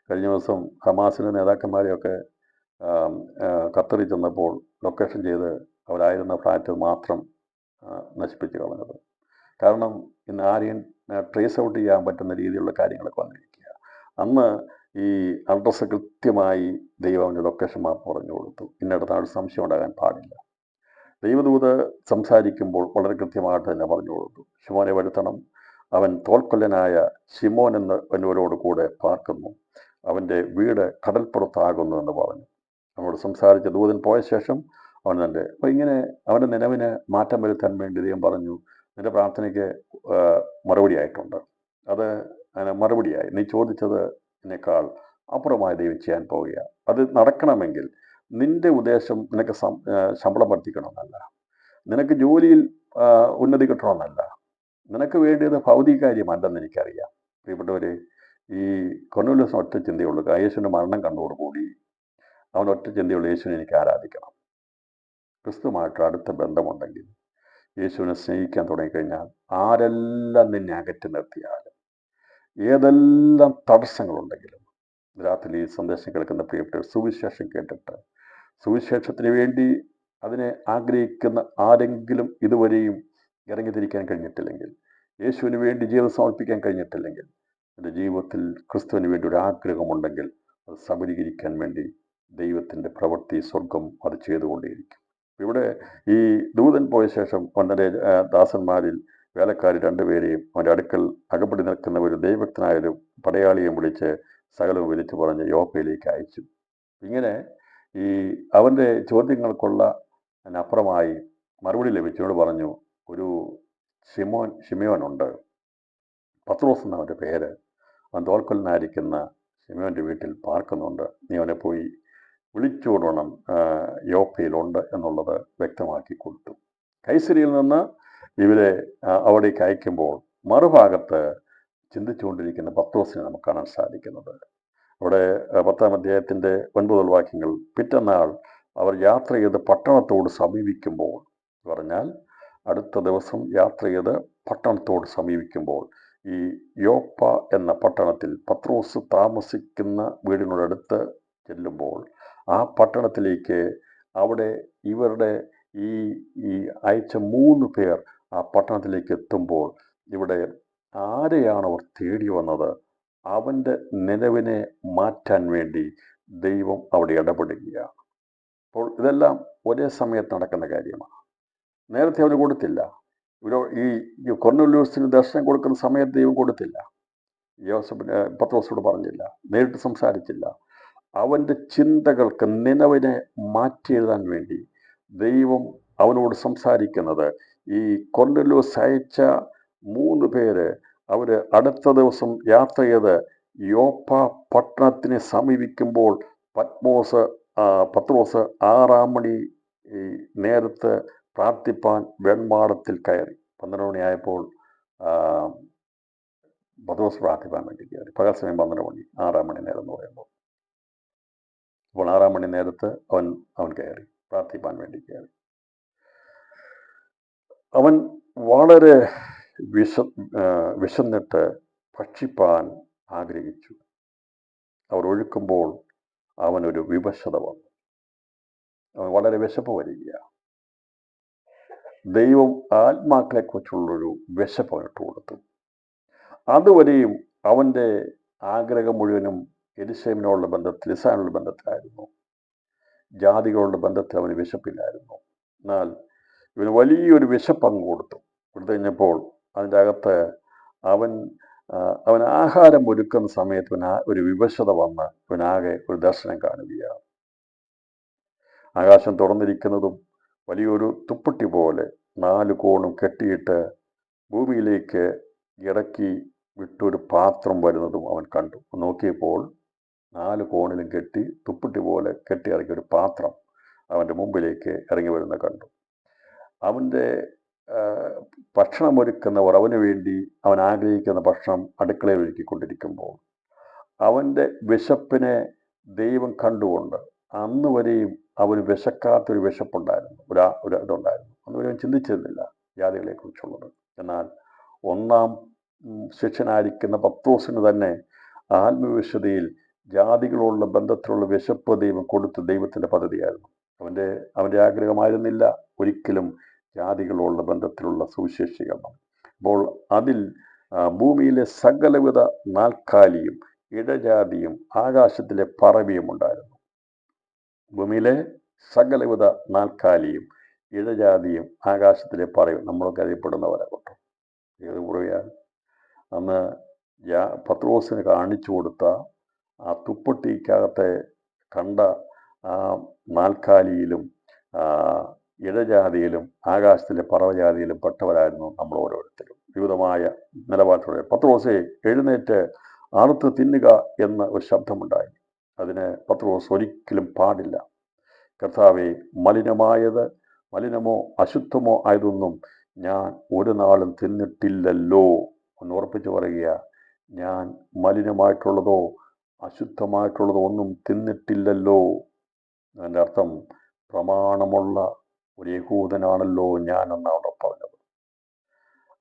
കഴിഞ്ഞ ദിവസം ഹമാസിൻ്റെ നേതാക്കന്മാരെയൊക്കെ ഖത്തറിൽ ചെന്നപ്പോൾ ലൊക്കേഷൻ ചെയ്ത് അവരായിരുന്ന ഫ്ലാറ്റ് മാത്രം നശിപ്പിച്ച് കളഞ്ഞത്. കാരണം ഇന്ന് ആരെയും ട്രേസ് ഔട്ട് ചെയ്യാൻ പറ്റുന്ന രീതിയിലുള്ള കാര്യങ്ങളൊക്കെ വന്നിരിക്കുക. അന്ന് ഈ അഡ്രസ്സ് കൃത്യമായി ദൈവം ലൊക്കേഷൻ മാപ്പ് പറഞ്ഞു കൊടുത്തു. ഇന്നടത്താണ് സംശയം ഉണ്ടാകാൻ പാടില്ല. ദൈവദൂത് സംസാരിക്കുമ്പോൾ വളരെ കൃത്യമായിട്ട് തന്നെ പറഞ്ഞു കൊടുത്തു. ശിമോനെ വരുത്തണം, അവൻ തോൽക്കൊല്ലനായ ശിമോൻ എന്നവരോട് കൂടെ പാർക്കുന്നു, അവൻ്റെ വീട് കടൽപ്പുറത്താകുന്നു എന്ന് പറഞ്ഞു. അവനോട് സംസാരിച്ച ദൂതൻ പോയ ശേഷം അവൻ അപ്പോൾ ഇങ്ങനെ അവൻ്റെ നിലവിന് മാറ്റം വരുത്താൻ വേണ്ടി ദൈവം പറഞ്ഞു, നിന്റെ പ്രാർത്ഥനയ്ക്ക് മറുപടി ആയിട്ടുണ്ട്. അത് മറുപടിയായി, നീ ചോദിച്ചതിനേക്കാൾ അപ്പുറമായി ദൈവം ചെയ്യാൻ പോവുക. അത് നടക്കണമെങ്കിൽ നിന്റെ ഉദ്ദേശം നിനക്ക് ശമ്പളം വർദ്ധിക്കണമെന്നല്ല, നിനക്ക് ജോലിയിൽ ഉന്നതി കിട്ടണമെന്നല്ല, നിനക്ക് വേണ്ടിയത് ഭൗതിക കാര്യമല്ലെന്ന് എനിക്കറിയാം. പ്രിയപ്പെട്ടവരെ, ഈ കൊർന്നേല്യോസിന് ഒറ്റ ചിന്തയുള്ളൂ. യേശുവിൻ്റെ മരണം കണ്ടോടുകൂടി അവൻ ഒറ്റ ചിന്തയുള്ളൂ, യേശുവിനെ എനിക്ക് ആരാധിക്കണം. ക്രിസ്തുമായിട്ട് അടുത്ത ബന്ധമുണ്ടെങ്കിൽ, യേശുവിനെ സ്നേഹിക്കാൻ തുടങ്ങിക്കഴിഞ്ഞാൽ, ആരെല്ലാം നിന്നെ അകറ്റി നിർത്തിയാലും, ഏതെല്ലാം തടസ്സങ്ങളുണ്ടെങ്കിലും, രാത്രി ഈ സന്ദേശം കേൾക്കുന്ന പ്രിയപ്പെട്ടവർ സുവിശേഷം കേട്ടിട്ട് സുവിശേഷത്തിന് വേണ്ടി അതിനെ ആഗ്രഹിക്കുന്ന ആരെങ്കിലും ഇതുവരെയും ഇറങ്ങിത്തിരിക്കാൻ കഴിഞ്ഞിട്ടില്ലെങ്കിൽ, യേശുവിന് വേണ്ടി ജീവിതം സമർപ്പിക്കാൻ കഴിഞ്ഞിട്ടില്ലെങ്കിൽ, എൻ്റെ ജീവിതത്തിൽ ക്രിസ്തുവിന് വേണ്ടി ഒരു ആഗ്രഹമുണ്ടെങ്കിൽ അത് സബലീകരിക്കാൻ വേണ്ടി ദൈവത്തിൻ്റെ പ്രവൃത്തി സ്വർഗം അത് ചെയ്തുകൊണ്ടേയിരിക്കും. ഇവിടെ ഈ ദൂതൻ പോയ ശേഷം അവൻ്റെ ദാസന്മാരിൽ വേലക്കാർ രണ്ടുപേരെയും അവൻ്റെ അടുക്കൽ അകപ്പെടി നിൽക്കുന്ന ഒരു ദൈവത്തിനായൊരു പടയാളിയെ വിളിച്ച് സകലവും വിളിച്ചു പറഞ്ഞ് യോപ്പയിലേക്ക് അയച്ചു. ഇങ്ങനെ ഈ അവൻ്റെ ചോദ്യങ്ങൾക്കുള്ള അപ്പുറമായി മറുപടി ലഭിച്ചോട് പറഞ്ഞു, ഒരു ശിമയോനുണ്ട്, പത്രോസ് എന്ന അവൻ്റെ പേര്, അവൻ തോൽക്കൊല്ലനായിരിക്കുന്ന ശിമയോൻ്റെ വീട്ടിൽ പാർക്കുന്നുണ്ട്, നീ അവനെ പോയി വിളിച്ചുകൊള്ളണം, യോപ്പയിലുണ്ട് എന്നുള്ളത് വ്യക്തമാക്കി കൊടുത്തു. കൈസരിയിൽ നിന്ന് ഇവരെ അവിടേക്ക് അയക്കുമ്പോൾ മറുഭാഗത്ത് ചിന്തിച്ചുകൊണ്ടിരിക്കുന്ന പത്രോസിനെ നമുക്ക് കാണാൻ സാധിക്കുന്നത്. അവിടെ 10-ാം അധ്യായത്തിൻ്റെ 9 വാക്യങ്ങൾ, പിറ്റന്നാൾ അവർ യാത്ര ചെയ്ത് പട്ടണത്തോട് സമീപിക്കുമ്പോൾ, പറഞ്ഞാൽ അടുത്ത ദിവസം യാത്ര ചെയ്ത് പട്ടണത്തോട് സമീപിക്കുമ്പോൾ, ഈ യോപ്പ എന്ന പട്ടണത്തിൽ പത്രോസ് താമസിക്കുന്ന വീടിനോടടുത്ത് ചെല്ലുമ്പോൾ, ആ പട്ടണത്തിലേക്ക് അവിടെ ഇവരുടെ ഈ അയച്ച 3 പേർ ആ പട്ടണത്തിലേക്ക് എത്തുമ്പോൾ, ഇവിടെ ആരെയാണ് അവർ തേടി വന്നത്? അവൻ്റെ നിലവിനെ മാറ്റാൻ വേണ്ടി ദൈവം അവിടെ ഇടപെടുകയാണ്. അപ്പോൾ ഇതെല്ലാം ഒരേ സമയത്ത് നടക്കുന്ന കാര്യമാണ്. നേരത്തെ അവന് കൊടുത്തില്ല. ഈ കൊർന്നേല്യോസിന് ദർശനം കൊടുക്കുന്ന സമയത്ത് ദൈവം കൊടുത്തില്ല. പത്രോസോട് പറഞ്ഞില്ല, നേരിട്ട് സംസാരിച്ചില്ല. അവൻ്റെ ചിന്തകൾക്ക് നിലവിനെ മാറ്റി എഴുതാൻ വേണ്ടി ദൈവം അവനോട് സംസാരിക്കുന്നത്, ഈ കൊർന്നേല്യോസ് അയച്ച 3 പേര് അവർ അടുത്ത ദിവസം യാത്ര ചെയ്ത് യോപ്പ പട്ടണത്തിനെ സമീപിക്കുമ്പോൾ പത്രോസ് 6-ാം മണി നേരത്ത് പ്രാർത്ഥിപ്പാൻ വെൺമാടത്തിൽ കയറി. 12 മണിയായപ്പോൾ പത്രോസ് പ്രാർത്ഥിപ്പാൻ വേണ്ടി കയറി. പകൽ സമയം 12 മണി, 6-ാം മണി നേരം എന്ന് പറയുമ്പോൾ. അപ്പോൾ 6-ാം മണി നേരത്ത് അവൻ കയറി, പ്രാർത്ഥിപ്പാൻ വേണ്ടി കയറി. അവൻ വളരെ വിശന്നിട്ട് ഭക്ഷിപ്പാൻ ആഗ്രഹിച്ചു. അവർ ഒഴുക്കുമ്പോൾ അവനൊരു വിവശത വന്നു. അവൻ വളരെ വിശപ്പ് വരികയാണ്. ദൈവം ആത്മാക്കളെക്കുറിച്ചുള്ളൊരു വിശപ്പ് അവനിട്ട് കൊടുത്തു. അതുവരെയും അവൻ്റെ ആഗ്രഹം മുഴുവനും യെരൂശലേമിനോടുള്ള ബന്ധത്തിൽ, ഇസ്രായേലിനുള്ള ബന്ധത്തിലായിരുന്നു. ജാതികളുടെ ബന്ധത്തിൽ അവന് വിശപ്പില്ലായിരുന്നു. എന്നാൽ ഇവന് വലിയൊരു വിശപ്പ് അങ്ങ് കൊടുത്തു. കൊടുത്തു കഴിഞ്ഞപ്പോൾ അതിൻ്റെ അകത്ത് അവൻ ആഹാരം ഒരുക്കുന്ന സമയത്ത് ഒരു വിവശത വന്ന് ഇവനാകെ ഒരു ദർശനം കാണുകയാണ്. ആകാശം തുറന്നിരിക്കുന്നതും വലിയൊരു തുപ്പട്ടി പോലെ 4 കോണും കെട്ടിയിട്ട് ഭൂമിയിലേക്ക് ഇറക്കി വിട്ടൊരു പാത്രം വരുന്നതും അവൻ കണ്ടു. നോക്കിയപ്പോൾ 4 കോണിലും കെട്ടി തുപ്പട്ടി പോലെ കെട്ടി ഇറക്കിയ ഒരു പാത്രം അവൻ്റെ മുമ്പിലേക്ക് ഇറങ്ങി വരുന്നത് കണ്ടു. അവൻ്റെ ഭക്ഷണം ഒരുക്കുന്നവർ അവന് വേണ്ടി അവൻ ആഗ്രഹിക്കുന്ന ഭക്ഷണം അടുക്കളയിൽ ഒരുക്കിക്കൊണ്ടിരിക്കുമ്പോൾ അവൻ്റെ വിശപ്പിനെ ദൈവം കണ്ടുകൊണ്ട് അന്ന് വരെയും അവന് വിശക്കാത്തൊരു വിശപ്പുണ്ടായിരുന്നു, ഇതുണ്ടായിരുന്നു. അന്ന് വരെ അവൻ ചിന്തിച്ചിരുന്നില്ല ജാതികളെക്കുറിച്ചുള്ളത്. എന്നാൽ ഒന്നാം ശിഷ്യനായിരിക്കുന്ന പത്രോസിന് തന്നെ ആത്മവിശുദ്ധിയിൽ ജാതികളുള്ള ബന്ധത്തിലുള്ള വിശപ്പ് ദൈവം കൊടുത്ത ദൈവത്തിൻ്റെ പദ്ധതിയായിരുന്നു. അവൻ്റെ ആഗ്രഹമായിരുന്നില്ല ഒരിക്കലും ജാതികളുള്ള ബന്ധത്തിലുള്ള സുവിശേഷീകരണം. അപ്പോൾ അതിൽ ഭൂമിയിലെ സകലവിധ നാൽക്കാലിയും ഇടജാതിയും ആകാശത്തിലെ പറവിയും ഉണ്ടായിരുന്നു. ഭൂമിയിലെ സകലവിധ നാൽക്കാലിയും ഇടജാതിയും ആകാശത്തിലെ പറയും നമ്മളൊക്കെ അറിയപ്പെടുന്നവരെ കൊണ്ടു. ഏത് കുറയാൻ അന്ന് പത്രോസിന് കാണിച്ചു കൊടുത്ത ആ തുപ്പട്ടിക്കകത്തെ കണ്ട ആ നാൽക്കാലിയിലും ഇടജാതിയിലും ആകാശത്തിലെ പറവജാതിയിലും പെട്ടവരായിരുന്നു നമ്മൾ ഓരോരുത്തരും. വിവിധമായ നിലപാടോടെ പത്രോസെ എഴുന്നേറ്റ് അറുത്ത് തിന്നുക എന്ന ഒരു ശബ്ദമുണ്ടായി. അതിന് പത്രോസ് ഒരിക്കലും പാടില്ല. കർത്താവെ, മലിനമോ അശുദ്ധമോ ആയതൊന്നും ഞാൻ ഒരു നാളും തിന്നിട്ടില്ലല്ലോ എന്ന് ഉറപ്പിച്ച് പറയുക. ഞാൻ മലിനമായിട്ടുള്ളതോ അശുദ്ധമായിട്ടുള്ളതോ ഒന്നും തിന്നിട്ടില്ലല്ലോ. അതിൻ്റെ അർത്ഥം പ്രമാണമുള്ള ഒരു യഹൂദനാണല്ലോ ഞാൻ എന്നാണ് പറഞ്ഞത്.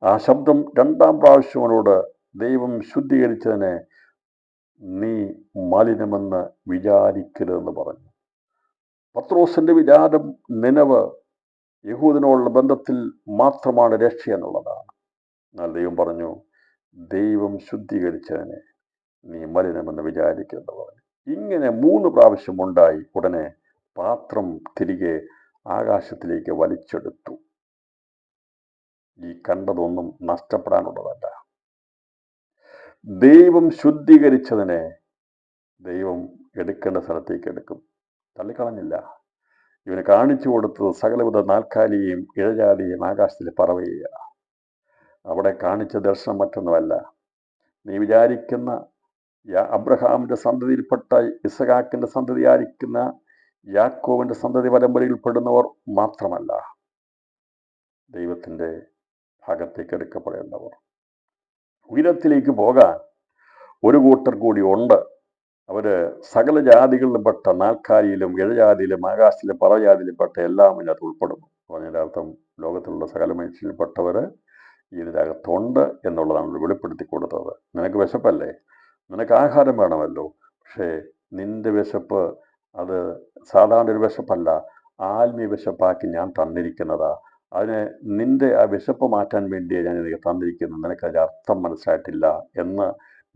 ആ ശബ്ദം 2ാം പ്രാവശ്യമനോട് ദൈവം ശുദ്ധീകരിച്ചതിനെ നീ മലിനമെന്ന് വിചാരിക്കരുതെന്ന് പറഞ്ഞു. പത്രോസിന്റെ വിചാരം നിനവ് യഹൂദനോടുള്ള ബന്ധത്തിൽ മാത്രമാണ് രക്ഷ എന്നുള്ളതാണ്. എന്നാൽ ദൈവം പറഞ്ഞു, ദൈവം ശുദ്ധീകരിച്ചതിനെ നീ മലിനമെന്ന് വിചാരിക്കരുതെന്ന് പറഞ്ഞു. ഇങ്ങനെ 3 പ്രാവശ്യം ഉണ്ടായി. ഉടനെ പാത്രം തിരികെ ആകാശത്തിലേക്ക് വലിച്ചെടുത്തു. ഈ കണ്ടതൊന്നും നഷ്ടപ്പെടാനുള്ളതല്ല. ദൈവം ശുദ്ധീകരിച്ചതിനെ ദൈവം എടുക്കേണ്ട സ്ഥലത്തേക്ക് എടുക്കും, തള്ളിക്കളഞ്ഞില്ല. ഇവന് കാണിച്ചു കൊടുത്തത് സകലവിധ നാൽക്കാലിയെയും ഇഴജാതിയെയും ആകാശത്തിലെ പറവയുക. അവിടെ കാണിച്ച ദർശനം മറ്റൊന്നുമല്ല. നീ വിചാരിക്കുന്ന അബ്രഹാമിന്റെ സന്തതിയിൽപ്പെട്ട ഇസഹാക്കിന്റെ സന്തതിയായിരിക്കുന്ന യാക്കോവിന്റെ സന്തതി പരമ്പരയിൽപ്പെടുന്നവർ മാത്രമല്ല, ദൈവത്തിൻ്റെ ഭാഗത്തേക്ക് എടുക്കപ്പെടേണ്ടവർ. ഉയരത്തിലേക്ക് പോകാൻ ഒരു കൂട്ടർ കൂടി ഉണ്ട്. അവര് സകല ജാതികളിലും പെട്ട നാൽക്കാലിയിലും ഇഴജാതിയിലും ആകാശത്തിലെ പറവജാതിയിലും പെട്ട എല്ലാം ഇതിനകത്ത് ഉൾപ്പെടുന്നു. പറഞ്ഞതിൻ്റെ അർത്ഥം ലോകത്തിലുള്ള സകല മനുഷ്യരിൽപ്പെട്ടവർ ഇതിനകത്തുണ്ട് എന്നുള്ളതാണ് വെളിപ്പെടുത്തി കൊടുത്തത്. നിനക്ക് വിശപ്പല്ലേ, നിനക്ക് ആഹാരം വേണമല്ലോ. പക്ഷേ നിന്റെ വിശപ്പ് അത് സാധാരണ ഒരു വിശപ്പല്ല, ആത്മീയ വിശപ്പാക്കി ഞാൻ തന്നിരിക്കുന്നതാ. അതിന് നിന്റെ ആ വിശപ്പ് മാറ്റാൻ വേണ്ടിയാണ് ഞാൻ നിനക്ക് തന്നിരിക്കുന്നത്. നിനക്കതിൻ്റെ അർത്ഥം മനസ്സിലായിട്ടില്ല എന്ന്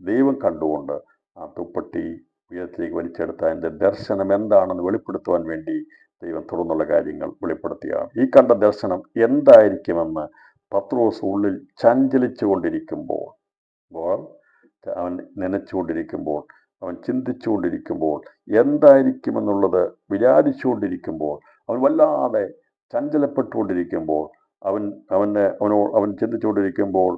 ദൈവം കണ്ടുകൊണ്ട് ആ തുപ്പട്ടി ഉയരത്തിലേക്ക് വലിച്ചെടുത്ത അതിൻ്റെ ദർശനം എന്താണെന്ന് വെളിപ്പെടുത്തുവാൻ വേണ്ടി ദൈവം തുറന്നുള്ള കാര്യങ്ങൾ വെളിപ്പെടുത്തുകയാണ്. ഈ കണ്ട ദർശനം എന്തായിരിക്കുമെന്ന് പത്രോസ് ഉള്ളിൽ ചഞ്ചലിച്ചു കൊണ്ടിരിക്കുമ്പോൾ, അവൻ നനച്ചുകൊണ്ടിരിക്കുമ്പോൾ, അവൻ ചിന്തിച്ചുകൊണ്ടിരിക്കുമ്പോൾ, എന്തായിരിക്കുമെന്നുള്ളത് വിചാരിച്ചുകൊണ്ടിരിക്കുമ്പോൾ, അവൻ വല്ലാതെ ചഞ്ചലപ്പെട്ടുകൊണ്ടിരിക്കുമ്പോൾ, അവൻ ചിന്തിച്ചുകൊണ്ടിരിക്കുമ്പോൾ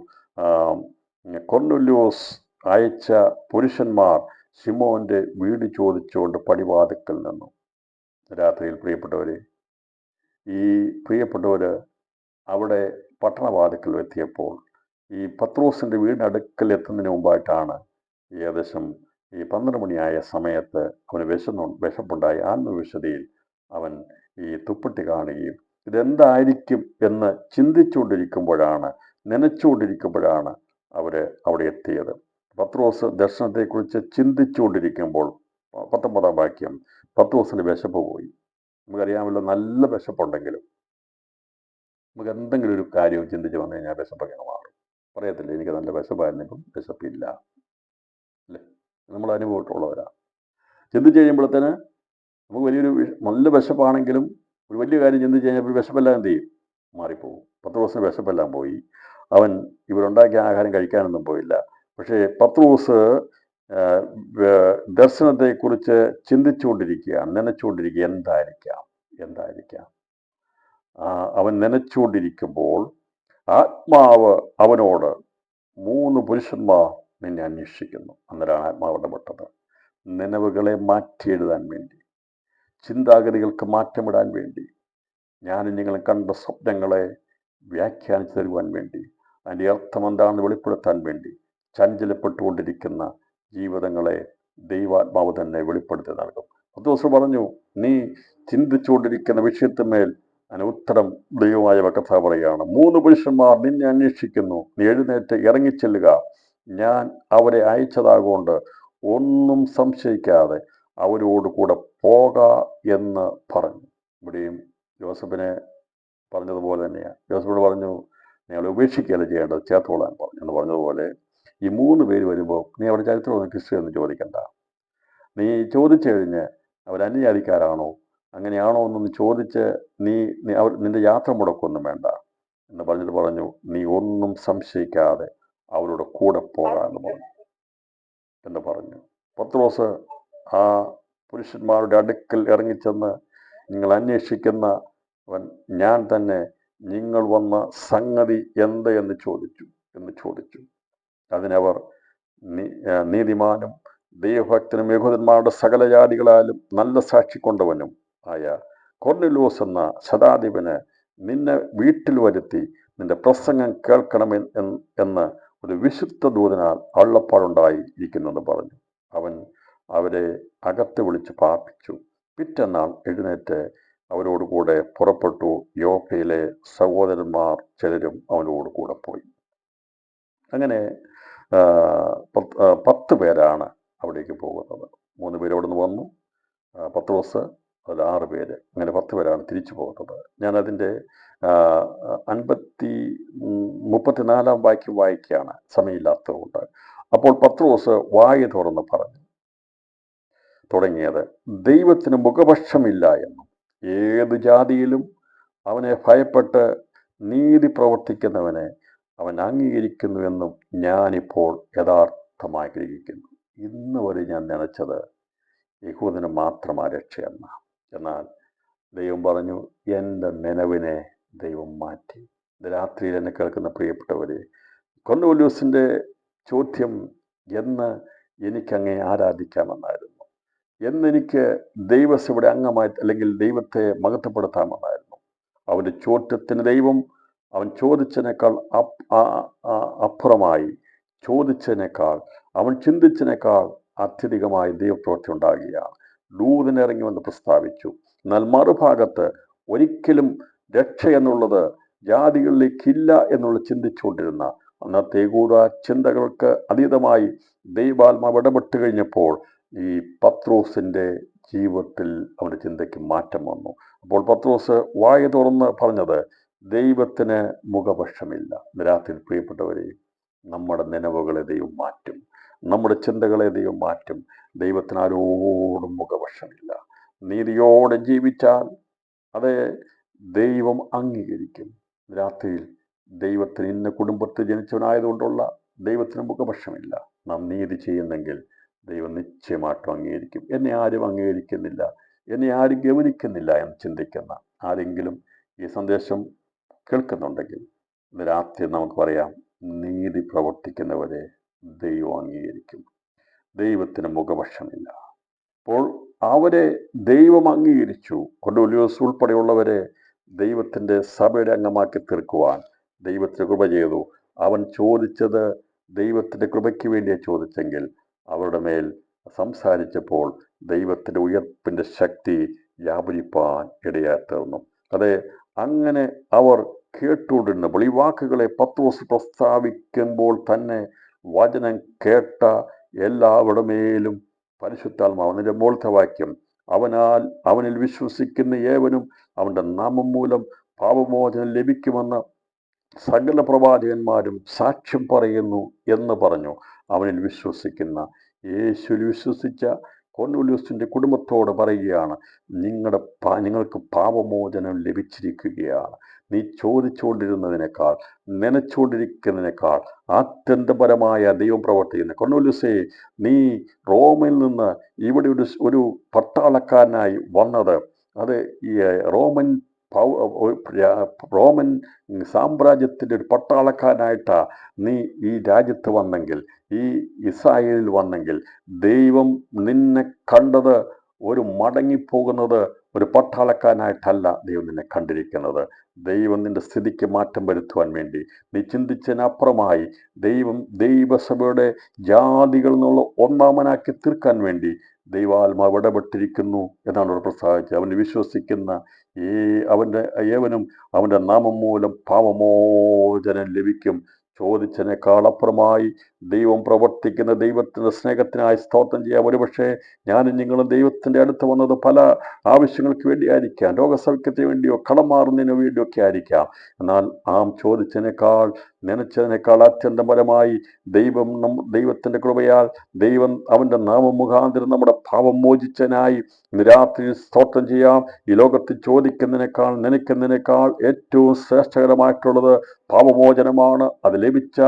കൊർന്നേല്യോസ് അയച്ച പുരുഷന്മാർ ശിമോന്റെ വീട് ചോദിച്ചുകൊണ്ട് പടിവാതിക്കൽ നിന്നു. രാത്രിയിൽ പ്രിയപ്പെട്ടവര് അവിടെ പട്ടണവാതിക്കൽ എത്തിയപ്പോൾ ഈ പത്രോസിന്റെ വീടിനടുക്കൽ എത്തുന്നതിന് മുമ്പായിട്ടാണ് ഏകദേശം ഈ 12 മണിയായ സമയത്ത് അവന് വിശപ്പുണ്ടായി. ആത്മവിശുദ്ധിയിൽ അവൻ ഈ തുപ്പട്ടി കാണുകയും ഇതെന്തായിരിക്കും എന്ന് ചിന്തിച്ചുകൊണ്ടിരിക്കുമ്പോഴാണ്, നനച്ചുകൊണ്ടിരിക്കുമ്പോഴാണ് അവര് അവിടെ എത്തിയത്. പത്രോസ് ദർശനത്തെക്കുറിച്ച് ചിന്തിച്ചുകൊണ്ടിരിക്കുമ്പോൾ 19 വാക്യം, പത്രോസിന് വിശപ്പ് പോയി. നമുക്കറിയാമല്ലോ, നല്ല വിശപ്പുണ്ടെങ്കിലും നമുക്ക് എന്തെങ്കിലും ഒരു കാര്യം ചിന്തിച്ച് വന്നു കഴിഞ്ഞാൽ വിശപ്പൊക്കെ മാറും. പറയത്തില്ല, എനിക്ക് നല്ല വിശപ്പായിരുന്നെങ്കിലും വിശപ്പില്ല, അല്ലേ? നമ്മൾ അനുഭവമുള്ളവരാണ്. ചിന്തിച്ച് കഴിയുമ്പോഴത്തേന് നമുക്ക് നല്ല വിശപ്പാണെങ്കിലും ഒരു വലിയ കാര്യം ചിന്തിച്ച് കഴിഞ്ഞപ്പോൾ വിശപ്പെല്ലാം എന്ത് ചെയ്യും? മാറിപ്പോകും. 10 വിശപ്പെല്ലാം പോയി. അവൻ ഇവരുണ്ടാക്കിയ ആഹാരം കഴിക്കാനൊന്നും പോയില്ല. പക്ഷേ പത്രോസ് ദർശനത്തെക്കുറിച്ച് ചിന്തിച്ചുകൊണ്ടിരിക്കുകയാണ്, നനച്ചുകൊണ്ടിരിക്കുക. എന്തായിരിക്കാം അവൻ നനച്ചുകൊണ്ടിരിക്കുമ്പോൾ ആത്മാവ് അവനോട്, 3 പുരുഷന്മാർ നിന്നെ അന്വേഷിക്കുന്നു. അന്നേരമാണ് ആത്മാവ് ഇടപെട്ടത്. നനവുകളെ മാറ്റി എഴുതാൻ വേണ്ടി, ചിന്താഗതികൾക്ക് മാറ്റമിടാൻ വേണ്ടി, ഞാനും നിങ്ങളും കണ്ട സ്വപ്നങ്ങളെ വ്യാഖ്യാനിച്ചു തരുവാൻ വേണ്ടി, അതിൻ്റെ അർത്ഥം എന്താണെന്ന് വെളിപ്പെടുത്താൻ വേണ്ടി ചഞ്ചലപ്പെട്ടുകൊണ്ടിരിക്കുന്ന ജീവിതങ്ങളെ ദൈവാത്മാവ് തന്നെ വെളിപ്പെടുത്തി നൽകും. പത്രോസ് പറഞ്ഞു, നീ ചിന്തിച്ചുകൊണ്ടിരിക്കുന്ന വിഷയത്തിന്മേൽ അതിന് ഉത്തരം ദൈവമായ കർത്താവ് പറയുകയാണ്. 3 പുരുഷന്മാർ നിന്നെ അന്വേഷിക്കുന്നു, നീ എഴുന്നേറ്റ് ഇറങ്ങിച്ചെല്ലുക, ഞാൻ അവരെ അയച്ചതാകൊണ്ട് ഒന്നും സംശയിക്കാതെ അവരോട് കൂടെ പോക എന്ന് പറഞ്ഞു. ഇവിടെയും ജോസഫിനെ പറഞ്ഞതുപോലെ തന്നെയാണ്. ജോസഫിനോട് പറഞ്ഞു, നീ അവളെ ഉപേക്ഷിക്കുകയല്ല ചെയ്യേണ്ടത്, ചേർത്തോളാൻ പറഞ്ഞു എന്ന് പറഞ്ഞതുപോലെ ഈ 3 പേര് വരുമ്പോൾ നീ അവിടെ ചരിത്രമൊന്നും ഹിസ്റ്ററി ഒന്നും ചോദിക്കണ്ട. നീ ചോദിച്ചു കഴിഞ്ഞ് അവർ അന്യജാതിക്കാരാണോ അങ്ങനെയാണോ എന്നൊന്ന് ചോദിച്ച് നിന്റെ യാത്ര മുടക്കൊന്നും വേണ്ട എന്ന് പറഞ്ഞിട്ട് പറഞ്ഞു, നീ ഒന്നും സംശയിക്കാതെ അവരുടെ കൂടെ പോകാമെന്ന് പറഞ്ഞു. പത്രോസ് ആ പുരുഷന്മാരുടെ അടുക്കൽ ഇറങ്ങിച്ചെന്ന്, നിങ്ങൾ അന്വേഷിക്കുന്നവൻ ഞാൻ തന്നെ, നിങ്ങൾ വന്ന സംഗതി എന്ത് എന്ന് ചോദിച്ചു. അതിനവർ, നീതിമാനും ദൈവഭക്തനും യഹൂദന്മാരുടെ സകല ജാതികളാലും നല്ല സാക്ഷി കൊണ്ടവനും ആയ കൊർന്നേല്യോസ് എന്ന ശതാധിപന് നിന്നെ വീട്ടിൽ വരുത്തി നിന്റെ പ്രസംഗം കേൾക്കണമെന്ന് ഒരു വിശുദ്ധ ദൂതനാൽ അരുളപ്പാടുണ്ടായി ഇരിക്കുന്നെന്ന് പറഞ്ഞു. അവൻ അവരെ അകത്ത് വിളിച്ച് പാർപ്പിച്ചു. പിറ്റന്നാൾ എഴുന്നേറ്റ് അവരോട് കൂടെ പുറപ്പെട്ടു. യോപ്പയിലെ സഹോദരന്മാർ ചിലരും അവനോട് കൂടെ പോയി. അങ്ങനെ 10 പേരാണ് അവിടേക്ക് പോകുന്നത്. 3 പേര് അവിടെ നിന്ന് വന്നു, പത്രോസ്, അതിൽ 6 പേര്, അങ്ങനെ 10 പേരാണ് തിരിച്ചു പോകുന്നത്. ഞാനതിൻ്റെ 34 വാക്യം വായിക്കുകയാണ്, സമയമില്ലാത്തതുകൊണ്ട്. അപ്പോൾ പത്രോസ് വായ തുറന്ന് തുടങ്ങിയത്, ദൈവത്തിന് മുഖപക്ഷമില്ല എന്നും ഏത് ജാതിയിലും അവനെ ഭയപ്പെട്ട് നീതി പ്രവർത്തിക്കുന്നവനെ അവൻ അംഗീകരിക്കുന്നുവെന്നും ഞാനിപ്പോൾ യഥാർത്ഥമായി ഗ്രഹിക്കുന്നു. ഇന്ന് വരെ ഞാൻ നനച്ചത് യഹൂദന് മാത്രമാ രക്ഷയെന്ന. എന്നാൽ ദൈവം പറഞ്ഞു, എൻ്റെ നിലവിനെ ദൈവം മാറ്റി. രാത്രിയിൽ എന്നെ കേൾക്കുന്ന പ്രിയപ്പെട്ടവരെ, കൊർന്നേല്യോസിൻ്റെ ചോദ്യം എന്ന് എനിക്കങ്ങേ ആരാധിക്കാമെന്നായിരുന്നു, എന്നെനിക്ക് ദൈവസഭയുടെ അംഗമായി അല്ലെങ്കിൽ ദൈവത്തെ മഹത്വപ്പെടുത്താമെന്നായിരുന്നു. അവൻ്റെ ചോദ്യത്തിന് ദൈവം അവൻ ചോദിച്ചതിനേക്കാൾ അപ്പുറമായി, ചോദിച്ചതിനേക്കാൾ അവൻ ചിന്തിച്ചതിനേക്കാൾ അത്യധികമായി ദൈവപ്രവൃത്തി ഉണ്ടാകുകയാണ്. ദൂതനിറങ്ങി വന്ന് പ്രസ്താവിച്ചു. എന്നാൽ മറുഭാഗത്ത് ഒരിക്കലും രക്ഷ എന്നുള്ളത് ജാതികളിലേക്കില്ല എന്നുള്ള ചിന്തിച്ചുകൊണ്ടിരുന്ന അന്നത്തെ യഹൂദ ചിന്തകൾക്ക് അതീതമായി ദൈവാത്മാവ് ഇടപെട്ട് കഴിഞ്ഞപ്പോൾ ഈ പത്രോസിൻ്റെ ജീവിതത്തിൽ അവൻ്റെ ചിന്തയ്ക്ക് മാറ്റം വന്നു. അപ്പോൾ പത്രോസ് വായ തുറന്ന് പറഞ്ഞത്, ദൈവത്തിന് മുഖപക്ഷമില്ല. രാത്രി പ്രിയപ്പെട്ടവരെ, നമ്മുടെ നിലവുകളെ ദൈവം മാറ്റും, നമ്മുടെ ചിന്തകളെ ദൈവം മാറ്റും. ദൈവത്തിന് ആരോടും മുഖപക്ഷമില്ല. നീതിയോടെ ജീവിച്ചാൽ അത് ദൈവം അംഗീകരിക്കും. രാത്രിയിൽ ദൈവത്തിന് ഇന്ന കുടുംബത്തിൽ ജനിച്ചവനായതുകൊണ്ടുള്ള ദൈവത്തിന് മുഖപക്ഷമില്ല. നാം നീതി ചെയ്യുന്നെങ്കിൽ ദൈവം നിശ്ചയമായിട്ടും അംഗീകരിക്കും. എന്നെ ആരും അംഗീകരിക്കുന്നില്ല, എന്നെ ആരും ഗവനിക്കുന്നില്ല എന്ന് ചിന്തിക്കുന്ന ആരെങ്കിലും ഈ സന്ദേശം കേൾക്കുന്നുണ്ടെങ്കിൽ ഇന്ന് രാത്രി നമുക്ക് പറയാം, നീതി പ്രവർത്തിക്കുന്നവരെ ദൈവം അംഗീകരിക്കും. ദൈവത്തിന് മുഖപക്ഷമില്ല. അപ്പോൾ അവരെ ദൈവം അംഗീകരിച്ചു. കൊർന്നേല്യോസ് ഉൾപ്പെടെയുള്ളവരെ ദൈവത്തിൻ്റെ സഭയുടെ അംഗമാക്കി തീർക്കുവാൻ ദൈവത്തിന് കൃപ ചെയ്തു. അവൻ ചോദിച്ചത് ദൈവത്തിൻ്റെ കൃപയ്ക്ക് വേണ്ടിയാണ് ചോദിച്ചെങ്കിൽ അവരുടെ മേൽ സംസാരിച്ചപ്പോൾ ദൈവത്തിൻ്റെ ഉയർപ്പിൻ്റെ ശക്തി വ്യാപരിപ്പാൻ ഇടയായി തീർന്നു. അതെ, അങ്ങനെ അവർ കേട്ടുകൊണ്ടിരുന്നപ്പോൾ ഈ വാക്കുകളെ പത്രോസ് പ്രസ്താവിക്കുമ്പോൾ തന്നെ വചനം കേട്ട എല്ലാവരുടെ മേലും പരിശുദ്ധാത്മാവ്. അതിൻ്റെ മുകളിലത്തെ വാക്യം, അവനിൽ വിശ്വസിക്കുന്ന ഏവനും അവൻ്റെ നാമം മൂലം പാപമോചനം ലഭിക്കുമെന്ന് സകല പ്രവാചകന്മാരും സാക്ഷ്യം പറയുന്നു എന്ന് പറഞ്ഞു. അവനിൽ വിശ്വസിക്കുന്ന, യേശുവിൽ വിശ്വസിച്ച കൊർന്നേലിയോസിൻ്റെ കുടുംബത്തോട് പറയുകയാണ്, നിങ്ങൾക്ക് പാപമോചനം ലഭിച്ചിരിക്കുകയാണ്. നീ ചോദിച്ചുകൊണ്ടിരുന്നതിനേക്കാൾ, നനച്ചുകൊണ്ടിരിക്കുന്നതിനേക്കാൾ ആത്യന്തപരമായ ദൈവം പ്രവർത്തിക്കുന്നു. കൊർന്നേലിയോസേ, നീ റോമിൽ നിന്ന് ഇവിടെ ഒരു പട്ടാളക്കാരനായി വന്നത്, അത് ഈ റോമൻ സാമ്രാജ്യത്തിൻ്റെ ഒരു പട്ടാളക്കാരനായിട്ടാണ് നീ ഈ രാജ്യത്ത് വന്നെങ്കിൽ, ഈ ഇസ്രായേലിൽ വന്നെങ്കിൽ, ദൈവം നിന്നെ കണ്ടത് ഒരു മടങ്ങിപ്പോകുന്നത് ഒരു പട്ടാളക്കാരനായിട്ടല്ല ദൈവം നിന്നെ കണ്ടിരിക്കുന്നത്. ദൈവം നിന്റെ സ്ഥിതിക്ക് മാറ്റം വരുത്തുവാൻ വേണ്ടി, നീ ചിന്തിച്ചതിനപ്പുറമായി ദൈവസഭയുടെ ജാതികളിൽ നിന്നുള്ള ഒന്നാമനാക്കി തീർക്കാൻ വേണ്ടി ദൈവാത്മാവ് ഇടപെട്ടിരിക്കുന്നു എന്നാണ് അവിടെ പ്രസ്താവിച്ചത്. അവന് വിശ്വസിക്കുന്ന ഏവനും അവൻ്റെ നാമം മൂലം പാപമോചനം ലഭിക്കും. ചോദിച്ചതിനേക്കാൾ അപ്പുറമായി ദൈവം പ്രവർത്തിക്കുന്ന ദൈവത്തിൻ്റെ സ്നേഹത്തിനായി സ്തോത്രം ചെയ്യാം. ഒരുപക്ഷെ ഞാനും നിങ്ങളും ദൈവത്തിൻ്റെ അടുത്ത് വന്നത് പല ആവശ്യങ്ങൾക്ക് വേണ്ടിയായിരിക്കാം, രോഗസൗഖ്യത്തിന് വേണ്ടിയോ കടം മാറുന്നതിനോ വേണ്ടിയൊക്കെ ആയിരിക്കാം. എന്നാൽ ചോദിച്ചതിനേക്കാൾ, നനച്ചതിനേക്കാൾ അത്യന്തപരമായി ദൈവത്തിൻ്റെ കൃപയാൽ ദൈവം അവൻ്റെ നാമം മുഖാന്തരം നമ്മുടെ പാപം മോചിച്ചതിനായി ഇന്ന് രാത്രി സ്തോത്രം ചെയ്യാം. ഈ ലോകത്തിൽ ചോദിക്കുന്നതിനേക്കാൾ, നനയ്ക്കുന്നതിനേക്കാൾ ഏറ്റവും ശ്രേഷ്ഠകരമായിട്ടുള്ളത് പാപമോചനമാണ്. അത് ലഭിച്ച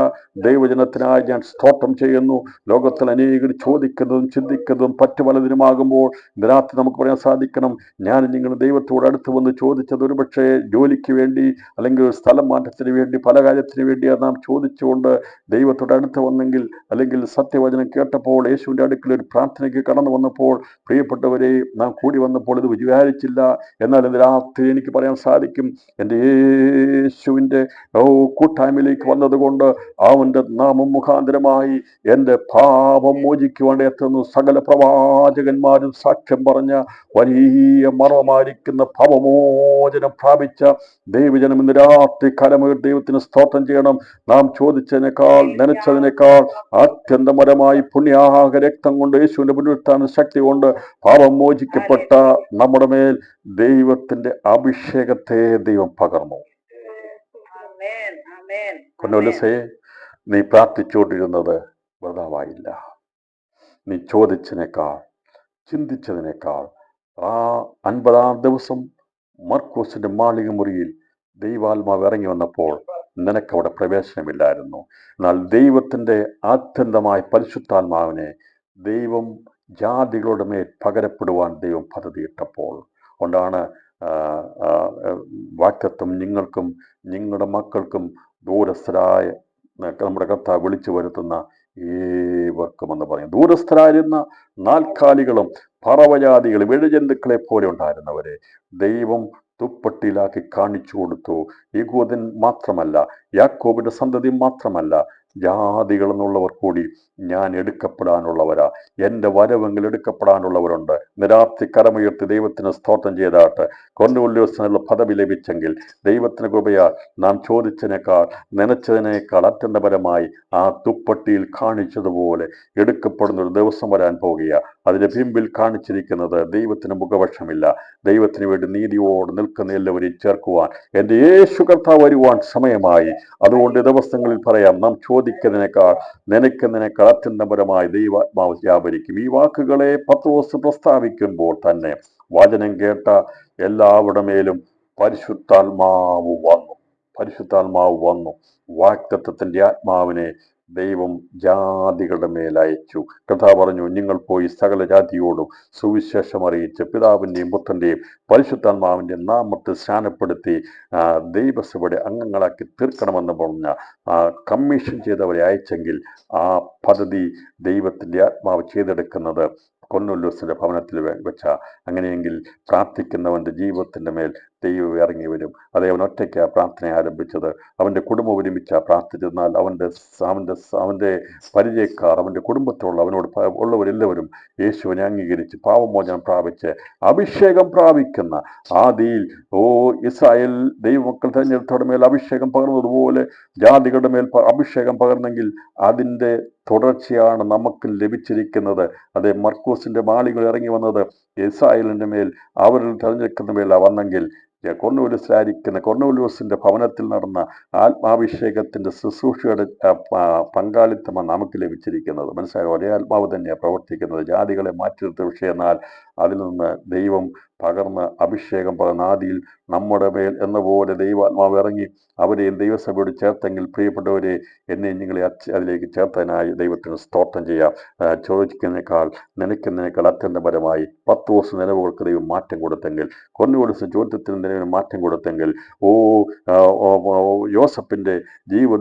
ദൈവജനത്തിനായി ഞാൻ സ്തോത്രം ചെയ്യുന്നു. ലോകത്തിൽ അനേകർ ചോദിക്കുന്നതും ചിന്തിക്കുന്നതും പറ്റു പലതിനുമാകുമ്പോൾ ഇന്ന് രാത്രി നമുക്ക് പറയാൻ സാധിക്കണം, ഞാൻ നിങ്ങൾ ദൈവത്തോട് അടുത്ത് വന്ന് ചോദിച്ചത് ഒരുപക്ഷെ ജോലിക്ക് വേണ്ടി, അല്ലെങ്കിൽ സ്ഥലം മാറ്റത്തിന് വേണ്ടി, പല കാര്യത്തിന് വേണ്ടിയാണ് നാം ചോദിച്ചുകൊണ്ട് ദൈവത്തോട് അടുത്ത് വന്നെങ്കിൽ, അല്ലെങ്കിൽ സത്യവചനം കേട്ടപ്പോൾ യേശുവിൻ്റെ അടുക്കൽ ഒരു പ്രാർത്ഥനയ്ക്ക് കടന്നു വന്നപ്പോൾ, പ്രിയപ്പെട്ടവരെ, നാം കൂടി വന്നപ്പോൾ ഇത് വിചാരിച്ചില്ല. എന്നാൽ ഇന്ന് രാത്രി എനിക്ക് പറയാൻ സാധിക്കും, എൻ്റെ യേശുവിൻ്റെ കൂട്ടായ്മയിലേക്ക് വന്നതുകൊണ്ട് അവൻ്റെ നാമം മുഖാന്തരമായി എൻ്റെ പാപം മോചിക്കുവാൻ എത്തുന്നു. സകല പ്രവാചകന്മാരും സാക്ഷ്യം പറഞ്ഞ വലിയ മർമ്മമായിരിക്കുന്ന പാപമോചനം പ്രാപിച്ച ദൈവജനം ഇന്ന് രാത്രി കരമുയർ ദൈവത്തിന് സ്തോത്രം ചെയ്യണം. നാം ചോദിച്ചതിനേക്കാൾ, നനച്ചതിനേക്കാൾ അത്യന്തപരമായി പുണ്യാഹ രക്തം കൊണ്ട്, യേശുവിൻ്റെ പുനരുത്ഥാന ശക്തി കൊണ്ട് പാപം മോചിക്കപ്പെട്ട നമ്മുടെ മേൽ ദൈവത്തിൻ്റെ അഭിഷേകത്തെ ദൈവം പകർന്നു. കൊർന്നേലിയോസേ, നീ പ്രാർത്ഥിച്ചുകൊണ്ടിരുന്നത് വൃഥാവായില്ല. നീ ചോദിച്ചതിനേക്കാൾ, ചിന്തിച്ചതിനേക്കാൾ, ആ 50-ാം ദിവസം മർക്കോസിന്റെ മാളിക മുറിയിൽ ദൈവാത്മാവ് ഇറങ്ങി വന്നപ്പോൾ നിനക്കവിടെ പ്രവേശനമില്ലായിരുന്നു. എന്നാൽ ദൈവത്തിൻ്റെ ആത്യന്തമായ പരിശുദ്ധാത്മാവിനെ ദൈവം ജാതികളുടെ മേൽ പകരപ്പെടുവാൻ ദൈവം പദ്ധതിയിട്ടപ്പോൾ കൊണ്ടാണ് വാക്തത്വം നിങ്ങൾക്കും നിങ്ങളുടെ മക്കൾക്കും ദൂരസ്ഥരായ നമ്മുടെ കർത്താവ് വിളിച്ചു വരുത്തുന്ന ഏവർക്കും എന്ന് പറയും. ദൂരസ്ഥരായിരുന്ന നാൽക്കാലികളും പറവജാതികളും ഇഴജന്തുക്കളെ പോലെ ഉണ്ടായിരുന്നവരെ ദൈവം തുപ്പട്ടിയിലാക്കി കാണിച്ചു കൊടുത്തു. യഹൂദൻ മാത്രമല്ല, യാക്കോബിന്റെ സന്തതി മാത്രമല്ല, ജാതികൾ എന്നുള്ളവർ കൂടി ഞാൻ എടുക്കപ്പെടാനുള്ളവരാ. എൻ്റെ വരവെങ്കിൽ എടുക്കപ്പെടാനുള്ളവരുണ്ട്. നിരാത്രി കരമുയർത്തി ദൈവത്തിന് സ്തോത്രം ചെയ്താട്ട് കൊർന്നേലിയോസിനുള്ള പദവി ലഭിച്ചെങ്കിൽ ദൈവത്തിന് കൃപയാൽ നാം ചോദിച്ചതിനേക്കാൾ, നനച്ചതിനേക്കാൾ അത്യന്തപരമായി ആ തുപ്പട്ടിയിൽ കാണിച്ചതുപോലെ എടുക്കപ്പെടുന്ന ഒരു ദിവസം വരാൻ പോകുക. അതിൻ്റെ പിമ്പിൽ കാണിച്ചിരിക്കുന്നത് ദൈവത്തിന് മുഖപക്ഷമില്ല. ദൈവത്തിന് വേണ്ടി നീതിയോട് നിൽക്കുന്ന എല്ലാവരെയും ചേർക്കുവാൻ എൻ്റെ യേശു കർത്താവ് വരുവാൻ സമയമായി. അതുകൊണ്ട് ദിവസങ്ങളിൽ പറയാം, നാം ചോദിക്കുന്നതിനേക്കാൾ, നനയ്ക്കുന്നതിനേക്കാൾ അത്യന്തപരമായി ദൈവാത്മാവ് വ്യാപരിക്കും. ഈ വാക്കുകളെ പത്രോസ് പ്രസ്താവിക്കുമ്പോൾ തന്നെ വചനം കേട്ട എല്ലാവരുടെ മേലും പരിശുദ്ധാത്മാവ് വന്നു. വാഗ്ദത്തത്തിന്റെ ആത്മാവിനെ ദൈവം ജാതികളുടെ മേലയച്ചു. കർത്താവ് പറഞ്ഞു, നിങ്ങൾ പോയി സകല ജാതിയോടും സുവിശേഷം അറിയിച്ച് പിതാവിൻ്റെയും പുത്രൻ്റെയും പരിശുദ്ധാത്മാവിൻ്റെ നാമത്തിൽ സ്നാനപ്പെടുത്തി ദൈവസഭയുടെ അംഗങ്ങളാക്കി തീർക്കണമെന്ന് പറഞ്ഞ കമ്മീഷൻ ചെയ്തവരെ അയച്ചെങ്കിൽ ആ പദ്ധതി ദൈവത്തിൻ്റെ ആത്മാവ് ചെയ്തെടുക്കുന്നത് കൊർന്നൊല്യോസിന്റെ ഭവനത്തിൽ വെച്ച. അങ്ങനെയെങ്കിൽ പ്രാർത്ഥിക്കുന്നവന്റെ ജീവിതത്തിന്റെ മേൽ ദൈവം ഇറങ്ങി വരും. അതേ, അവൻ ഒറ്റയ്ക്കാണ് പ്രാർത്ഥന ആരംഭിച്ചത്. അവന്റെ കുടുംബം ഒരുമിച്ചാ പ്രാർത്ഥിച്ചെന്നാൽ അവന്റെ പരിചയക്കാർ, അവന്റെ കുടുംബത്തിലുള്ള അവനോട് ഉള്ളവരെല്ലാവരും യേശുവിനെ അംഗീകരിച്ച് പാവമോചനം പ്രാപിച്ച് അഭിഷേകം പ്രാപിക്കുന്ന ആദിയിൽ ഇസ്രായേൽ ദൈവമക്കൾ തെരഞ്ഞെടുത്തവരുടെ മേൽ അഭിഷേകം പകർന്നതുപോലെ ജാതികളുടെ മേൽ അഭിഷേകം പകർന്നെങ്കിൽ അതിൻ്റെ തുടർച്ചയാണ് നമുക്ക് ലഭിച്ചിരിക്കുന്നത്. അതേ, മർക്കോസിന്റെ മാളികൾ ഇറങ്ങി വന്നത് ഇസ്രായേലിന്റെ മേൽ അവരിൽ തെരഞ്ഞെടുക്കുന്ന മേല വന്നെങ്കിൽ കൊർന്നൊല്യോസിന്റെ ഭവനത്തിൽ നടന്ന ആത്മാഭിഷേകത്തിന്റെ ശുശ്രൂഷയുടെ പങ്കാളിത്തമാണ് നമുക്ക് ലഭിച്ചിരിക്കുന്നത്. മനസ്സിലായോ? ഒരേ ആത്മാവ് തന്നെയാണ് പ്രവർത്തിക്കുന്നത്. ജാതികളെ മാറ്റി നിർത്തിയ വിഷയം, എന്നാൽ അതിൽ നിന്ന് ദൈവം പകർന്ന് അഭിഷേകം പകർന്ന ആദിയിൽ നമ്മുടെ മേൽ എന്ന പോലെ ദൈവാത്മാവ് ഇറങ്ങി അവരെയും ദൈവസഭയോട് ചേർത്തെങ്കിൽ, പ്രിയപ്പെട്ടവരെ, എന്നെയും നിങ്ങളെ അതിലേക്ക് ചേർത്തതിനായി ദൈവത്തിന് സ്തോത്രം ചെയ്യാം. ചോദിക്കുന്നതിനേക്കാൾ നനയ്ക്കുന്നതിനേക്കാൾ അത്യന്തപരമായി 10 വർഷം നിലവുകൾക്ക് ദൈവം മാറ്റം കൊടുത്തെങ്കിൽ, കൊർന്നൊല്യോസ് ചോദ്യത്തിന് നിലവിൽ മാറ്റം കൊടുത്തെങ്കിൽ, യോസഫിന്റെ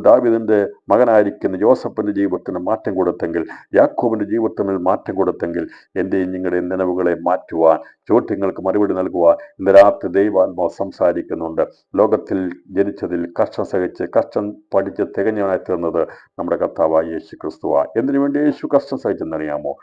ദാവീദിന്റെ മകനായിരിക്കുന്ന യോസഫിന്റെ ജീവിതത്തിന് മാറ്റം കൊടുത്തെങ്കിൽ, യാക്കോബിന്റെ ജീവിതത്തിൽ മാറ്റം കൊടുത്തെങ്കിൽ, എൻ്റെയും നിങ്ങളുടെയും നിലവുകളെ മാറ്റുവാൻ, ചോദ്യങ്ങൾക്ക് മറുപടി നൽകുവാൻ ഇന്ന് രാത്രി ദൈവാത്മാവ് സംസാരിക്കുന്നുണ്ട്. ലോകത്തിൽ ജനിച്ചതിൽ കഷ്ടം സഹിച്ച് കഷ്ടം പഠിച്ച് തികഞ്ഞവനായി തീർന്നത് നമ്മുടെ കർത്താവായ യേശു ക്രിസ്തുവാണ്. എന്തിനു വേണ്ടി യേശു കഷ്ടം സഹിച്ചെന്നറിയാമോ?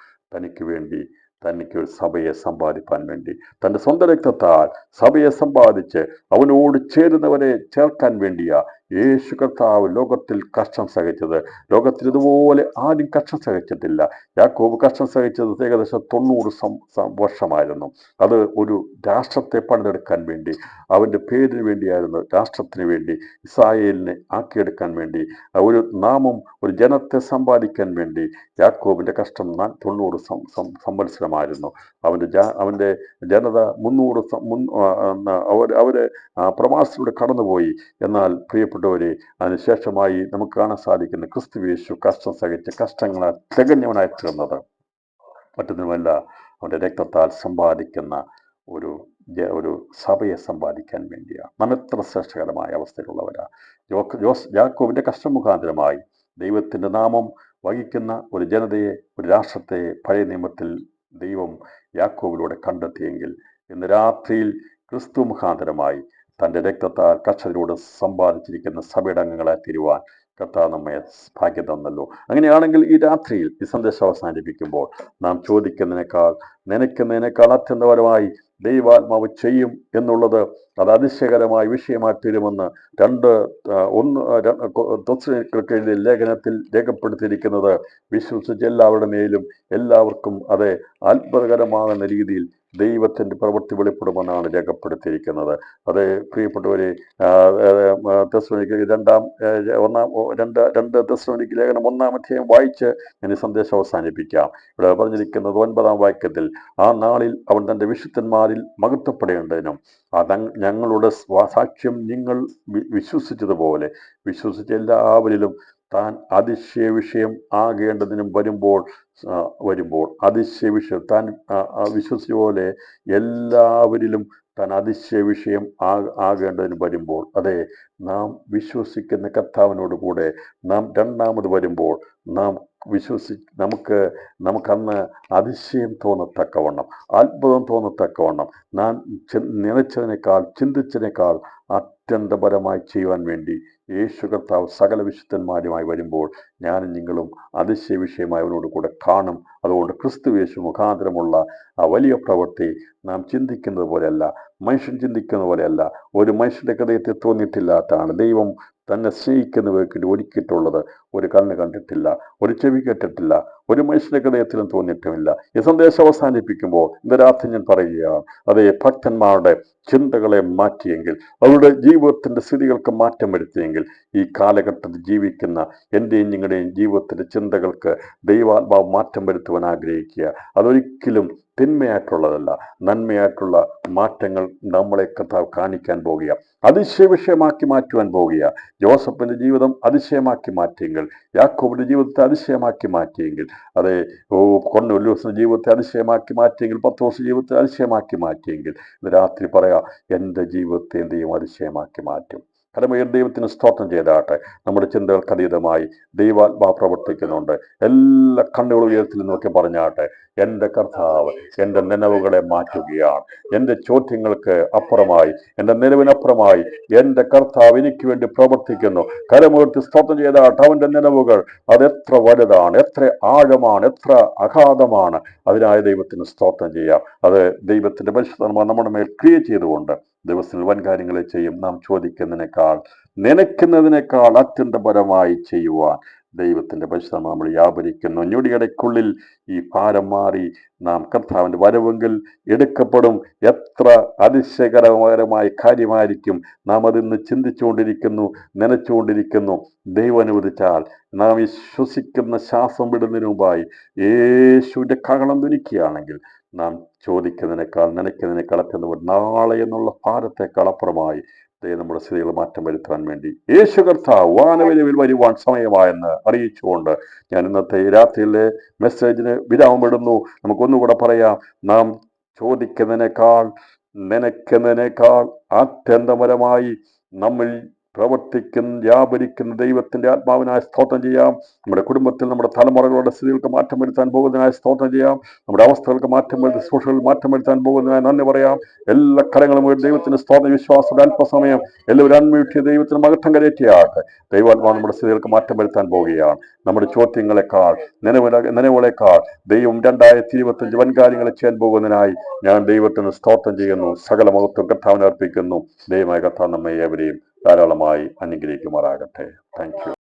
തനിക്ക് ഒരു സഭയെ സമ്പാദിപ്പാൻ വേണ്ടി, തൻ്റെ സ്വന്തം രക്തത്താൽ സഭയെ സമ്പാദിച്ച് അവനോട് ചേരുന്നവരെ ചേർക്കാൻ വേണ്ടിയാ യേശു കർത്താവ് ലോകത്തിൽ കഷ്ടം സഹിച്ചത്. ലോകത്തിൽ ഇതുപോലെ ആരും കഷ്ടം സഹിച്ചിട്ടില്ല. യാക്കോബ് കഷ്ടം സഹിച്ചത് ഏകദേശം 90 വർഷമായിരുന്നു. അത് ഒരു രാഷ്ട്രത്തെ പണിതെടുക്കാൻ വേണ്ടി, അവൻ്റെ പേരിന് വേണ്ടിയായിരുന്നു. രാഷ്ട്രത്തിന് വേണ്ടി, ഇസ്രായേലിനെ ആക്കിയെടുക്കാൻ വേണ്ടി, ഒരു നാമം, ഒരു ജനത്തെ സമ്പാദിക്കാൻ വേണ്ടി യാക്കോബിന്റെ കഷ്ടം 90 സംവത്സരമായിരുന്നു. അവന്റെ ജനത 300 അവര് പ്രവാസത്തിലൂടെ കടന്നുപോയി. എന്നാൽ പ്രിയപ്പെട്ടവരെ, അതിനുശേഷമായി നമുക്ക് കാണാൻ സാധിക്കുന്ന ക്രിസ്തുയേശു കഷ്ടം സഹിച്ച് കഷ്ടങ്ങളാൽ തികഞ്ഞവനായി തീർന്നത് മറ്റൊന്നുമല്ല, അവന്റെ രക്തത്താൽ സമ്പാദിക്കുന്ന ഒരു സഭയെ സമ്പാദിക്കാൻ വേണ്ടിയാണ്. നാം എത്ര ശ്രേഷ്ഠകരമായ അവസ്ഥയിലുള്ളവരാ. യാക്കോബിന്റെ കഷ്ടം മുഖാന്തരമായി ദൈവത്തിന്റെ നാമം വഹിക്കുന്ന ഒരു ജനതയെ, ഒരു രാഷ്ട്രത്തെ പഴയ നിയമത്തിൽ ദൈവം യാക്കോബിലൂടെ കണ്ടെത്തിയെങ്കിൽ, ഇന്ന് രാത്രിയിൽ ക്രിസ്തു മുഖാന്തരമായി തൻ്റെ രക്തത്താൽ കർഷകരോട് സമ്പാദിച്ചിരിക്കുന്ന സഭയുടെ അംഗങ്ങളായി തീരുവാൻ കർത്താവ് നമ്മെ ഭാഗ്യം തന്നല്ലോ. അങ്ങനെയാണെങ്കിൽ ഈ രാത്രിയിൽ ഈ സന്ദേശം അവസാനിപ്പിക്കുമ്പോൾ നാം ചോദിക്കുന്നതിനേക്കാൾ നനയ്ക്കുന്നതിനേക്കാൾ അത്യന്തപരമായി ദൈവാത്മാവ് ചെയ്യും എന്നുള്ളത് അത് അതിശയകരമായ വിഷയമായി തീരുമെന്ന് തെസ്സലോനിക്കർക്ക് എഴുതിയ ലേഖനത്തിൽ രേഖപ്പെടുത്തിയിരിക്കുന്നത് വിശ്വസിച്ച് എല്ലാവരുടെ മേലും എല്ലാവർക്കും അത് അത്ഭുതകരമാകുന്ന രീതിയിൽ ദൈവത്തിൻ്റെ പ്രവൃത്തി വെളിപ്പെടുമെന്നാണ് രേഖപ്പെടുത്തിയിരിക്കുന്നത്. അത് പ്രിയപ്പെട്ടവരെ, തെസ്സലോനിക്ക തെസ്സലോനിക്ക ലേഖനം 1-ാം അധ്യായം വായിച്ച് ഞാൻ ഈ സന്ദേശം അവസാനിപ്പിക്കാം. ഇവിടെ പറഞ്ഞിരിക്കുന്നത് 9-ാം വാക്യത്തിൽ, ആ നാളിൽ അവൻ തൻ്റെ വിശുദ്ധന്മാരിൽ മഹത്വപ്പെടേണ്ടതിനും ഞങ്ങളുടെ സാക്ഷ്യം നിങ്ങൾ വിശ്വസിച്ചതുപോലെ വിശ്വസിച്ച എല്ലാവരിലും താൻ അതിശയ വിഷയം ആകേണ്ടതിനും വരുമ്പോൾ അതിശയ വിഷയം താൻ വിശ്വസിച്ച പോലെ എല്ലാവരിലും താൻ അതിശയ വിഷയം ആകേണ്ടതിന് വരുമ്പോൾ, അതെ, നാം വിശ്വസിക്കുന്ന കർത്താവിനോട് കൂടെ നാം രണ്ടാമത് വരുമ്പോൾ നമുക്കന്ന് അതിശയം തോന്നത്തക്കവണ്ണം, അത്ഭുതം തോന്നത്തക്കവണ്ണം, നാം നിലച്ചതിനേക്കാൾ ചിന്തിച്ചതിനേക്കാൾ അത്യന്തപരമായി ചെയ്യുവാൻ വേണ്ടി യേശു കർത്താവ് സകല വിശുദ്ധന്മാരുമായി വരുമ്പോൾ ഞാനും നിങ്ങളും അതിശയ വിഷയമായി അവനോട് കൂടെ കാണും. അതുകൊണ്ട് ക്രിസ്തു യേശു മുഖാന്തരമുള്ള ആ വലിയ പ്രവൃത്തി നാം ചിന്തിക്കുന്നത് പോലെയല്ല, മനുഷ്യൻ ചിന്തിക്കുന്ന പോലെയല്ല, ഒരു മനുഷ്യന്റെ ഹൃദയത്തിൽ തോന്നിയിട്ടില്ലാത്തതാണ്. ദൈവം തന്നെ സ്നേഹിക്കുന്നവർക്ക് ഒരുക്കിയിട്ടുള്ളത് ഒരു കണ്ണ് കണ്ടിട്ടില്ല, ഒരു ചെവി കേട്ടിട്ടില്ല, ഒരു മനുഷ്യന്റെ ഹൃദയത്തിലും തോന്നിയിട്ടുമില്ല. ഈ സന്ദേശം അവസാനിപ്പിക്കുമ്പോൾ ഇന്ന് രാത്രി ഞാൻ പറയുകയാണ്, അതേ, ഭക്തന്മാരുടെ ചിന്തകളെ മാറ്റിയെങ്കിൽ, അവരുടെ ജീവിതത്തിന്റെ സ്ഥിതികൾക്ക് മാറ്റം വരുത്തിയെങ്കിൽ, ഈ കാലഘട്ടത്തിൽ ജീവിക്കുന്ന എൻ്റെയും നിങ്ങളുടെയും ജീവിതത്തിന്റെ ചിന്തകൾക്ക് ദൈവാത്മാവ് മാറ്റം വരുത്തുവാൻ ആഗ്രഹിക്കുക. അതൊരിക്കലും തിന്മയായിട്ടുള്ളതല്ല, നന്മയായിട്ടുള്ള മാറ്റങ്ങൾ നമ്മളെ കർത്താവ് കാണിക്കാൻ പോകുക, അതിശയ വിഷയമാക്കി മാറ്റുവാൻ പോകുക. ജോസഫിന്റെ ജീവിതം അതിശയമാക്കി മാറ്റിയെങ്കിൽ, യാക്കോബിന്റെ ജീവിതത്തെ അതിശയമാക്കി മാറ്റിയെങ്കിൽ, അതെ, കൊർന്നൊല്യോസിന്റെ ജീവിതത്തെ അതിശയമാക്കി മാറ്റിയെങ്കിൽ, പത്രോസ് ജീവിതത്തെ അതിശയമാക്കി മാറ്റിയെങ്കിൽ, ഇന്ന് രാത്രി പറയാം, എൻ്റെ ജീവിതത്തെ എന്തെയും അതിശയമാക്കി മാറ്റും. കരമേൽ ദൈവത്തിന് സ്തോത്രം ചെയ്താട്ടെ. നമ്മുടെ ചിന്തകൾക്ക് അതീതമായി ദൈവാത്മാ പ്രവർത്തിക്കുന്നുണ്ട്. എല്ലാ കണ്ണുകളും ഉയരത്തിൽ നോക്കി പറഞ്ഞാട്ടെ, എൻ്റെ കർത്താവ് എൻ്റെ നിലവുകളെ മാറ്റുകയാണ്. എൻ്റെ ചോദ്യങ്ങൾക്ക് അപ്പുറമായി, എൻ്റെ നിലവിനപ്പുറമായി എൻ്റെ കർത്താവ് എനിക്ക് വേണ്ടി പ്രവർത്തിക്കുന്നു. കരമുയർത്തി സ്തോത്രം ചെയ്താട്ടെ. അവൻ്റെ നിലവുകൾ അതെത്ര വലുതാണ്, എത്ര ആഴമാണ്, എത്ര അഗാധമാണ്. അതിനായ ദൈവത്തിന് സ്തോത്രം ചെയ്യാം. അത് ദൈവത്തിന്റെ പരിശുദ്ധ നമ്മുടെ മേൽ ക്രിയ ചെയ്തുകൊണ്ട് ദിവസത്തിൽ വൻ കാര്യങ്ങളെ ചെയ്യും. നാം ചോദിക്കുന്നതിനേക്കാൾ നനയ്ക്കുന്നതിനേക്കാൾ അത്യന്തപരമായി ചെയ്യുവാൻ ദൈവത്തിന്റെ പരിശുദ്ധ നമ്മൾ വ്യാപരിക്കുന്നു. ഞൊടിയടയ്ക്കുള്ളിൽ ഈ ഭാരം മാറി നാം കർത്താവിന്റെ വരവെങ്കിൽ എടുക്കപ്പെടും. എത്ര അതിശയകരമായ കാര്യമായിരിക്കും. നാം അതിന്ന് ചിന്തിച്ചുകൊണ്ടിരിക്കുന്നു, നനച്ചുകൊണ്ടിരിക്കുന്നു. ദൈവം അനുവദിച്ചാൽ നാം ഈ ശ്വസിക്കുന്ന ശ്വാസം വിടുന്നതിന് മുമ്പായി യേശുവിന്റെ കകളം ധനിക്കുകയാണെങ്കിൽ നാം ചോദിക്കുന്നതിനേക്കാൾ നനയ്ക്കുന്നതിനേക്കാൾ അത്യന്തം നാളെ എന്നുള്ള ഭാരത്തെക്കാൾ അപ്പുറമായി നമ്മുടെ സ്ഥിതികൾ മാറ്റം വരുത്താൻ വേണ്ടി യേശു കർത്താവ് വാനവരിവിൽ വരുവാൻ സമയമായെന്ന് അറിയിച്ചുകൊണ്ട് ഞാൻ ഇന്നത്തെ രാത്രിയിലെ മെസ്സേജിന് വിരാമമിടുന്നു. നമുക്കൊന്നുകൂടെ പറയാം. നാം ചോദിക്കുന്നതിനേക്കാൾ നനയ്ക്കുന്നതിനേക്കാൾ ആത്യന്തപരമായി നമ്മിൽ പ്രവർത്തിക്കുന്ന വ്യാപരിക്കുന്ന ദൈവത്തിന്റെ ആത്മാവിനായ സ്തോത്രം ചെയ്യാം. നമ്മുടെ കുടുംബത്തിൽ നമ്മുടെ തലമുറകളുടെ സ്ഥിതികൾക്ക് മാറ്റം വരുത്താൻ പോകുന്നതിനായ സ്തോത്രം ചെയ്യാം. നമ്മുടെ അവസ്ഥകൾക്ക് മാറ്റം വരുത്തി സൂക്ഷ്മങ്ങളിൽ മാറ്റം വരുത്താൻ പോകുന്നതിനായി നന്ദി പറയാം. എല്ലാ കരങ്ങളും ദൈവത്തിന് സ്തോത്ര വിശ്വാസത്തിന്റെ അല്പസമയം എല്ലാവരും അൺമ്യൂട്ട് ദൈവത്തിന് മഹത്വം കരയറ്റിയാട്ടെ. ദൈവാത്മാവ് നമ്മുടെ സ്ഥിതികൾക്ക് മാറ്റം വരുത്താൻ പോവുകയാണ്. നമ്മുടെ ചോദ്യങ്ങളെക്കാൾ നനവുകളെക്കാൾ ദൈവം 2025 വൻകാര്യങ്ങളെ ചെയ്യാൻ പോകുന്നതിനായി ഞാൻ ദൈവത്തിന് സ്തോത്രം ചെയ്യുന്നു. സകല മഹത്വം കർത്താവിനെ അർപ്പിക്കുന്നു. ദൈവമായ കർത്താവ് നമ്മെ ഏവരെയും ധാരാളമായി അനുഗ്രഹിക്കുമാറാകട്ടെ. Thank you.